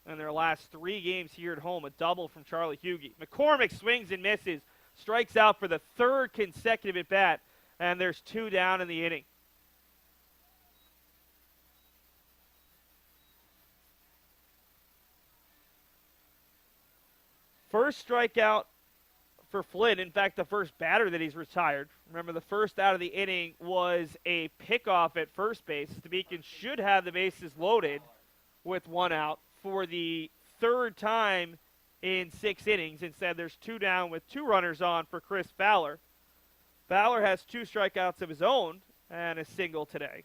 in their last 3 games here at home, a double from Charlie Hughey. McCormick swings and misses, strikes out for the 3rd consecutive at-bat, and there's 2 down in the inning. First strikeout for Flynn, in fact, the first batter that he's retired. Remember, the first out of the inning was a pickoff at first base. The Beacons should have the bases loaded with 1 out for the 3rd time in 6 innings. Instead, there's 2 down with 2 runners on for Chris Fowler. Fowler has 2 strikeouts of his own and a single today,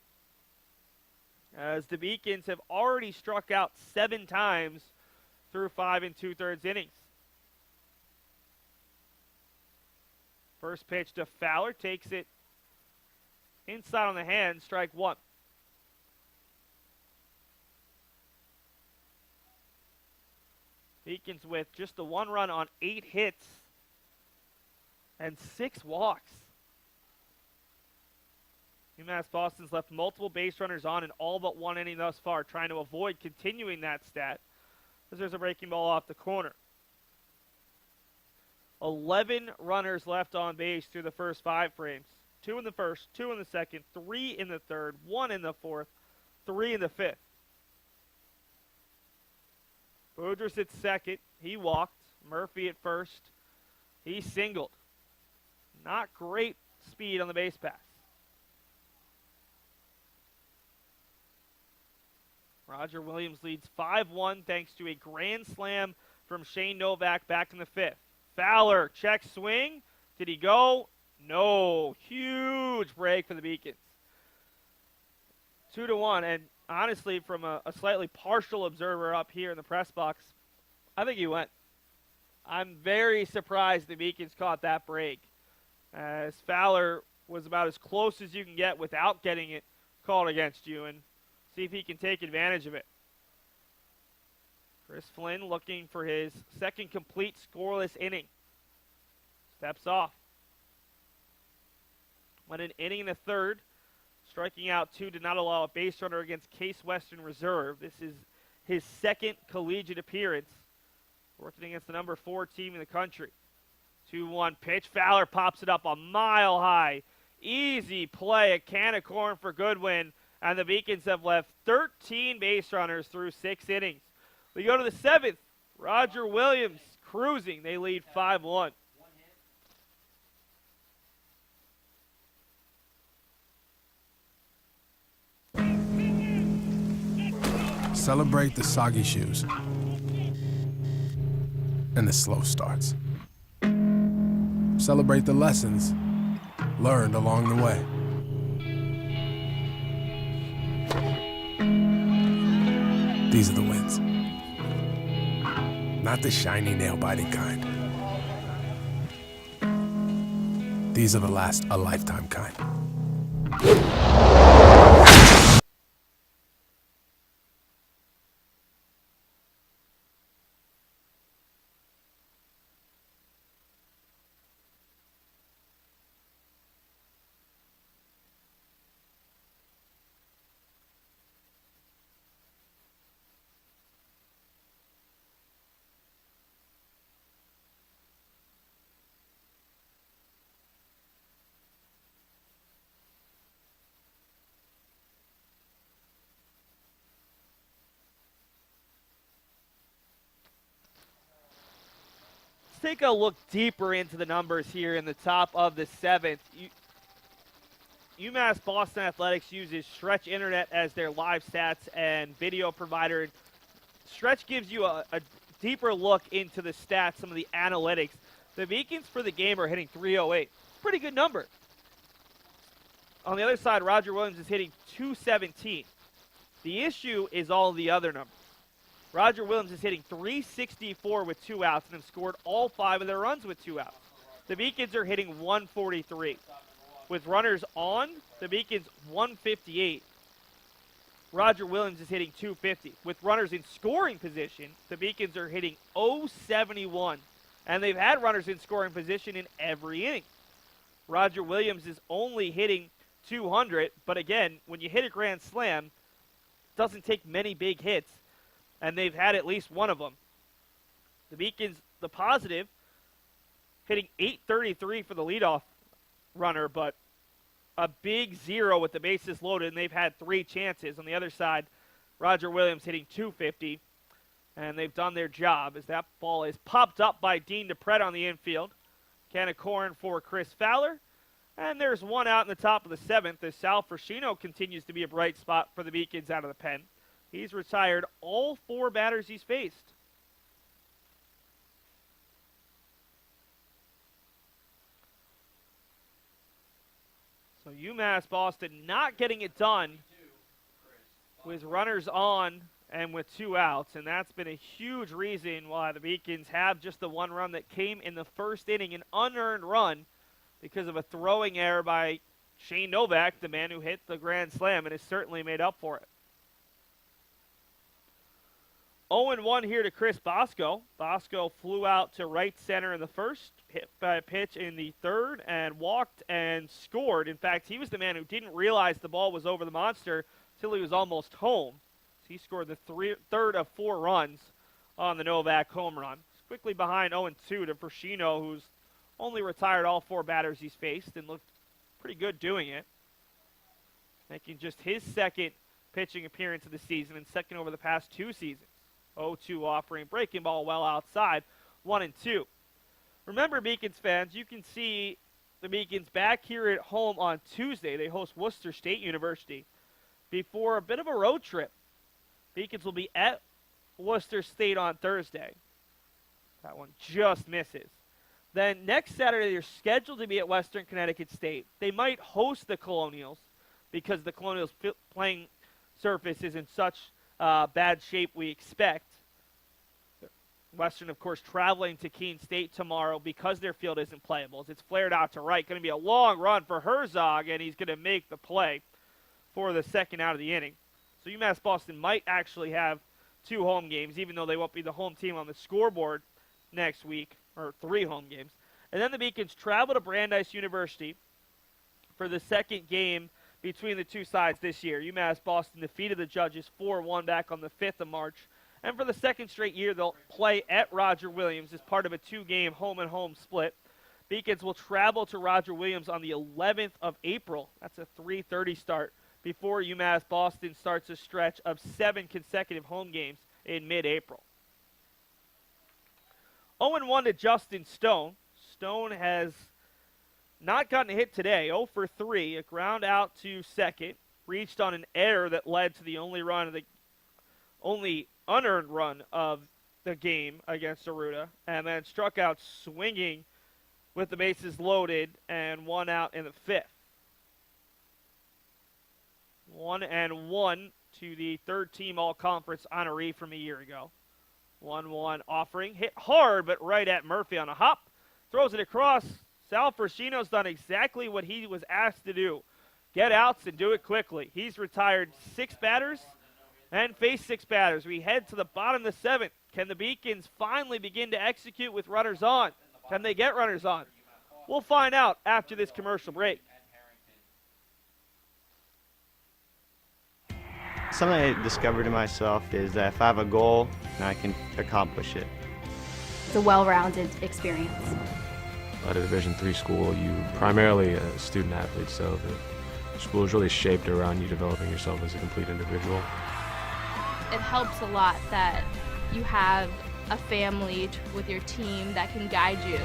as the Beacons have already struck out 7 times through 5 2/3 innings. First pitch to Fowler, takes it inside on the hand, strike 1. Beacons with just the 1 run on 8 hits and 6 walks. UMass Boston's left multiple base runners on in all but 1 inning thus far, trying to avoid continuing that stat as there's a breaking ball off the corner. 11 runners left on base through the first 5 frames. 2 in the first, 2 in the second, 3 in the third, 1 in the fourth, 3 in the fifth. Boudris at second. He walked. Murphy at first. He singled. Not great speed on the base pass. Roger Williams leads 5-1 thanks to a grand slam from Shane Novak back in the 5th. Fowler, check swing. Did he go? No. Huge break for the Beacons. 2-1. And honestly, from a slightly partial observer up here in the press box, I think he went. I'm very surprised the Beacons caught that break, as Fowler was about as close as you can get without getting it called against you, and see if he can take advantage of it. Chris Flynn looking for his 2nd complete scoreless inning. Steps off. Went an inning in the 3rd. Striking out 2 did not allow a base runner against Case Western Reserve. This is his 2nd collegiate appearance, working against the number 4 team in the country. 2-1 pitch. Fowler pops it up a mile high. Easy play, a can of corn for Goodwin, and the Beacons have left 13 base runners through 6 innings. We go to the 7th. Roger Williams cruising. They lead 5-1. Celebrate the soggy shoes and the slow starts. Celebrate the lessons learned along the way. These are the wins. Not the shiny, nail-biting kind. These are the last a lifetime kind. Let's take a look deeper into the numbers here in the top of the seventh. UMass Boston Athletics uses Stretch Internet as their live stats and video provider. Stretch gives you a deeper look into the stats, some of the analytics. The Beacons for the game are hitting 308. Pretty good number. On the other side, Roger Williams is hitting 217. The issue is all the other numbers. Roger Williams is hitting 364 with 2 outs and have scored all 5 of their runs with 2 outs. The Beacons are hitting 143. With runners on, the Beacons 158. Roger Williams is hitting 250. With runners in scoring position, the Beacons are hitting 071. And they've had runners in scoring position in every inning. Roger Williams is only hitting 200, but again, when you hit a grand slam, it doesn't take many big hits. And they've had at least one of them. The Beacons, the positive, hitting 833 for the leadoff runner, but a big 0 with the bases loaded, and they've had 3 chances. On the other side, Roger Williams hitting 250, and they've done their job as that ball is popped up by Dean DePret on the infield. Can of corn for Chris Fowler, and there's 1 out in the top of the 7th as Sal Frascino continues to be a bright spot for the Beacons out of the pen. He's retired all 4 batters he's faced. So UMass Boston not getting it done with runners on and with 2 outs, and that's been a huge reason why the Beacons have just the 1 run that came in the first inning, an unearned run because of a throwing error by Shane Novak, the man who hit the grand slam, and has certainly made up for it. 0-1 here to Chris Bosco. Bosco flew out to right center in the first, hit by a pitch in the third, and walked and scored. In fact, he was the man who didn't realize the ball was over the monster until he was almost home. So he scored the third of 4 runs on the Novak home run. He's quickly behind 0-2 to Frascino, who's only retired all 4 batters he's faced and looked pretty good doing it, making just his second pitching appearance of the season and second over the past 2 seasons. 0-2 offering, breaking ball well outside, 1-2. Remember, Beacons fans, you can see the Beacons back here at home on Tuesday. They host Worcester State University before a bit of a road trip. Beacons will be at Worcester State on Thursday. That one just misses. Then next Saturday, they're scheduled to be at Western Connecticut State. They might host the Colonials because the Colonials' playing surface is in such bad shape we expect. Western, of course, traveling to Keene State tomorrow because their field isn't playable. It's flared out to right. Going to be a long run for Herzog, and he's going to make the play for the second out of the inning. So UMass Boston might actually have 2 home games, even though they won't be the home team on the scoreboard next week, or 3 home games. And then the Beacons travel to Brandeis University for the second game between the 2 sides this year. UMass Boston defeated the Judges 4-1 back on the 5th of March. And for the second straight year, they'll play at Roger Williams as part of a 2-game home-and-home split. Beacons will travel to Roger Williams on the 11th of April. That's a 3:30 start before UMass Boston starts a stretch of 7 consecutive home games in mid-April. 0-1 to Justin Stone. Stone has not gotten a hit today. 0 for 3, a ground out to second. Reached on an error that led to the only run of the only unearned run of the game against Aruda, and then struck out swinging with the bases loaded and 1 out in the 5th. 1-1 to the third-team all-conference honoree from a year ago. 1-1 offering, hit hard but right at Murphy on a hop, throws it across. Sal Frascino's done exactly what he was asked to do. Get outs and do it quickly. He's retired 6 batters and faced 6 batters. We head to the bottom of the 7th. Can the Beacons finally begin to execute with runners on? Can they get runners on? We'll find out after this commercial break. Something I discovered in myself is that if I have a goal, I can accomplish it. It's a well-rounded experience. At a Division III school, you primarily a student athlete, so the school is really shaped around you developing yourself as a complete individual. It helps a lot that you have a family with your team that can guide you.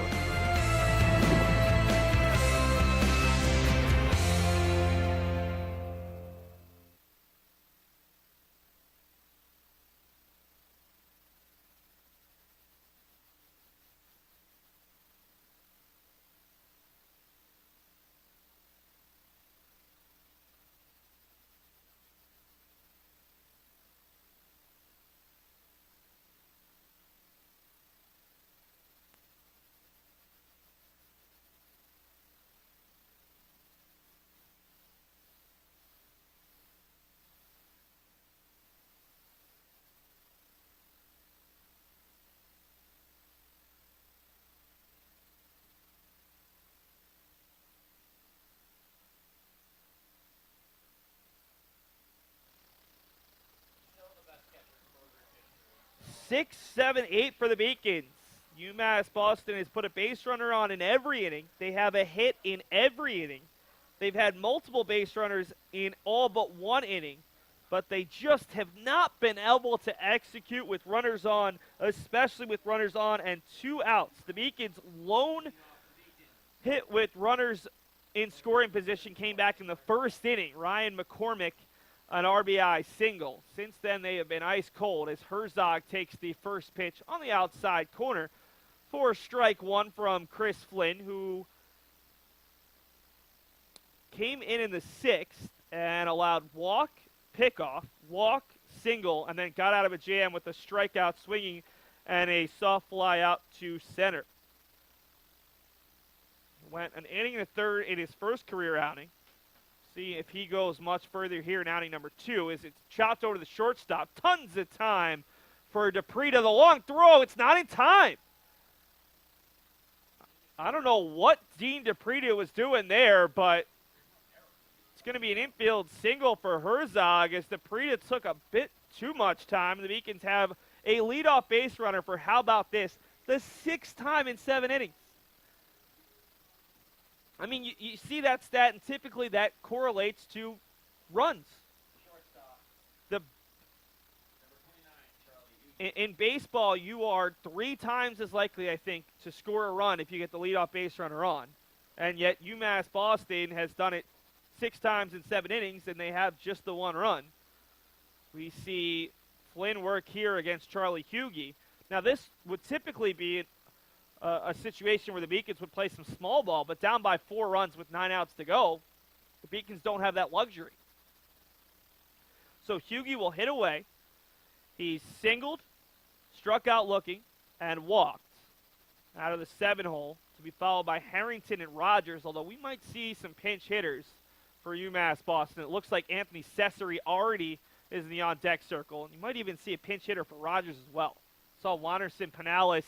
Six, 7, 8 for the Beacons. UMass Boston has put a base runner on in every inning. They have a hit in every inning. They've had multiple base runners in all but one inning, but they just have not been able to execute with runners on, especially with runners on and 2 outs. The Beacons' lone hit with runners in scoring position came back in the first inning. Ryan McCormick, an RBI single. Since then, they have been ice cold as Herzog takes the first pitch on the outside corner for strike 1 from Chris Flynn, who came in the 6th and allowed walk, pickoff, walk, single, and then got out of a jam with a strikeout swinging and a soft fly out to center. Went an inning and a third in his first career outing. See if he goes much further here in outing number 2 as it's chopped over to the shortstop. Tons of time for DePreta. The long throw, it's not in time. I don't know what Dean DePreta was doing there, but it's going to be an infield single for Herzog as DePreta took a bit too much time. The Beacons have a leadoff base runner for, how about this, the 6th time in 7 innings. I mean, you see that stat, and typically that correlates to runs. In baseball, you are 3 times as likely, I think, to score a run if you get the leadoff base runner on. And yet UMass Boston has done it 6 times in 7 innings, and they have just the 1 run. We see Flynn work here against Charlie Hughey. Now, this would typically be a situation where the Beacons would play some small ball, but down by 4 runs with 9 outs to go, the Beacons don't have that luxury. So Hughey will hit away. He's singled, struck out looking, and walked out of the 7 hole to be followed by Harrington and Rogers, although we might see some pinch hitters for UMass Boston. It looks like Anthony Cesare already is in the on-deck circle, and you might even see a pinch hitter for Rogers as well. Saw Wanderson Pinales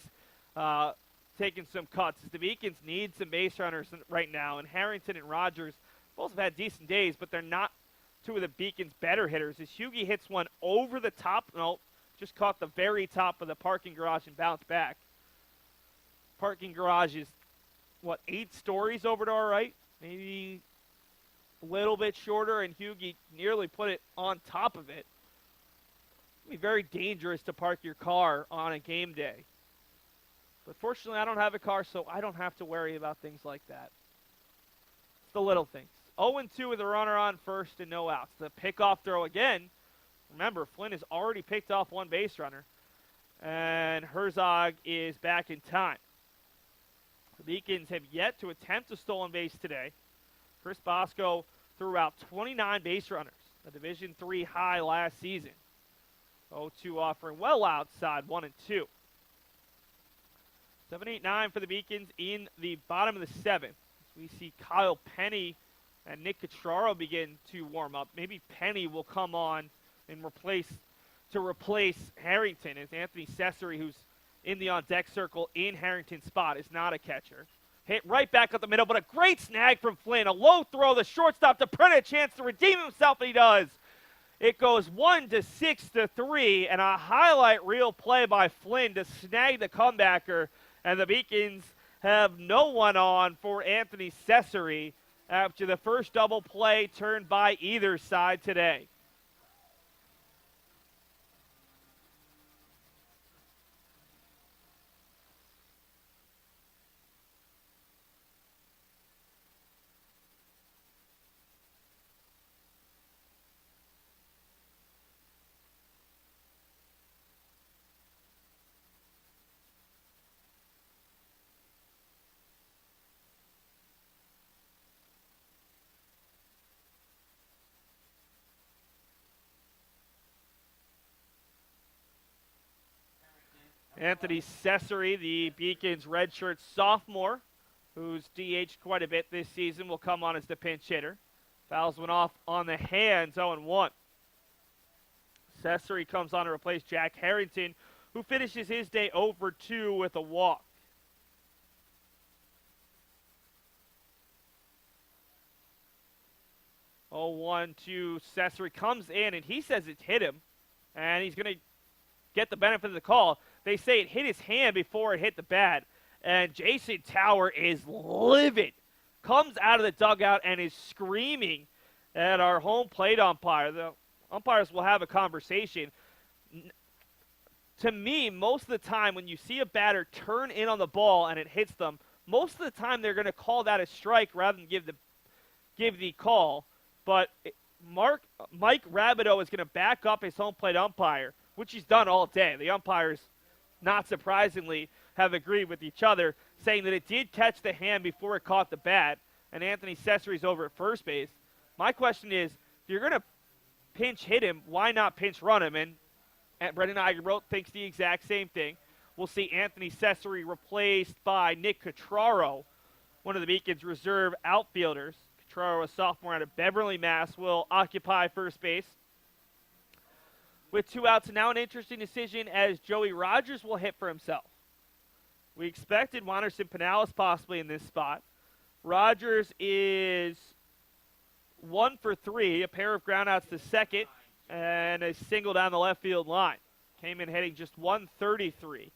taking some cuts. The Beacons need some base runners right now, and Harrington and Rogers both have had decent days, but they're not 2 of the Beacons' better hitters. As Hughey hits one over the top, no, just caught the very top of the parking garage and bounced back. Parking garage is, 8 stories over to our right? Maybe a little bit shorter, and Hughey nearly put it on top of it. It'd be very dangerous to park your car on a game day. But fortunately, I don't have a car, so I don't have to worry about things like that. It's the little things. 0-2 with a runner on first and no outs. The pickoff throw again. Remember, Flynn has already picked off one base runner, and Herzog is back in time. The Beacons have yet to attempt a stolen base today. Chris Bosco threw out 29 base runners, a Division III high last season. 0-2 offering well outside 1 and 2. 7-8-9 for the Beacons in the bottom of the 7th. We see Kyle Penny and Nick Catraro begin to warm up. Maybe Penny will come on and replace Harrington, as Anthony Cesare, who's in the on-deck circle in Harrington's spot, is not a catcher. Hit right back up the middle, but a great snag from Flynn. A low throw, the shortstop to print a chance to redeem himself, and he does. It goes 1-6-3, and a highlight reel play by Flynn to snag the comebacker, and the Beacons have no one on for Anthony Cesare after the first double play turned by either side today. Anthony Cesare, the Beacons redshirt sophomore, who's DH'd quite a bit this season, will come on as the pinch hitter. Fouls went off on the hands, 0-1. Cesare comes on to replace Jack Harrington, who finishes his day over 2 with a walk. Oh, 1-2. Cesare comes in, and he says it's hit him, and he's going to get the benefit of the call. They say it hit his hand before it hit the bat, and Jason Tower is livid. Comes out of the dugout and is screaming at our home plate umpire. The umpires will have a conversation. To me, most of the time when you see a batter turn in on the ball and it hits them, most of the time they're going to call that a strike rather than give the call. But Mike Rabideau is going to back up his home plate umpire, which he's done all day. The umpires, not surprisingly, have agreed with each other, saying that it did catch the hand before it caught the bat, and Anthony Cesare's over at first base. My question is, if you're going to pinch hit him, why not pinch run him? And Brendan Eigenbrodt thinks the exact same thing. We'll see Anthony Cesare replaced by Nick Catraro, one of the Beacons' reserve outfielders. Catraro, a sophomore out of Beverly, Mass., will occupy first base. With 2 outs, and now an interesting decision as Joey Rogers will hit for himself. We expected Wanderson Pinales possibly in this spot. Rogers is 1 for 3, a pair of groundouts to second, and a single down the left field line. Came in hitting just 133.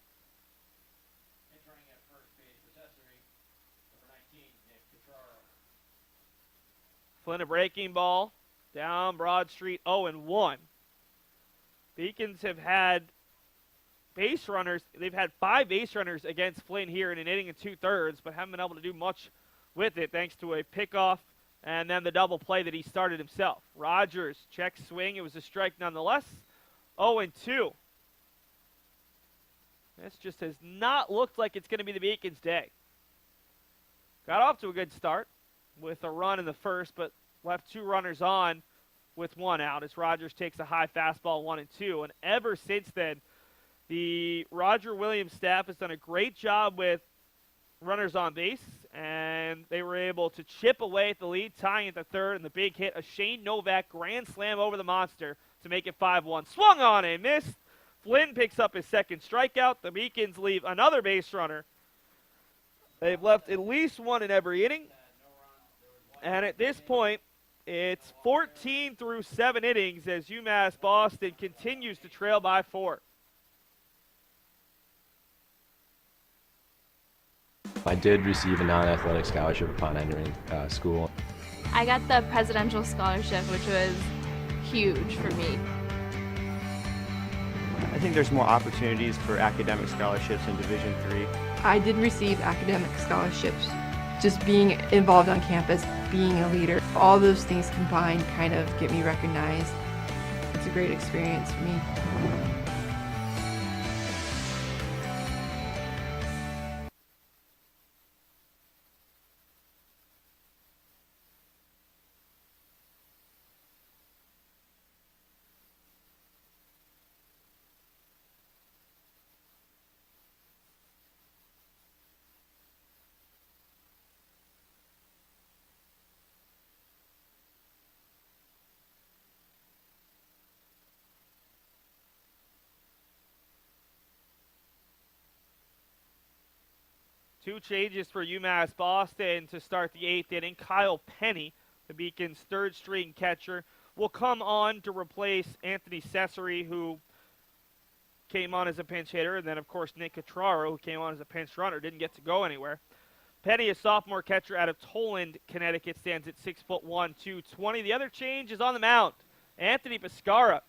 Flynn a breaking ball, down Broad Street, 0-1. Beacons have had base runners. They've had 5 base runners against Flynn here in an inning and 2/3, but haven't been able to do much with it thanks to a pickoff and then the double play that he started himself. Rogers, check swing. It was a strike nonetheless. 0-2. This just has not looked like it's going to be the Beacons' day. Got off to a good start with a run in the first, but left 2 runners on with 1 out as Rogers takes a high fastball 1-2. And ever since then, the Roger Williams staff has done a great job with runners on base, and they were able to chip away at the lead, tying at the 3rd, and the big hit, a Shane Novak grand slam over the monster to make it 5-1. Swung on and missed. Flynn picks up his 2nd strikeout. The Beacons leave another base runner. They've left at least 1 in every inning, and at this point, it's 14 through 7 innings as UMass Boston continues to trail by 4. I did receive a non-athletic scholarship upon entering school. I got the presidential scholarship, which was huge for me. I think there's more opportunities for academic scholarships in Division III. I did receive academic scholarships. Just being involved on campus, being a leader, all those things combined kind of get me recognized. It's a great experience for me. Two changes for UMass Boston to start the 8th inning. Kyle Penny, the Beacons' third-string catcher, will come on to replace Anthony Cesare, who came on as a pinch hitter, and then, of course, Nick Catraro, who came on as a pinch runner, didn't get to go anywhere. Penny, a sophomore catcher out of Toland, Connecticut, stands at 6'1", 220. The other change is on the mound. Anthony Pescara,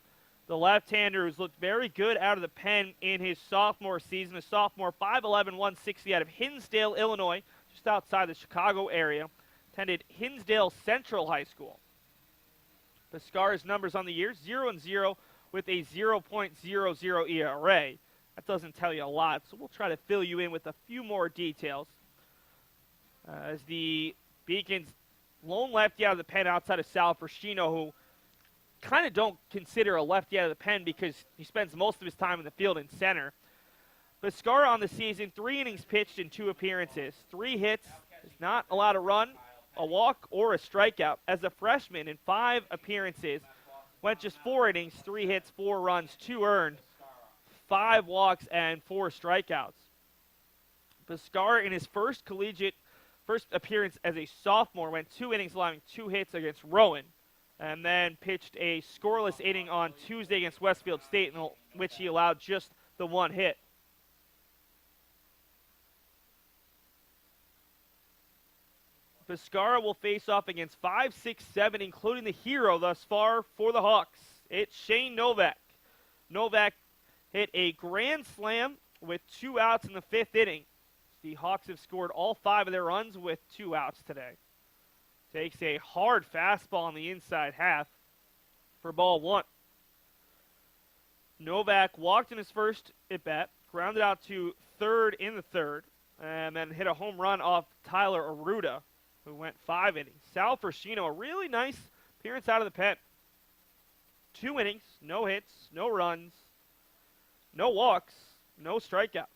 the left-hander who's looked very good out of the pen in his sophomore season. A sophomore, 5'11", 160 out of Hinsdale, Illinois, just outside the Chicago area. Attended Hinsdale Central High School. Pescara's numbers on the year, 0-0 with a 0.00 ERA. That doesn't tell you a lot, so we'll try to fill you in with a few more details. As the Beacons' lone lefty out of the pen outside of Sal Frascino, who kind of don't consider a lefty out of the pen because he spends most of his time in the field in center. Pescara on the season, 3 innings pitched in 2 appearances. 3 hits, is not allowed a run, a walk, or a strikeout. As a freshman in 5 appearances, went just 4 innings, 3 hits, 4 runs, 2 earned, 5 walks, and 4 strikeouts. Pescara in his first appearance as a sophomore went 2 innings, allowing 2 hits against Rowan, and then pitched a scoreless inning on Tuesday against Westfield State, in which he allowed just the 1 hit. Pescara will face off against 5, 6, 7, including the hero thus far for the Hawks. It's Shane Novak. Novak hit a grand slam with 2 outs in the 5th inning. The Hawks have scored all 5 of their runs with 2 outs today. Takes a hard fastball on the inside half for ball 1. Novak walked in his first at-bat, grounded out to third in the 3rd, and then hit a home run off Tyler Aruda, who went 5 innings. Sal Frascino, a really nice appearance out of the pen. 2 innings, no hits, no runs, no walks, no strikeouts.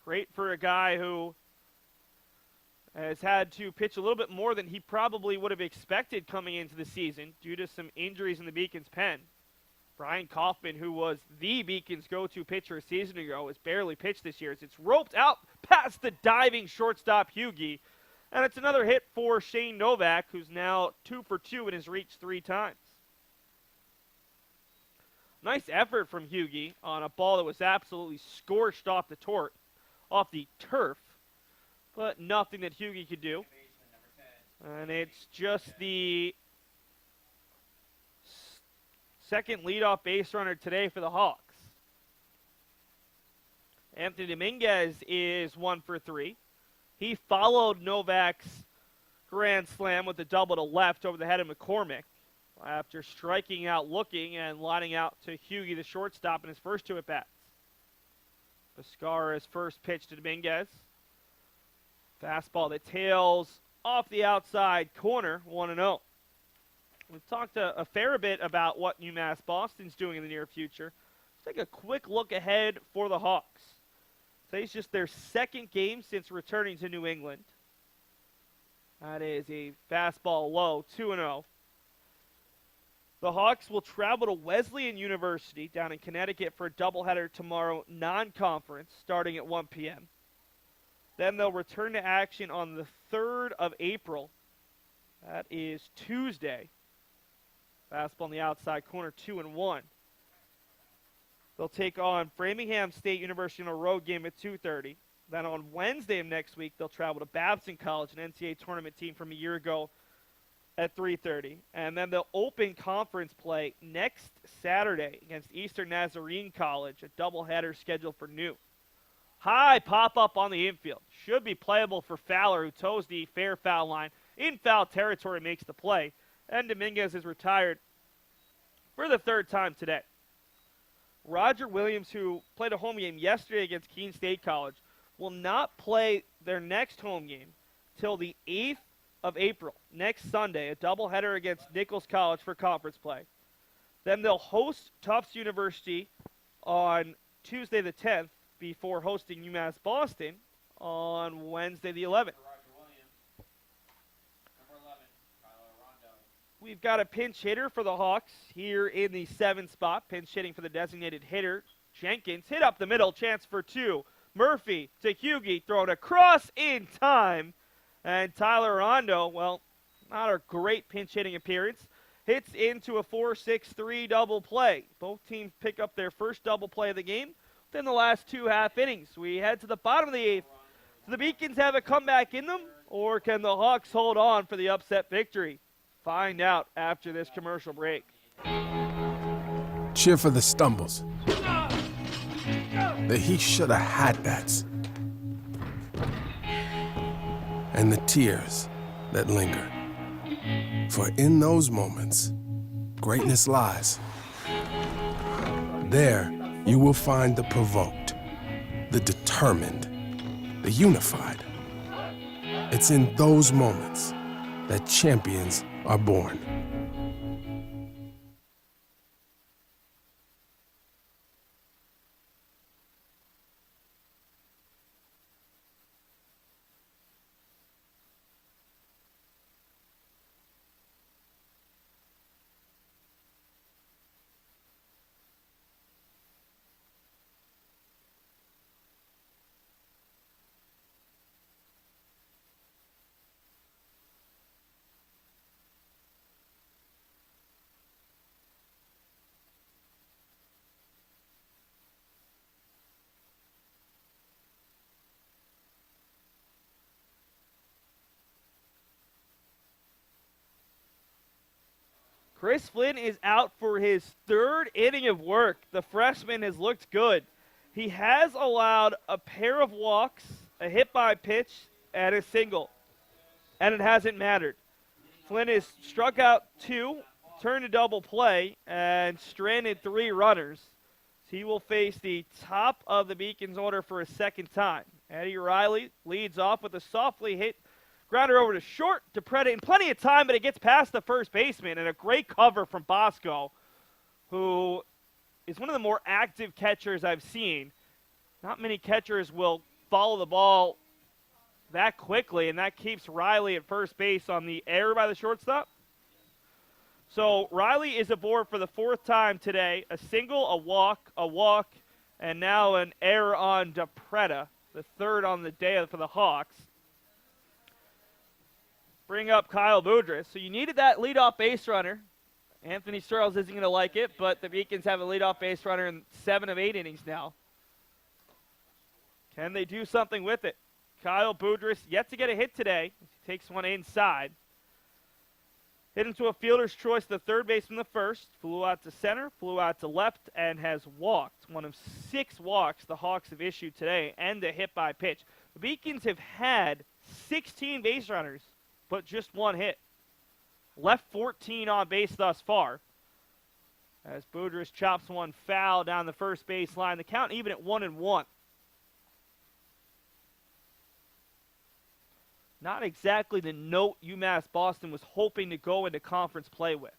Great for a guy who has had to pitch a little bit more than he probably would have expected coming into the season due to some injuries in the Beacons' pen. Brian Kaufman, who was the Beacons' go-to pitcher a season ago, has barely pitched this year as it's roped out past the diving shortstop Hugie. And it's another hit for Shane Novak, who's now 2 for 2 and has reached 3 times. Nice effort from Hugie on a ball that was absolutely scorched off the turf, but nothing that Hugie could do. And it's just the second leadoff base runner today for the Hawks. Anthony Dominguez is 1 for 3. He followed Novak's grand slam with a double to left over the head of McCormick after striking out looking and lining out to Hugie, the shortstop, in his first 2 at-bats. Pescara's first pitch to Dominguez. Fastball that tails off the outside corner, 1-0. We've talked a fair bit about what UMass Boston's doing in the near future. Let's take a quick look ahead for the Hawks. Today's just their 2nd game since returning to New England. That is a fastball low, 2-0. The Hawks will travel to Wesleyan University down in Connecticut for a doubleheader tomorrow, non-conference, starting at 1 p.m. Then they'll return to action on the 3rd of April. That is Tuesday. Fastball on the outside corner, 2-1. They'll take on Framingham State University in a road game at 2:30. Then on Wednesday of next week, they'll travel to Babson College, an NCAA tournament team from a year ago, at 3:30. And then they'll open conference play next Saturday against Eastern Nazarene College, a doubleheader scheduled for noon. High pop-up on the infield. Should be playable for Fowler, who toes the fair foul line. In foul territory, makes the play. And Dominguez is retired for the third time today. Roger Williams, who played a home game yesterday against Keene State College, will not play their next home game till the 8th of April, next Sunday, a doubleheader against Nichols College for conference play. Then they'll host Tufts University on Tuesday the 10th before hosting UMass Boston on Wednesday the 11th. We've got a pinch hitter for the Hawks here in the 7th spot. Pinch hitting for the designated hitter, Jenkins. Hit up the middle, chance for two. Murphy to Hughie, thrown across in time. And Tyler Rondo, well, not a great pinch hitting appearance. Hits into a 4-6-3 double play. Both teams pick up their first double play of the game within the last 2 half innings. We head to the bottom of the 8th. Do the Beacons have a comeback in them, or can the Hawks hold on for the upset victory? Find out after this commercial break. Cheer for the stumbles. The he shoulda had that's. And the tears that linger. For in those moments, greatness lies. There, you will find the provoked, the determined, the unified. It's in those moments that champions are born. Chris Flynn is out for his 3rd inning of work. The freshman has looked good. He has allowed a pair of walks, a hit by pitch, and a single. And it hasn't mattered. Flynn has struck out 2, turned a double play, and stranded 3 runners. He will face the top of the Beacons order for a second time. Eddie Riley leads off with a softly hit grounder over to short. DePreda in plenty of time, but it gets past the first baseman, and a great cover from Bosco, who is one of the more active catchers I've seen. Not many catchers will follow the ball that quickly, and that keeps Riley at first base on the error by the shortstop. So Riley is aboard for the 4th time today. A single, a walk, and now an error on DePreda, the 3rd on the day for the Hawks. Bring up Kyle Boudreaux. So you needed that leadoff base runner. Anthony Searles isn't going to like it, but the Beacons have a leadoff base runner in 7 of 8 innings now. Can they do something with it? Kyle Boudreaux yet to get a hit today. He takes one inside. Hit into a fielder's choice, the third baseman the first. Flew out to center, flew out to left, and has walked. One of 6 walks the Hawks have issued today, and a hit by pitch. The Beacons have had 16 base runners, but just 1 hit. Left 14 on base thus far. As Boudreaux chops one foul down the first base line. The count even at 1-1. Not exactly the note UMass Boston was hoping to go into conference play with.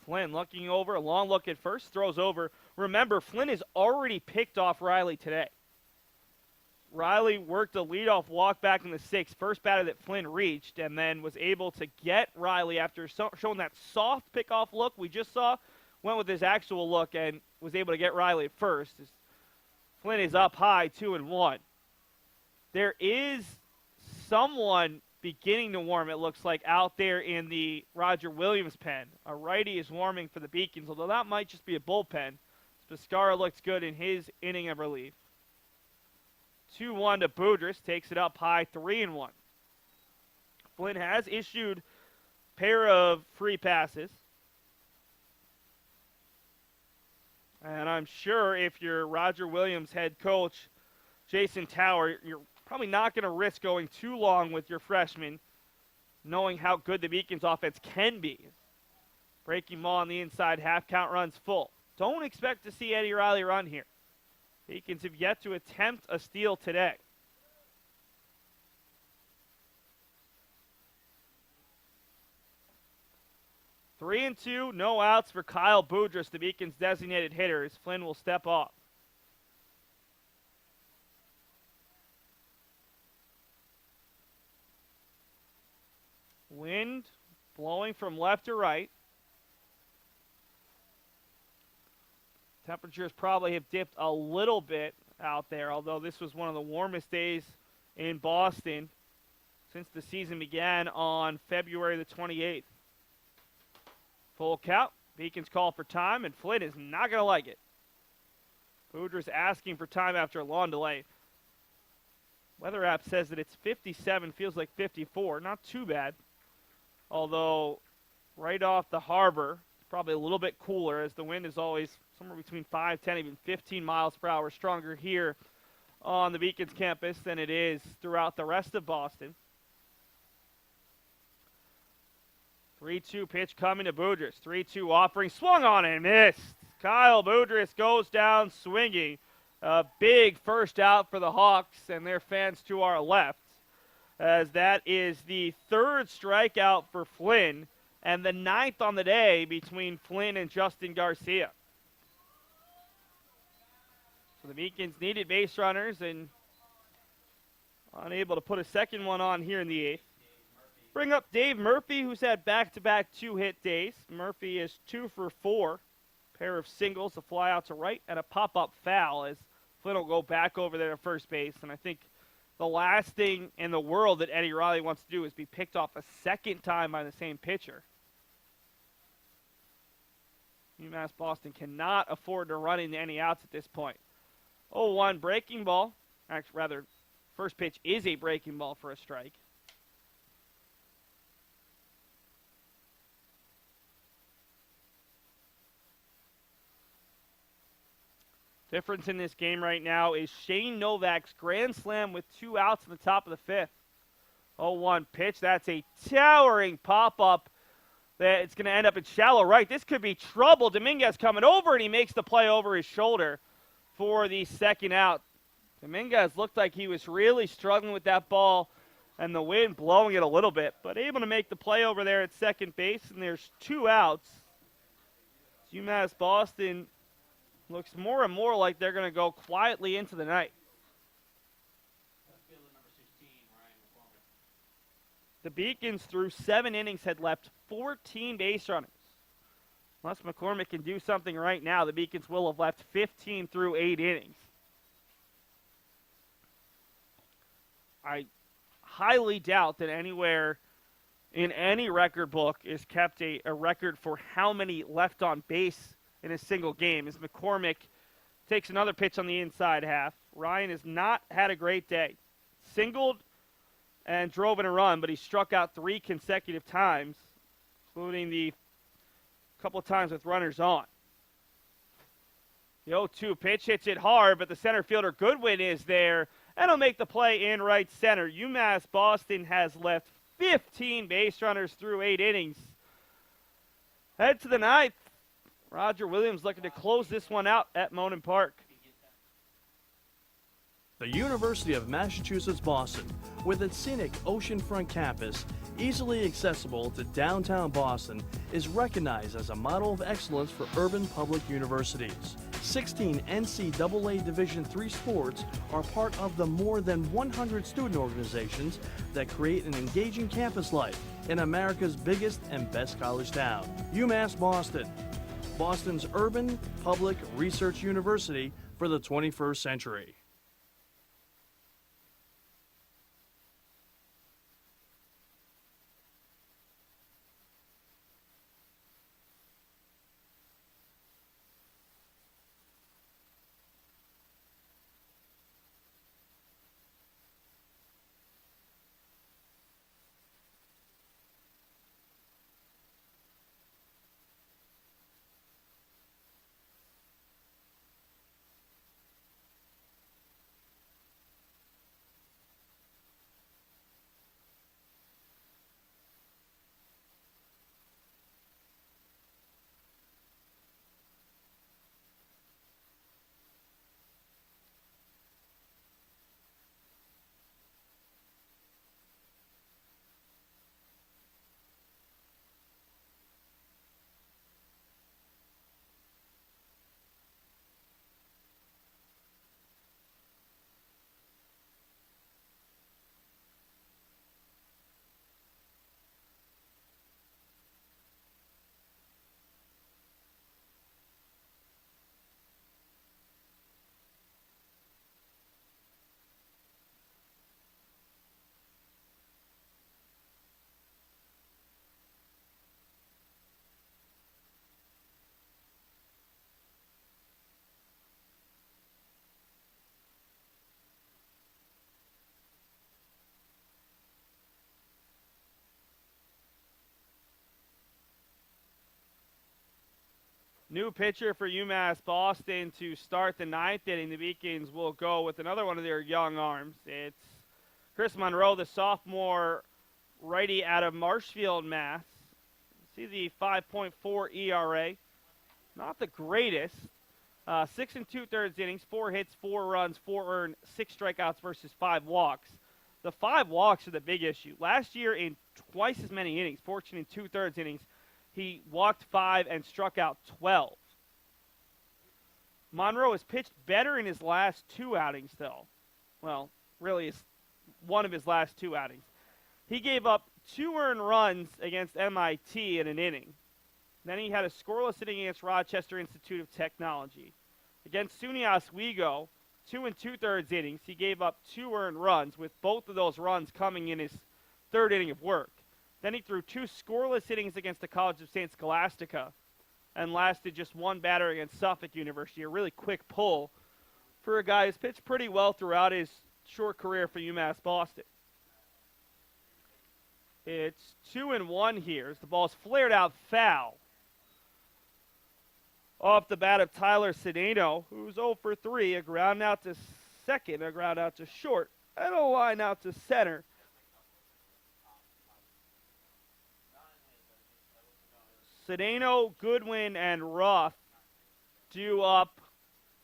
Flynn looking over, a long look at first, throws over. Remember, Flynn has already picked off Riley today. Riley worked a leadoff walk back in the 6th, first batter that Flynn reached, and then was able to get Riley after showing that soft pickoff look we just saw, went with his actual look and was able to get Riley at first. Flynn is up high, 2-1. There is someone beginning to warm, it looks like, out there in the Roger Williams pen. A righty is warming for the Beacons, although that might just be a bullpen. Piscara looks good in his inning of relief. 2-1 to Boudreaux, takes it up high, 3-1. Flynn has issued a pair of free passes. And I'm sure if you're Roger Williams head coach Jason Tower, you're probably not going to risk going too long with your freshman knowing how good the Beacons offense can be. Breaking ball on the inside, half count runs full. Don't expect to see Eddie Riley run here. Beacons have yet to attempt a steal today. Three and two, no outs for Kyle Boudreaux, the Beacons' designated hitter, as Flynn will step off. Wind blowing from left to right. Temperatures probably have dipped a little bit out there, although this was one of the warmest days in Boston since the season began on February the 28th. Full count. Beacons call for time, and Flynn is not going to like it. Boudreaux asking for time after a long delay. Weather app says that it's 57, feels like 54. Not too bad. Although, right off the harbor, it's probably a little bit cooler, as the wind is always somewhere between 5, 10, even 15 miles per hour stronger here on the Beacons campus than it is throughout the rest of Boston. 3-2 pitch coming to Boudreaux. 3-2 offering, swung on and missed. Kyle Boudreaux goes down swinging. A big first out for the Hawks and their fans to our left, as that is the third strikeout for Flynn and the 9th on the day between Flynn and Justin Garcia. So the Beacons needed base runners and unable to put a second one on here in the 8th. Bring up Dave Murphy, who's had back-to-back 2-hit days. Murphy is 2 for 4. Pair of singles, a fly out to right, and a pop-up foul as Flynn will go back over there to first base. And I think the last thing in the world that Eddie Riley wants to do is be picked off a second time by the same pitcher. UMass Boston cannot afford to run into any outs at this point. 0-1 breaking ball. Actually, rather, first pitch is a breaking ball for a strike. Difference in this game right now is Shane Novak's grand slam with 2 outs in the top of the 5th. 0-1 pitch. That's a towering pop-up. It's going to end up in shallow right. This could be trouble. Dominguez coming over, and he makes the play over his shoulder for the second out. Dominguez looked like he was really struggling with that ball, and the wind blowing it a little bit, but able to make the play over there at second base, and there's 2 outs. UMass Boston looks more and more like they're going to go quietly into the night. The Beacons, through 7 innings, had left 14 base runners. Unless McCormick can do something right now, the Beacons will have left 15 through 8 innings. I highly doubt that anywhere in any record book is kept a record for how many left on base in a single game, as McCormick takes another pitch on the inside half. Ryan has not had a great day. Singled and drove in a run, but he struck out 3 consecutive times, including the couple of times with runners on. The 0-2 pitch hits it hard, but the center fielder Goodwin is there, and he'll make the play in right center. UMass Boston has left 15 base runners through 8 innings. Head to the 9th. Roger Williams looking to close this one out at Monin Park. The University of Massachusetts Boston, with its scenic oceanfront campus, easily accessible to downtown Boston, is recognized as a model of excellence for urban public universities. 16 NCAA Division III sports are part of the more than 100 student organizations that create an engaging campus life in America's biggest and best college town. UMass Boston, Boston's urban public research university for the 21st century. New pitcher for UMass Boston to start the 9th inning. The Beacons will go with another one of their young arms. It's Chris Monroe, the sophomore righty out of Marshfield, Mass. See the 5.4 ERA. Not the greatest. 6 2/3 innings, 4 hits, 4 runs, 4 earned, 6 strikeouts versus 5 walks. The 5 walks are the big issue. Last year in twice as many innings, 14 2/3 innings, he walked 5 and struck out 12. Monroe has pitched better in his last 2 outings, though. Well, really, it's one of his last 2 outings. He gave up 2 earned runs against MIT in an inning. Then he had a scoreless inning against Rochester Institute of Technology. Against SUNY Oswego, 2 2/3 innings, he gave up 2 earned runs, with both of those runs coming in his 3rd inning of work. Then he threw 2 scoreless innings against the College of St. Scholastica and lasted just 1 batter against Suffolk University. A really quick pull for a guy who's pitched pretty well throughout his short career for UMass Boston. It's 2-1 here as the ball's flared out foul off the bat of Tyler Cedeno, who's 0 for 3, a ground out to second, a ground out to short, and a line out to center. Cedeno, Goodwin, and Roth due up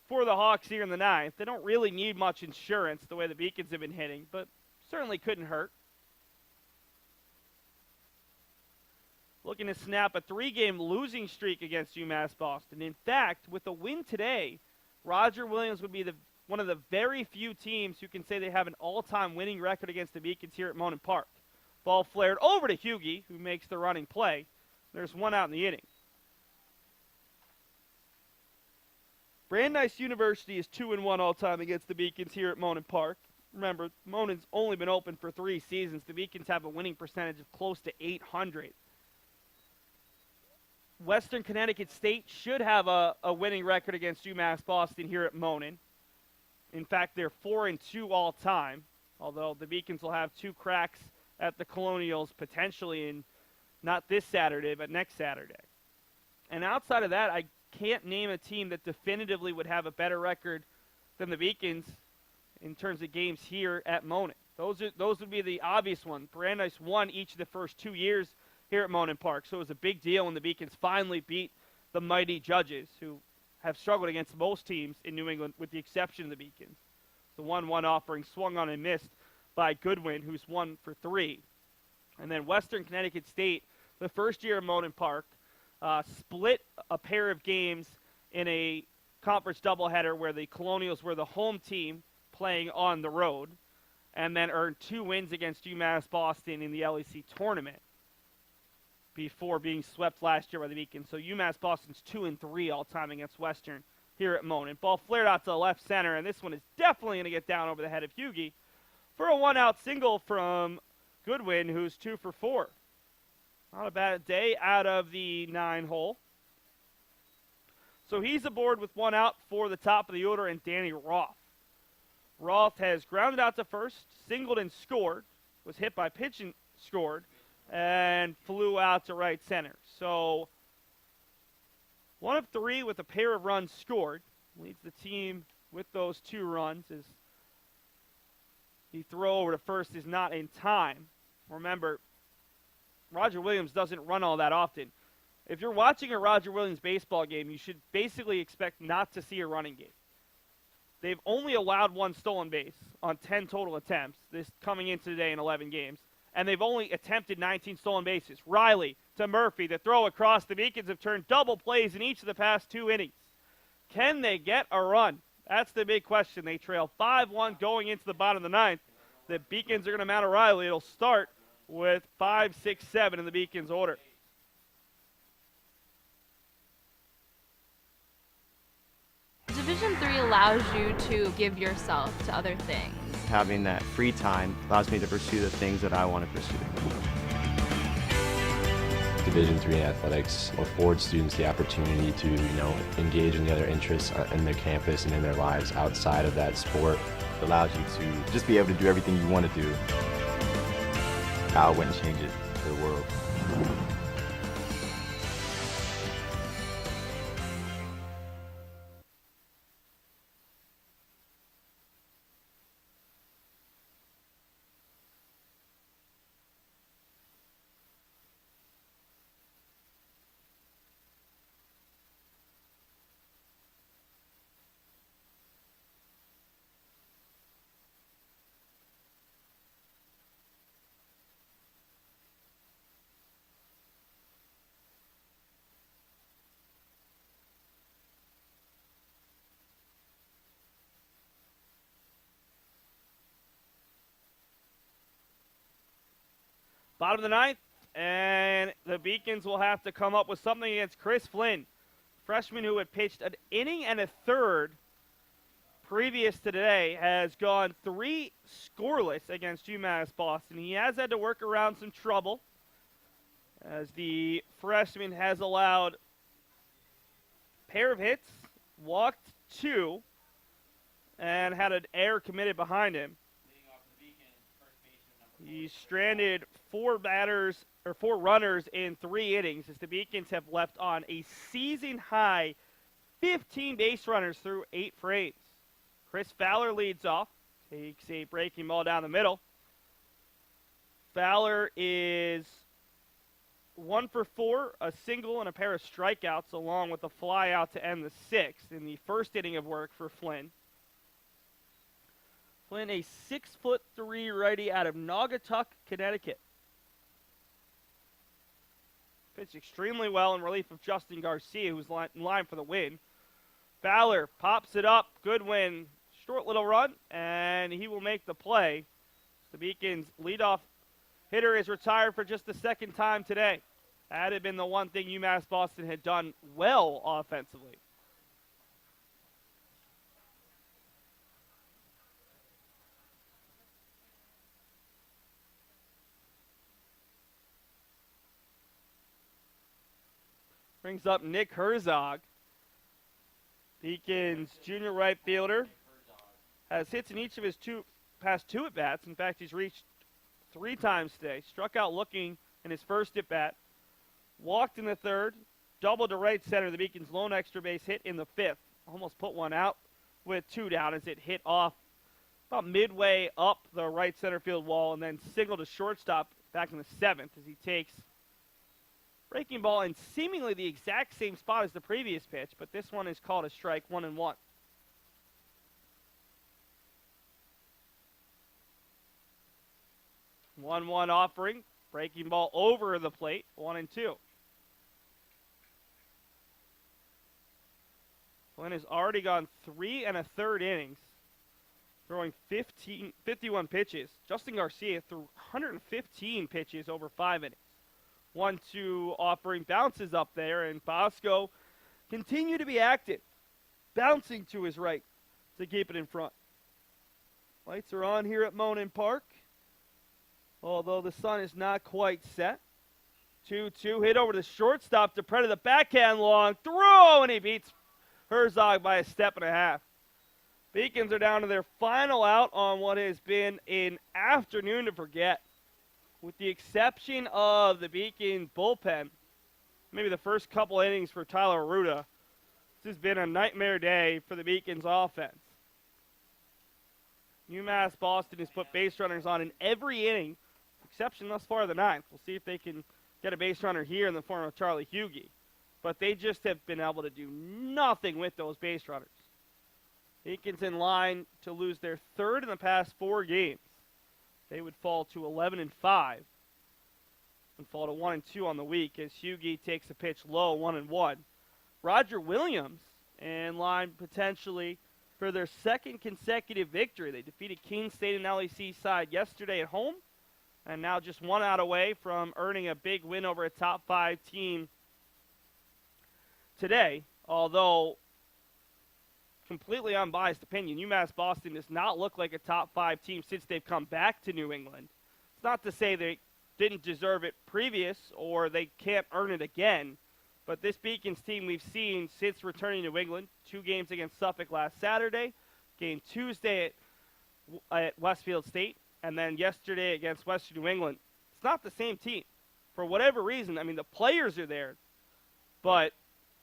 for the Hawks here in the 9th. They don't really need much insurance the way the Beacons have been hitting, but certainly couldn't hurt. Looking to snap a 3-game losing streak against UMass Boston. In fact, with a win today, Roger Williams would be one of the very few teams who can say they have an all-time winning record against the Beacons here at Monon Park. Ball flared over to Hughie, who makes the running play. There's 1 out in the inning. Brandeis University is 2-1 all-time against the Beacons here at Monon Park. Remember, Monon's only been open for 3 seasons. The Beacons have a winning percentage of close to 800. Western Connecticut State should have a winning record against UMass Boston here at Monon. In fact, they're 4-2 all-time, although the Beacons will have 2 cracks at the Colonials potentially in not this Saturday, but next Saturday. And outside of that, I can't name a team that definitively would have a better record than the Beacons in terms of games here at Monon. Those would be the obvious ones. Brandeis won each of the first 2 years here at Monon Park, so it was a big deal when the Beacons finally beat the mighty Judges, who have struggled against most teams in New England, with the exception of the Beacons. The 1-1 offering swung on and missed by Goodwin, who's 1 for 3. And then Western Connecticut State, the first year of Monon Park, split a pair of games in a conference doubleheader where the Colonials were the home team playing on the road, and then earned 2 wins against UMass Boston in the LEC tournament before being swept last year by the Beacons. So UMass Boston's 2-3 all-time against Western here at Monon. Ball flared out to the left center, and this one is definitely going to get down over the head of Hughie for a 1-out single from Goodwin, who's 2 for 4. Not a bad day out of the 9-hole. So he's aboard with 1 out for the top of the order, and Danny Roth. Roth has grounded out to first, singled and scored, was hit by pitch and scored, and flew out to right center. So 1 of 3 with a pair of runs scored. Leads the team with those 2 runs as the throw over to first is not in time. Remember, Roger Williams doesn't run all that often. If you're watching a Roger Williams baseball game, you should basically expect not to see a running game. They've only allowed 1 stolen base on 10 total attempts, this coming in today in 11 games. And they've only attempted 19 stolen bases. Riley to Murphy. The throw across. The Beacons have turned double plays in each of the past 2 innings. Can they get a run? That's the big question. They trail 5-1 going into the bottom of the 9th. The Beacons are going to mount a Riley. It'll start with 5, 6, 7 in the Beacons order. Division III allows you to give yourself to other things. Having that free time allows me to pursue the things that I want to pursue. Division III athletics affords students the opportunity to, engage in the other interests in their campus and in their lives outside of that sport. It allows you to just be able to do everything you want to do. I wouldn't change it for the world. Bottom of the ninth, and the Beacons will have to come up with something against Chris Flynn, freshman who had pitched an inning and a third previous to today, has gone 3 scoreless against UMass Boston. He has had to work around some trouble as the freshman has allowed a pair of hits, walked 2, and had an error committed behind him. He's stranded 4 runners in 3 innings as the Beacons have left on a season-high 15 base runners through 8 frames. Chris Fowler leads off, takes a breaking ball down the middle. Fowler is 1 for 4, a single and a pair of strikeouts, along with a fly out to end the 6th in the first inning of work for Flynn. Flynn, a 6'3" righty out of Naugatuck, Connecticut. Pitched extremely well in relief of Justin Garcia, who's in line for the win. Fowler pops it up, good win, short little run, and he will make the play. The Beacons' leadoff hitter is retired for just the 2nd time today. That had been the one thing UMass Boston had done well offensively. Brings up Nick Herzog. Beacons' junior right fielder has hits in each of his past 2 at-bats. In fact, he's reached 3 times today. Struck out looking in his first at-bat. Walked in the 3rd. Doubled to right center. The Beacons' lone extra base hit in the 5th. Almost put one out with 2 down as it hit off about midway up the right center field wall and then singled to shortstop back in the 7th as he takes breaking ball in seemingly the exact same spot as the previous pitch, but this one is called a strike, 1-1. One offering, breaking ball over the plate, 1-2. Flynn has already gone 3 1/3 innings, throwing 51 pitches. Justin Garcia threw 115 pitches over 5 innings. 1-2 offering bounces up there, and Bosco continue to be active, bouncing to his right to keep it in front. Lights are on here at Monin Park, although the sun is not quite set. 2-2 hit over the shortstop. DePretta the backhand long throw, and he beats Herzog by a step and a half. Beacons are down to their final out on what has been an afternoon to forget. With the exception of the Beacon bullpen, maybe the first couple innings for Tyler Ruda, this has been a nightmare day for the Beacons offense. UMass Boston has put base runners on in every inning, exception thus far the 9th. We'll see if they can get a base runner here in the form of Charlie Hughey. But they just have been able to do nothing with those base runners. Beacons in line to lose their 3rd in the past 4 games. They would fall to 11-5 and fall to 1-2 on the week as Hughey takes a pitch low, 1-1. Roger Williams in line potentially for their 2nd consecutive victory. They defeated Keene State and LEC side yesterday at home, and now just 1 out away from earning a big win over a top 5 team today. Although, completely unbiased opinion, UMass Boston does not look like a top 5 team since they've come back to New England. It's not to say they didn't deserve it previous or they can't earn it again, but this Beacons team we've seen since returning to New England, 2 games against Suffolk last Saturday, game Tuesday at Westfield State, and then yesterday against Western New England. It's not the same team. For whatever reason, I mean, the players are there, but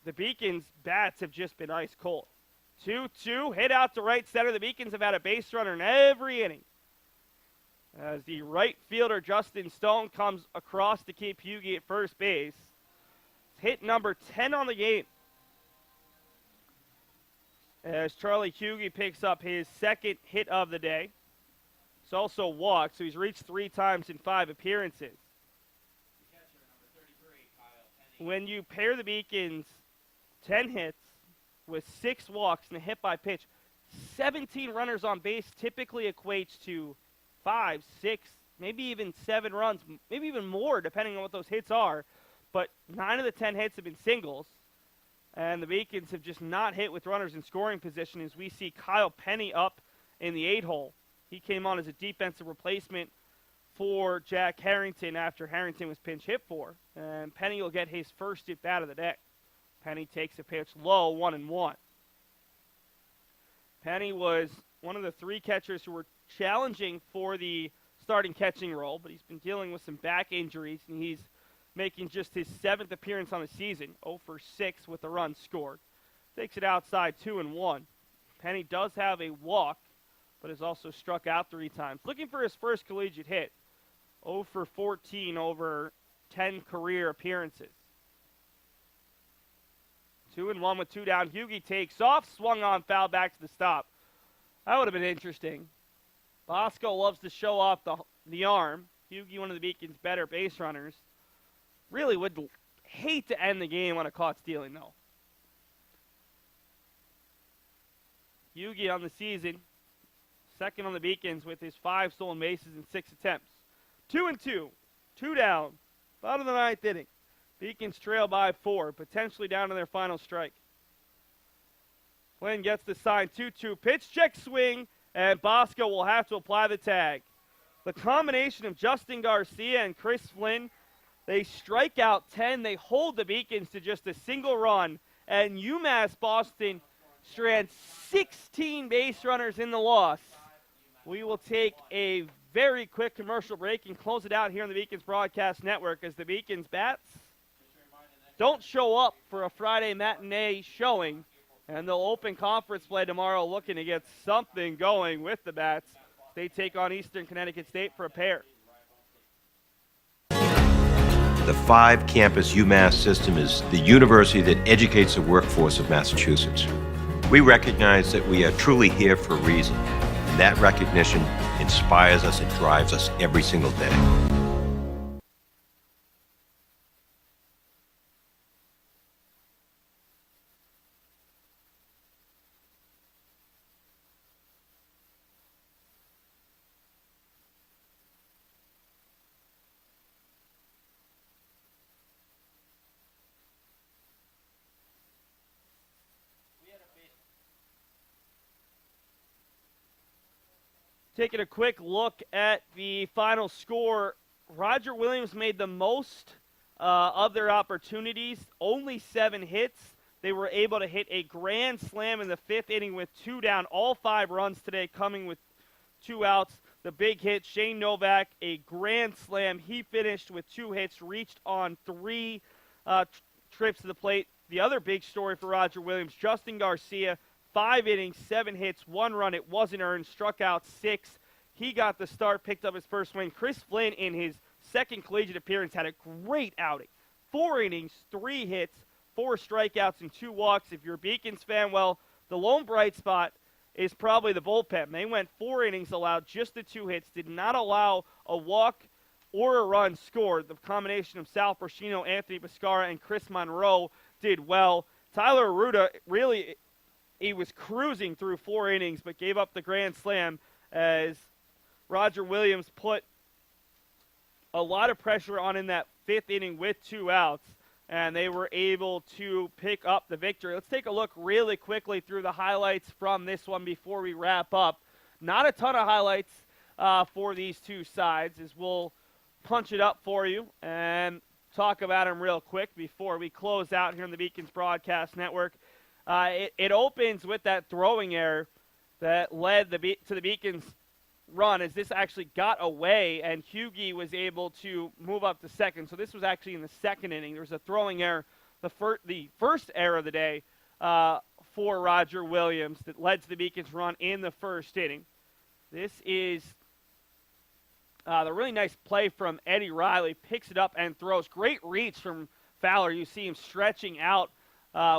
the Beacons' bats have just been ice cold. 2-2, hit out to right center. The Beacons have had a base runner in every inning. As the right fielder, Justin Stone, comes across to keep Hughey at first base. Hit number 10 on the game. As Charlie Hughey picks up his 2nd hit of the day. He's also walked, so he's reached 3 times in 5 appearances. When you pair the Beacons' 10 hits with 6 walks and a hit by pitch, 17 runners on base typically equates to 5, 6 maybe even 7 runs, maybe even more, depending on what those hits are. But 9 of the 10 hits have been singles, and the Beacons have just not hit with runners in scoring position as we see Kyle Penny up in the 8-hole. He came on as a defensive replacement for Jack Harrington after Harrington was pinch hit for, and Penny will get his first at bat of the day. Penny takes a pitch low, 1-1. Penny was one of the 3 catchers who were challenging for the starting catching role, but he's been dealing with some back injuries, and he's making just his 7th appearance on the season, 0 for 6 with a run scored. Takes it outside, 2-1. Penny does have a walk, but has also struck out 3 times. Looking for his first collegiate hit, 0 for 14 over 10 career appearances. 2-1 with 2 down. Hugie takes off, swung on, foul back to the stop. That would have been interesting. Bosco loves to show off the arm. Hugie, one of the Beacon's better base runners. Really would hate to end the game on a caught stealing, though. Hugie on the season, second on the Beacons with his 5 stolen bases in 6 attempts. 2-2, 2 down, bottom of the 9th inning. Beacons trail by 4, potentially down to their final strike. Flynn gets the sign, 2-2, pitch, check, swing, and Bosco will have to apply the tag. The combination of Justin Garcia and Chris Flynn, they strike out 10. They hold the Beacons to just a single run, and UMass Boston strands 16 base runners in the loss. We will take a very quick commercial break and close it out here on the Beacons Broadcast Network as the Beacons bats don't show up for a Friday matinee showing, and they'll open conference play tomorrow looking to get something going with the bats. They take on Eastern Connecticut State for a pair. The 5-campus UMass system is the university that educates the workforce of Massachusetts. We recognize that we are truly here for a reason, and that recognition inspires us and drives us every single day. Taking a quick look at the final score, Roger Williams made the most of their opportunities, only 7 hits. They were able to hit a grand slam in the 5th inning with 2 down, all 5 runs today coming with 2 outs. The big hit, Shane Novak, a grand slam. He finished with 2 hits, reached on 3 trips to the plate. The other big story for Roger Williams, Justin Garcia, 5 innings, 7 hits, 1 run. It wasn't earned. Struck out 6. He got the start, picked up his first win. Chris Flynn, in his second collegiate appearance, had a great outing. 4 innings, 3 hits, 4 strikeouts, and 2 walks. If you're a Beacons fan, well, the lone bright spot is probably the bullpen. They went 4 innings, allowed just the 2 hits, did not allow a walk or a run scored. The combination of Sal Persino, Anthony Biscara, and Chris Monroe did well. Tyler Arruda really... he was cruising through 4 innings, but gave up the grand slam as Roger Williams put a lot of pressure on in that 5th inning with 2 outs, and they were able to pick up the victory. Let's take a look really quickly through the highlights from this one before we wrap up. Not a ton of highlights for these 2 sides, as we'll punch it up for you and talk about them real quick before we close out here on the Beacons Broadcast Network. It opens with that throwing error that led to the Beacons' run, as this actually got away, and Hugie was able to move up to second. So this was actually in the 2nd inning. There was a throwing error, the first error of the day for Roger Williams that led to the Beacons' run in the 1st inning. This is the really nice play from Eddie Riley. Picks it up and throws. Great reach from Fowler. You see him stretching out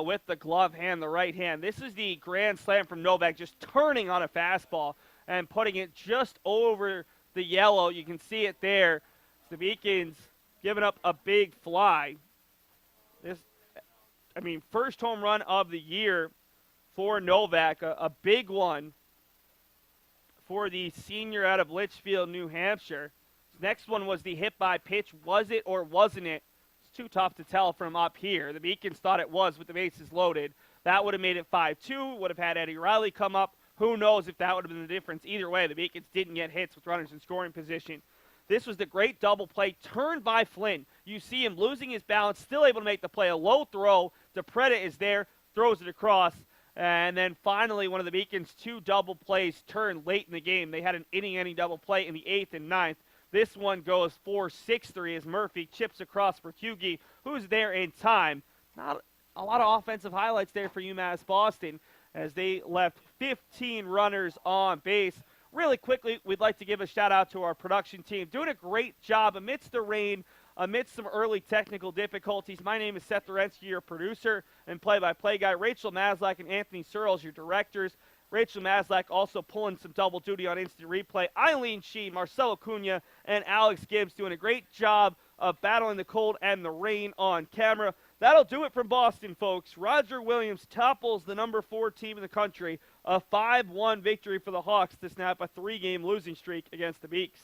with the glove hand, the right hand. This is the grand slam from Novak, just turning on a fastball and putting it just over the yellow. You can see it there. The Beacons giving up a big fly. First home run of the year for Novak, a big one for the senior out of Litchfield, New Hampshire. Next one was the hit by pitch. Was it or wasn't it? It's too tough to tell from up here. The Beacons thought it was with the bases loaded. That would have made it 5-2, would have had Eddie Riley come up. Who knows if that would have been the difference. Either way, the Beacons didn't get hits with runners in scoring position. This was the great double play turned by Flynn. You see him losing his balance, still able to make the play. A low throw. DePreda is there, throws it across. And then finally, one of the Beacons' 2 double plays turned late in the game. They had an inning-ending double play in the 8th and 9th. This one goes 4-6-3 as Murphy chips across for Hughie, who's there in time. Not a lot of offensive highlights there for UMass Boston as they left 15 runners on base. Really quickly, we'd like to give a shout-out to our production team. Doing a great job amidst the rain, amidst some early technical difficulties. My name is Seth Lorensky, your producer and play-by-play guy. Rachel Maslak and Anthony Searles, your directors. Rachel Maslak also pulling some double duty on instant replay. Eileen Sheen, Marcelo Cunha, and Alex Gibbs doing a great job of battling the cold and the rain on camera. That'll do it from Boston, folks. Roger Williams topples the number 4 team in the country. A 5-1 victory for the Hawks to snap a 3-game losing streak against the Beaks.